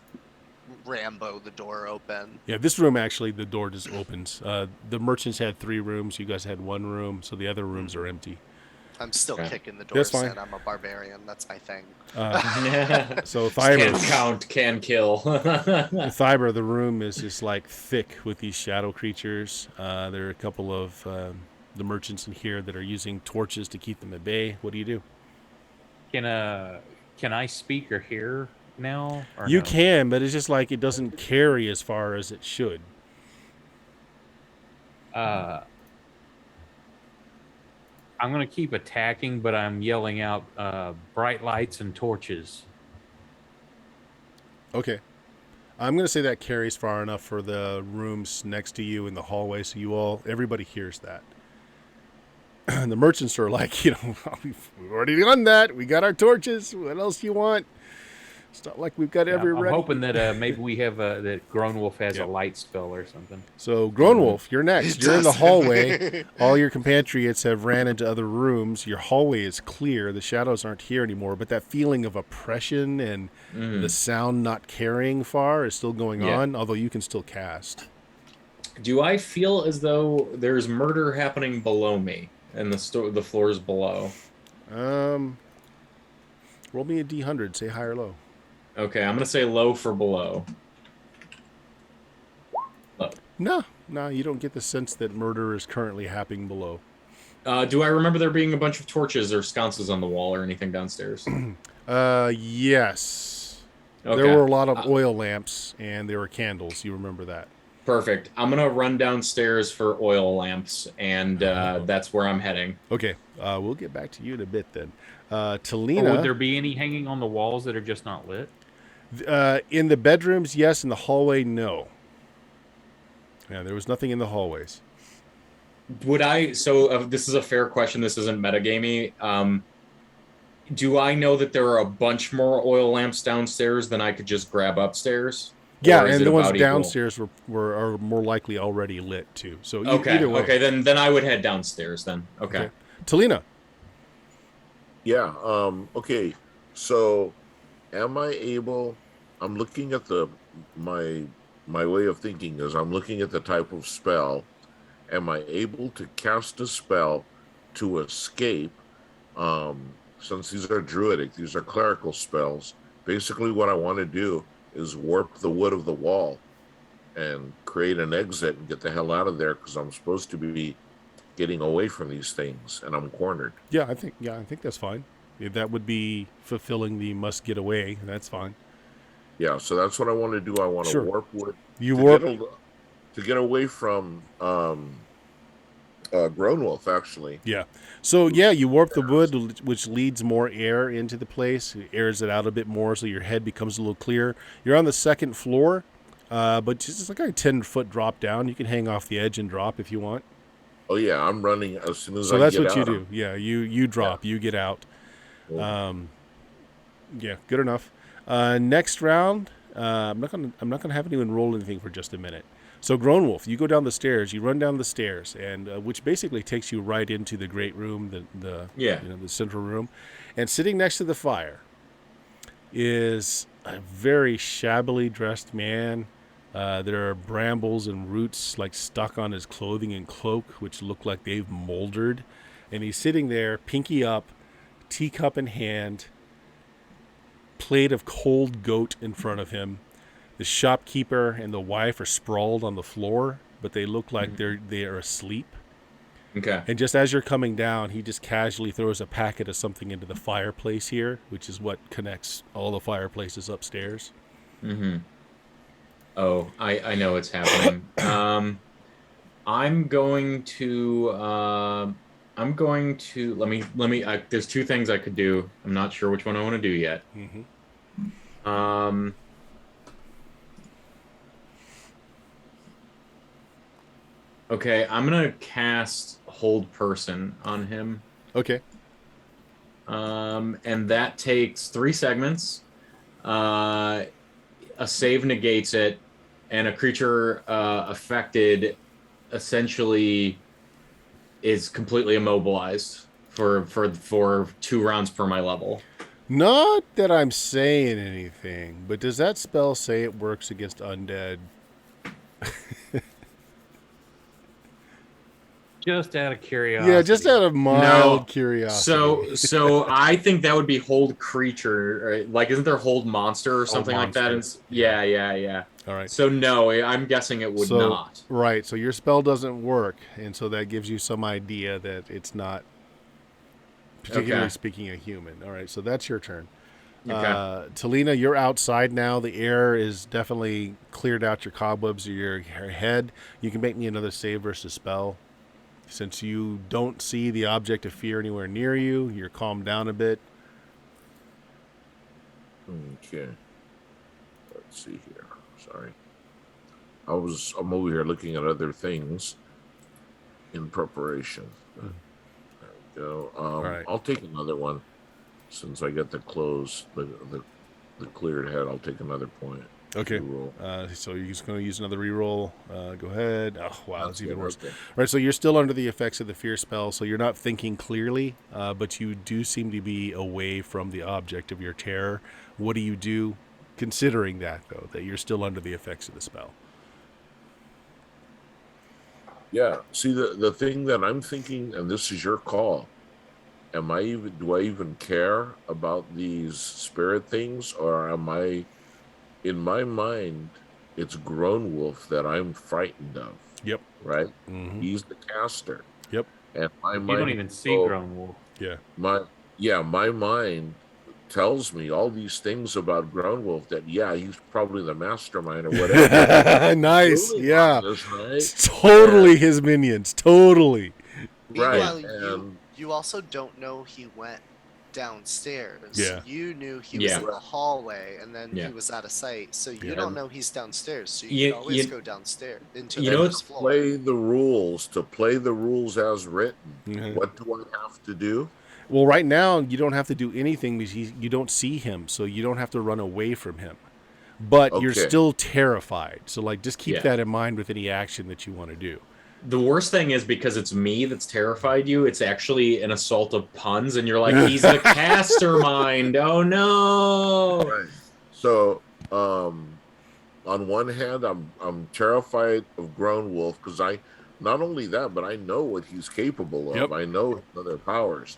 S1: Rambo the door open.
S3: Yeah, this room actually, the door just opens. The merchants had 3 rooms. You guys had 1 room, so the other rooms are empty.
S1: I'm still
S2: Okay.
S1: kicking the
S3: That's
S1: doors
S3: fine.
S1: in. I'm a barbarian. That's my thing.
S3: So
S2: Can
S3: Fiber,
S2: count, can kill.
S3: Fiber, the room is just like thick with these shadow creatures. There are a couple of the merchants in here that are using torches to keep them at bay. What do you do?
S4: Can I speak or hear now? Or
S3: You
S4: no?
S3: can, but it's just like it doesn't carry as far as it should.
S4: I'm gonna keep attacking, but I'm yelling out bright lights and torches.
S3: Okay. I'm going to say that carries far enough for the rooms next to you in the hallway, so everybody hears that. And the merchants are like, we've already done that. We got our torches. What else do you want? It's not like we've got
S4: Yeah,
S3: every
S4: I'm
S3: ready.
S4: hoping that maybe we have that Grown Wolf has
S3: Yep.
S4: a light spell or something.
S3: So, Grown Wolf, you're next.
S1: It
S3: You're in the
S1: doesn't.
S3: hallway. All your compatriots have ran into other rooms. Your hallway is clear. The shadows aren't here anymore, but that feeling of oppression and the sound not carrying far is still going on, although you can still cast.
S2: Do I feel as though there's murder happening below me and the floors below?
S3: Roll me a D100. Say high or low.
S2: Okay, I'm gonna say low for below. Low.
S3: No, you don't get the sense that murder is currently happening below.
S2: Do I remember there being a bunch of torches or sconces on the wall or anything downstairs?
S3: Yes.
S2: Okay.
S3: There were a lot of oil lamps and there were candles. You remember that.
S2: Perfect. I'm gonna run downstairs for oil lamps, and that's where I'm heading.
S3: Okay. We'll get back to you in a bit then.
S4: Or
S3: Talina.
S4: would there be any hanging on the walls that are just not lit?
S3: In the bedrooms, yes. In the hallway, no. Yeah, there was nothing in the hallways.
S2: This is a fair question. This isn't metagamey. Do I know that there are a bunch more oil lamps downstairs than I could just grab upstairs?
S3: Yeah,
S2: Or is
S3: and
S2: it
S3: the ones
S2: about equal?
S3: downstairs are more likely already lit too. So
S2: Okay,
S3: either way.
S2: okay, then I would head downstairs then. Okay.
S3: Talina.
S5: Yeah. Okay. So, am I able? I'm looking at my way of thinking is I'm looking at the type of spell. Am I able to cast a spell to escape? Since these are druidic, these are clerical spells. Basically, what I want to do is warp the wood of the wall and create an exit and get the hell out of there because I'm supposed to be getting away from these things and I'm cornered.
S3: Yeah, I think that's fine. If that would be fulfilling the must get away. That's fine.
S5: Yeah, so that's what I want to do. I want to warp wood.
S3: You warp
S5: to get away from Grown Wolf, actually.
S3: Yeah. So you warp the wood, which leads more air into the place. It airs it out a bit more, so your head becomes a little clearer. You're on the second floor, but just like a 10-foot drop down. You can hang off the edge and drop if you want.
S5: Oh yeah, I'm running as soon as
S3: So
S5: I
S3: that's
S5: get
S3: what you
S5: out.
S3: do. Yeah, you drop, you get out. Yeah, good enough. Next round, I'm not gonna have anyone roll anything for just a minute. So Grown Wolf, you go down the stairs. You run down the stairs, and which basically takes you right into the great room, the central room, and sitting next to the fire is a very shabbily dressed man. There are brambles and roots like stuck on his clothing and cloak, which look like they've moldered, and he's sitting there, pinky up, teacup in hand, plate of cold goat in front of him. The shopkeeper and the wife are sprawled on the floor, but they look like they are asleep.
S2: Okay.
S3: And just as you're coming down, he just casually throws a packet of something into the fireplace here, which is what connects all the fireplaces upstairs.
S2: Mm-hmm. Oh, I know what's happening. I'm going to let me there's two things I could do. I'm not sure which one I want to do yet. Okay, I'm gonna cast Hold Person on him.
S3: Okay.
S2: And that takes 3 segments. A save negates it, and a creature affected essentially is completely immobilized for 2 rounds per my level.
S3: Not that I'm saying anything, but does that spell say it works against undead?
S4: Just out of curiosity.
S3: Yeah, just out of mild curiosity.
S2: So I think that would be Hold Creature. Right? Like, isn't there Hold Monster or something like that? Yeah.
S3: All right.
S2: So no, I'm guessing it would not.
S3: Right. So your spell doesn't work, and so that gives you some idea that it's not, particularly speaking, a human. All right. So that's your turn.
S2: Okay.
S3: Talina, you're outside now. The air is definitely cleared out your cobwebs of your head. You can make me another save versus spell. Since you don't see the object of fear anywhere near you, you're calmed down a bit.
S5: Okay. Let's see here. Sorry. I'm over here looking at other things in preparation. There we go.
S3: right.
S5: I'll take another one since I get the close, the cleared head. I'll take another point.
S3: Okay.
S5: Roll.
S3: So you're just going to use another reroll. Go ahead. Oh, wow, that's even worse.
S5: Okay.
S3: All right, so you're still under the effects of the fear spell, so you're not thinking clearly, but you do seem to be away from the object of your terror. What do you do considering that, though, that you're still under the effects of the spell?
S5: Yeah. See, the thing that I'm thinking, and this is your call. Do I even care about these spirit things, or am I, in my mind, it's Grown Wolf that I'm frightened of.
S3: Yep.
S5: Right?
S3: Mm-hmm.
S5: He's the caster.
S3: Yep.
S5: And my
S4: You
S5: mind,
S4: don't even see Grown Wolf.
S3: Yeah.
S5: My mind tells me all these things about Grown Wolf that he's probably the mastermind or whatever.
S3: Nice.
S5: Totally
S3: Yeah.
S5: honest, right?
S3: It's totally his minions. Totally.
S1: Meanwhile,
S5: And
S1: you also don't know he went downstairs.
S3: Yeah.
S1: You knew he was
S2: Yeah.
S1: in the hallway, and then
S2: Yeah.
S1: he was out of sight. So you
S3: Yeah.
S1: don't know he's downstairs. So you
S2: You-
S1: can always
S2: you-
S1: go downstairs into
S2: you
S1: the
S2: know,
S1: next
S2: it's
S1: floor.
S5: to play the rules as written,
S3: Mhm.
S5: what do I have to do?
S3: Well, right now, you don't have to do anything because you don't see him, so you don't have to run away from him. But you're
S5: Okay.
S3: still terrified. So, like, just keep
S2: Yeah.
S3: that in mind with any action that you want to do.
S2: The worst thing is because it's me that's terrified you, it's actually an assault of puns, and you're like, he's the castermind. Oh no.
S5: Right. So, on one hand, I'm terrified of Grown Wolf because not only that, but I know what he's capable of.
S3: Yep.
S5: I know his other powers,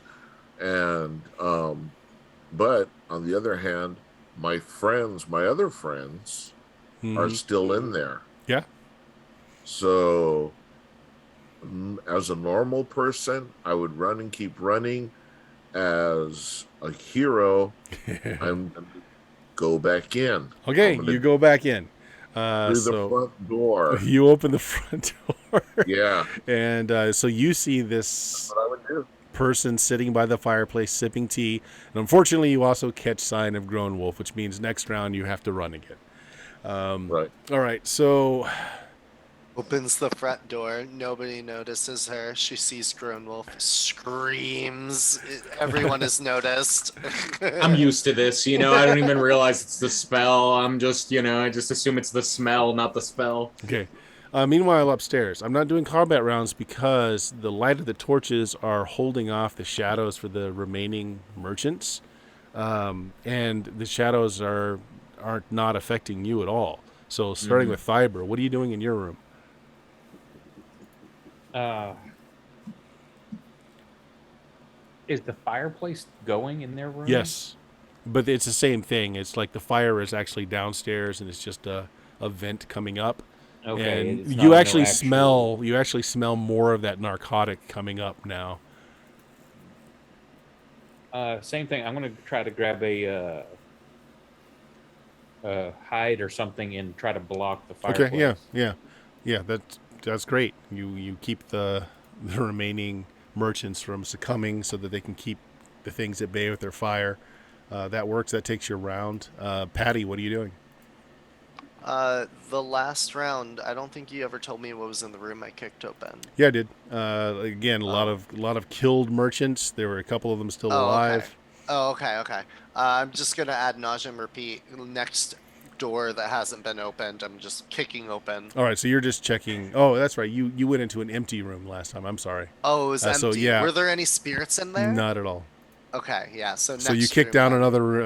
S5: and but on the other hand, my other friends, are still in there.
S3: Yeah.
S5: So, as a normal person, I would run and keep running. As a hero, I'm going to go back in.
S3: Okay,
S5: I'm gonna
S3: you go back in.
S5: through the
S3: So
S5: front door.
S3: you open the front door.
S5: Yeah,
S3: And so you see this
S5: what I would do.
S3: person sitting by the fireplace sipping tea. And unfortunately, you also catch sign of Grown Wolf, which means next round you have to run again.
S5: Right.
S3: All right, so
S1: Opens the front door. Nobody notices her. She sees Grown Wolf. Screams. Everyone has noticed.
S2: I'm used to this, I don't even realize it's the spell. I'm just, I just assume it's the smell, not the spell.
S3: okay. Meanwhile, upstairs, I'm not doing combat rounds because the light of the torches are holding off the shadows for the remaining merchants, and the shadows aren't not affecting you at all. So, starting with Fiber, what are you doing in your room?
S4: Is the fireplace going in their room?
S3: Yes, but it's the same thing. It's like the fire is actually downstairs, and it's just a vent coming up.
S4: Okay.
S3: And
S4: it's not
S3: you
S4: no
S3: actually
S4: actual-
S3: smell more of that narcotic coming up now.
S4: Same thing. I'm gonna try to grab a hide or something and try to block the fireplace.
S3: Okay, yeah. That's great. You keep the remaining merchants from succumbing so that they can keep the things at bay with their fire. That works. That takes your round. Patty, what are you doing?
S1: The last round, I don't think you ever told me what was in the room I kicked open.
S3: Yeah, I did. Again, a lot of killed merchants. There were a couple of them still
S1: Oh,
S3: alive.
S1: okay. I'm just gonna add nausea and repeat. Next door that hasn't been opened, I'm just kicking open.
S3: All right, so you're just checking. Oh, that's right. You went into an empty room last time. I'm sorry.
S1: Oh, it was empty.
S3: so, yeah.
S1: Were there any spirits in there?
S3: Not at all.
S1: Okay, yeah. So
S3: So you
S1: next
S3: kick
S1: room
S3: down
S1: then.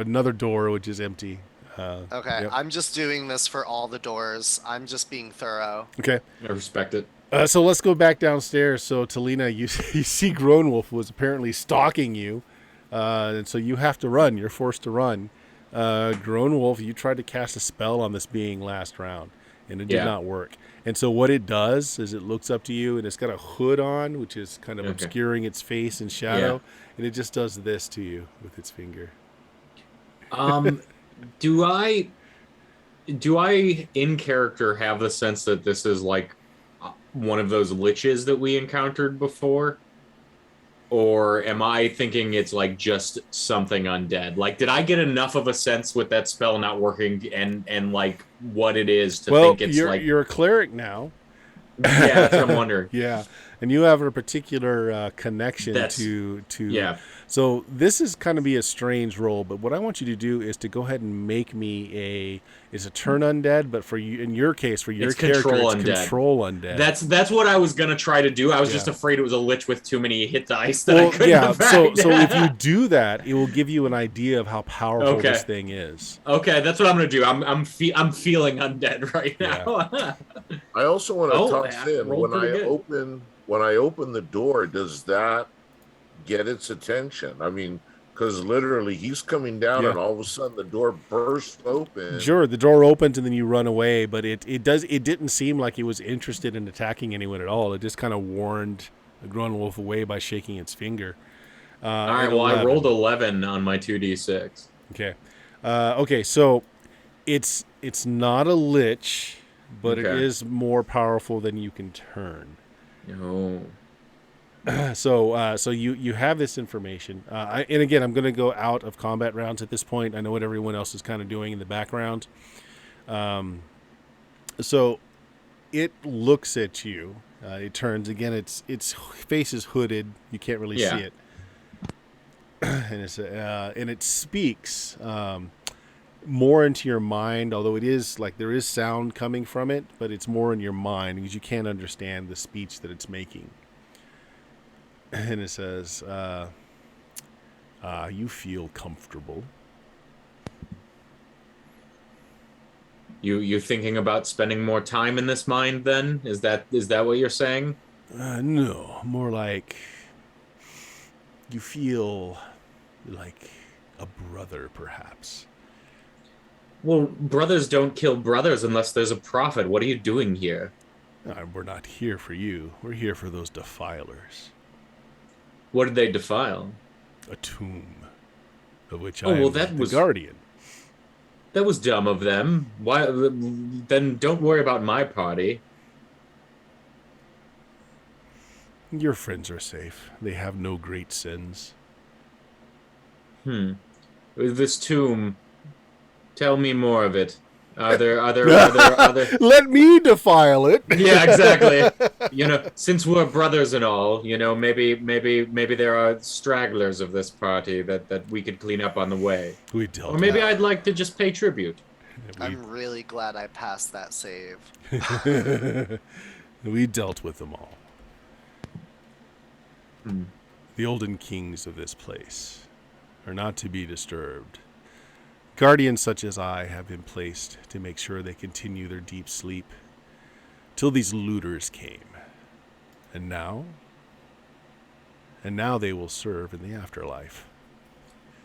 S3: another door, which is empty.
S1: Okay,
S3: Yep.
S1: I'm just doing this for all the doors. I'm just being thorough.
S3: Okay.
S2: I respect it.
S3: So let's go back downstairs. So Talina, you see Grown Wolf was apparently stalking you, and so you have to run. You're forced to run. Grown Wolf, you tried to cast a spell on this being last round, and it did
S2: Yeah.
S3: not work. And so what it does is it looks up to you, and it's got a hood on, which is kind of
S2: Okay.
S3: obscuring its face and shadow, and it just does this to you with its finger.
S2: Do I in character have the sense that this is like one of those liches that we encountered before? Or am I thinking it's like just something undead? Like, did I get enough of a sense with that spell not working and like what it is to
S3: Well,
S2: think it's
S3: you're
S2: like,
S3: you're a cleric now.
S2: yeah, that's what I'm wondering.
S3: Yeah, and you have a particular connection
S2: That's
S3: to.
S2: yeah.
S3: So this is kind of be a strange role, but what I want you to do is to go ahead and make me a turn undead, but for you in your case, for your
S2: It's
S3: character,
S2: control
S3: it's
S2: undead.
S3: control undead.
S2: That's what I was gonna try to do. I was
S3: Yeah.
S2: just afraid it was a lich with too many hit dice that I
S3: Well,
S2: couldn't
S3: yeah. So if you
S2: affect.
S3: do that, it will give you an idea of how powerful this
S2: Okay.
S3: thing is.
S2: Okay, that's what I'm gonna do. I'm feeling undead right
S3: Yeah.
S2: now.
S5: I also want to
S2: Oh,
S5: toss
S2: I
S5: in
S2: rolled pretty good.
S5: when I open the door, does that get its attention? I mean, because literally he's coming down
S3: Yeah.
S5: and all of a sudden the door bursts open.
S3: Sure, the door opens and then you run away, but it didn't seem like it was interested in attacking anyone at all. It just kind of warned the grown wolf away by shaking its finger.
S2: All right,
S3: An
S2: well, I
S3: 11.
S2: rolled 11 on my 2d6.
S3: Okay. Okay, so it's not a lich, but it
S2: Okay.
S3: is more powerful than you can turn.
S2: No.
S3: So you have this information, and again, I'm going to go out of combat rounds at this point. I know what everyone else is kind of doing in the background. So it looks at you. It turns again. Its face is hooded. You can't really
S2: Yeah.
S3: see it, and it speaks more into your mind. Although it is like there is sound coming from it, but it's more in your mind because you can't understand the speech that it's making. And it says, you feel comfortable.
S2: You thinking about spending more time in this mind then? Is that what you're saying?
S3: No, more like you feel like a brother, perhaps.
S2: Well, brothers don't kill brothers unless there's a profit. What are you doing here?
S3: We're not here for you. We're here for those defilers.
S2: What did they defile?
S3: A tomb, of which
S2: Oh,
S3: I
S2: well,
S3: am
S2: that
S3: the
S2: was
S3: guardian.
S2: that was dumb of them. Why then don't worry about my party.
S3: Your friends are safe. They have no great sins.
S2: This tomb, tell me more of it. Are there other
S3: Let me defile it.
S2: Yeah, exactly. Since we're brothers and all, maybe there are stragglers of this party that we could clean up on the way.
S3: We dealt.
S2: Or maybe I'd like to just pay tribute.
S1: I'm really glad I passed that save.
S3: We dealt with them all. The olden kings of this place are not to be disturbed. Guardians such as I have been placed to make sure they continue their deep sleep till these looters came. And now they will serve in the afterlife.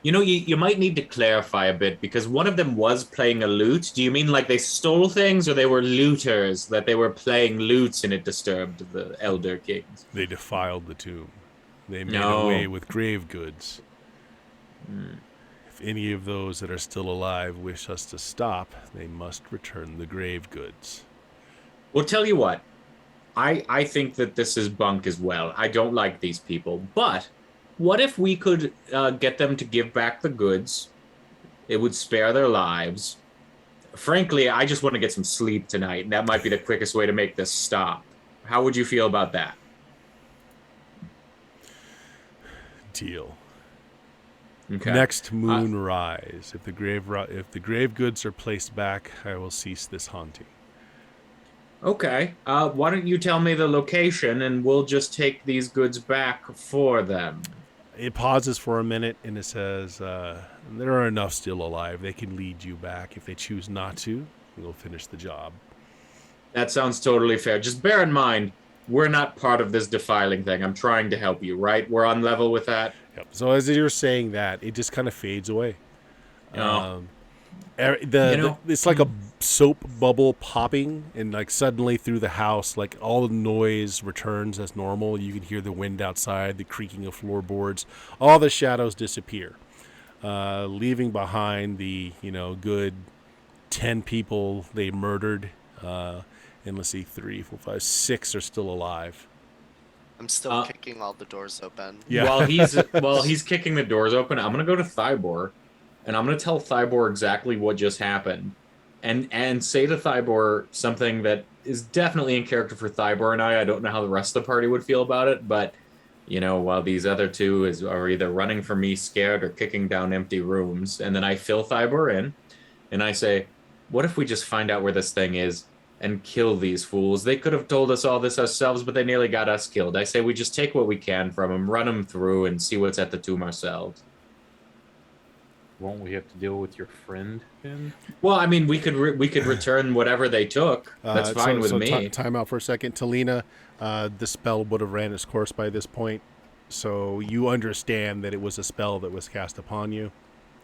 S2: You might need to clarify a bit because one of them was playing a lute. Do you mean like they stole things or they were looters, that they were playing lutes and it disturbed the elder kings?
S3: They defiled the tomb. They made
S2: No.
S3: away with grave goods. If any of those that are still alive wish us to stop, they must return the grave goods.
S2: Well, tell you what. I think that this is bunk as well. I don't like these people. But what if we could get them to give back the goods? It would spare their lives. Frankly, I just want to get some sleep tonight, and that might be the quickest way to make this stop. How would you feel about that?
S3: Deal.
S2: Okay.
S3: Next moon rise. If the grave goods are placed back, I will cease this haunting.
S2: Okay. Why don't you tell me the location, and we'll just take these goods back for them.
S3: It pauses for a minute, and it says, there are enough still alive. They can lead you back. If they choose not to, we'll finish the job.
S2: That sounds totally fair. Just bear in mind, we're not part of this defiling thing. I'm trying to help you, right? We're on level with that.
S3: Yep. So as you're saying that, it just kind of fades away.
S2: Oh.
S3: It's like a soap bubble popping, and like suddenly through the house, like all the noise returns as normal. You can hear the wind outside, the creaking of floorboards. All the shadows disappear, leaving behind the good 10 people they murdered, And let's see, 3, 4, 5, 6 are still alive.
S1: I'm still kicking all the doors open.
S3: Yeah.
S2: While he's kicking the doors open, I'm gonna go to Thybor, and I'm gonna tell Thybor exactly what just happened, and say to Thybor something that is definitely in character for Thybor and I. I don't know how the rest of the party would feel about it, but while these other two are either running from me scared or kicking down empty rooms, and then I fill Thybor in, and I say, "What if we just find out where this thing is?" And kill these fools. They could have told us all this ourselves, but they nearly got us killed. I say we just take what we can from them, run them through, and see what's at the tomb ourselves.
S4: Won't we have to deal with your friend then?
S2: Well, I mean, we could return whatever they took. That's fine with me.
S3: Time out for a second. Talina, the spell would have ran its course by this point, so you understand that it was a spell that was cast upon you,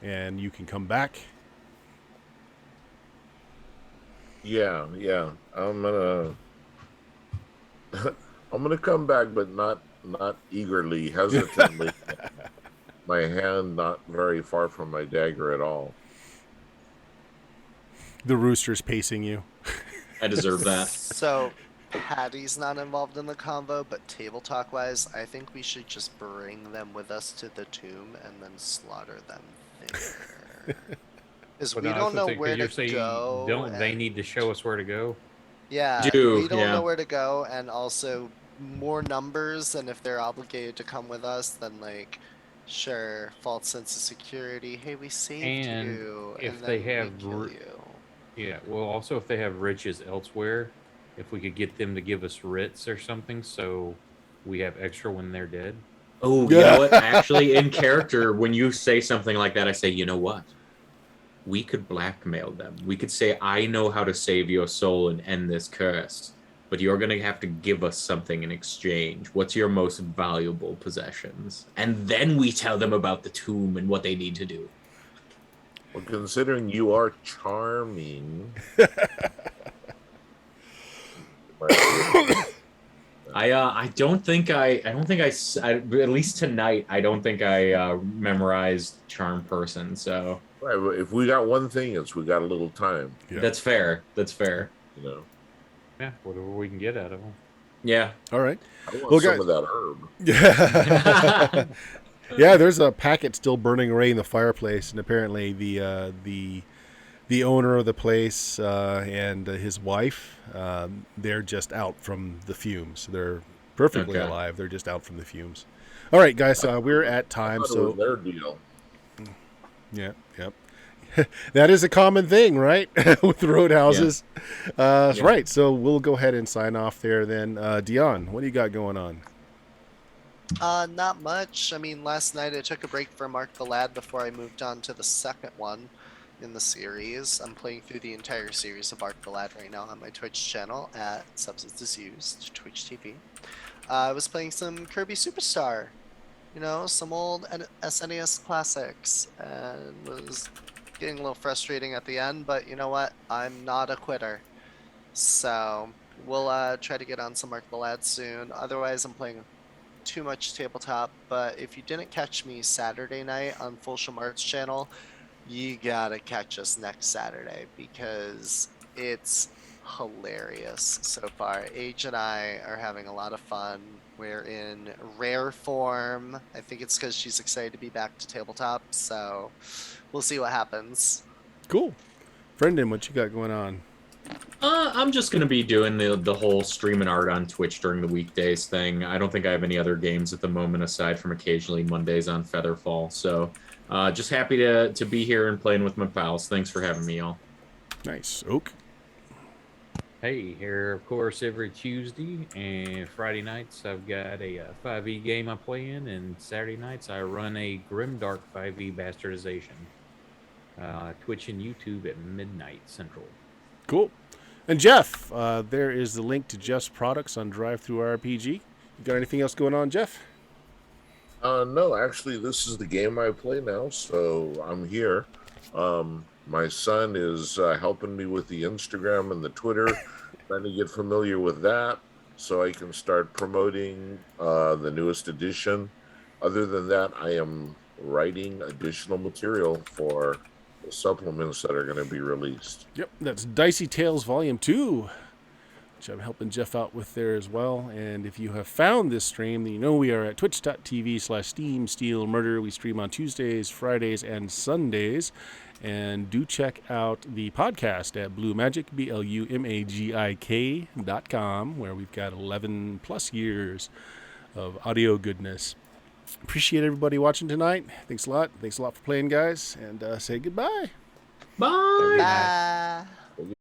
S3: and you can come back.
S5: Yeah. I'm gonna I'm gonna come back, but not eagerly, hesitantly. My hand not very far from my dagger at all.
S3: The rooster's pacing you.
S2: I deserve that.
S1: So, Patty's not involved in the convo, but table talk wise, I think we should just bring them with us to the tomb and then slaughter them there. Because we don't know where to go.
S4: Don't they need to show us where to go?
S1: Yeah, we don't know where to go, and also more numbers, and if they're obligated to come with us, then like, sure, false sense of security. Hey, we saved you,
S4: if
S1: and
S4: they
S1: then
S4: have,
S1: we kill you.
S4: Yeah. Well, also if they have riches elsewhere, if we could get them to give us writs or something, so we have extra when they're dead.
S2: Oh, you know what? Actually, in character, when you say something like that, I say, you know what? We could blackmail them. We could say, I know how to save your soul and end this curse, but you're going to have to give us something in exchange. What's your most valuable possessions? And then we tell them about the tomb and what they need to do.
S5: Well, considering you are charming.
S2: I don't think at least tonight, I don't think I memorized charm person. So
S5: right, if we got one thing, it's we got a little time.
S3: Yeah.
S2: That's fair.
S5: You know.
S4: Yeah, whatever we can get out of them.
S2: Yeah.
S3: All right.
S5: I want some of that herb.
S3: Yeah. Yeah, there's a packet still burning away in the fireplace, and apparently the owner of the place and his wife, they're just out from the fumes. They're perfectly alive. They're just out from the fumes. All right, guys, we're at time. So
S5: it was their deal.
S3: Yeah, yep. That is a common thing, right? With roadhouses. Yeah. Right, so we'll go ahead and sign off there then. Dion, what do you got going on?
S1: Not much. I mean, last night I took a break from Mark the Lad before I moved on to the second one in the series. I'm playing through the entire series of Mark the Lad right now on my Twitch channel at Substances Used, Twitch TV. I was playing some Kirby Superstar, some old SNES classics, and was getting a little frustrating at the end, but you know what? I'm not a quitter. So we'll try to get on some Mark the Lad soon. Otherwise, I'm playing too much tabletop, but if you didn't catch me Saturday night on Fulsham Arts channel, you gotta catch us next Saturday because it's hilarious so far. Age and I are having a lot of fun. We're in rare form. I think it's because she's excited to be back to tabletop, so we'll see what happens.
S3: Cool. Brendan, what you got going on?
S2: I'm just going to be doing the whole stream and art on Twitch during the weekdays thing. I don't think I have any other games at the moment aside from occasionally Mondays on Featherfall. So just happy to be here and playing with my pals. Thanks for having me, y'all.
S3: Nice. Oak?
S4: Hey, here, of course, every Tuesday and Friday nights I've got a 5e game I play in, and Saturday nights I run a Grimdark 5e bastardization. Twitch and YouTube at midnight Central.
S3: Cool. And Jeff, there is the link to Jeff's products on DriveThruRPG. You got anything else going on, Jeff?
S5: No, actually, this is the game I play now, so I'm here. My son is helping me with the Instagram and the Twitter, trying to get familiar with that so I can start promoting the newest edition. Other than that, I am writing additional material for the supplements that are going to be released.
S3: Yep, that's Dicey Tales Volume 2. which I'm helping Jeff out with there as well. And if you have found this stream, then you know we are at twitch.tv/Steam Steel Murder. We stream on Tuesdays, Fridays, and Sundays. And do check out the podcast at Blue Magic, BLUMAGIK.com, where we've got 11 plus years of audio goodness. Appreciate everybody watching tonight. Thanks a lot. Thanks a lot for playing, guys. And say goodbye.
S2: Bye.
S1: Bye.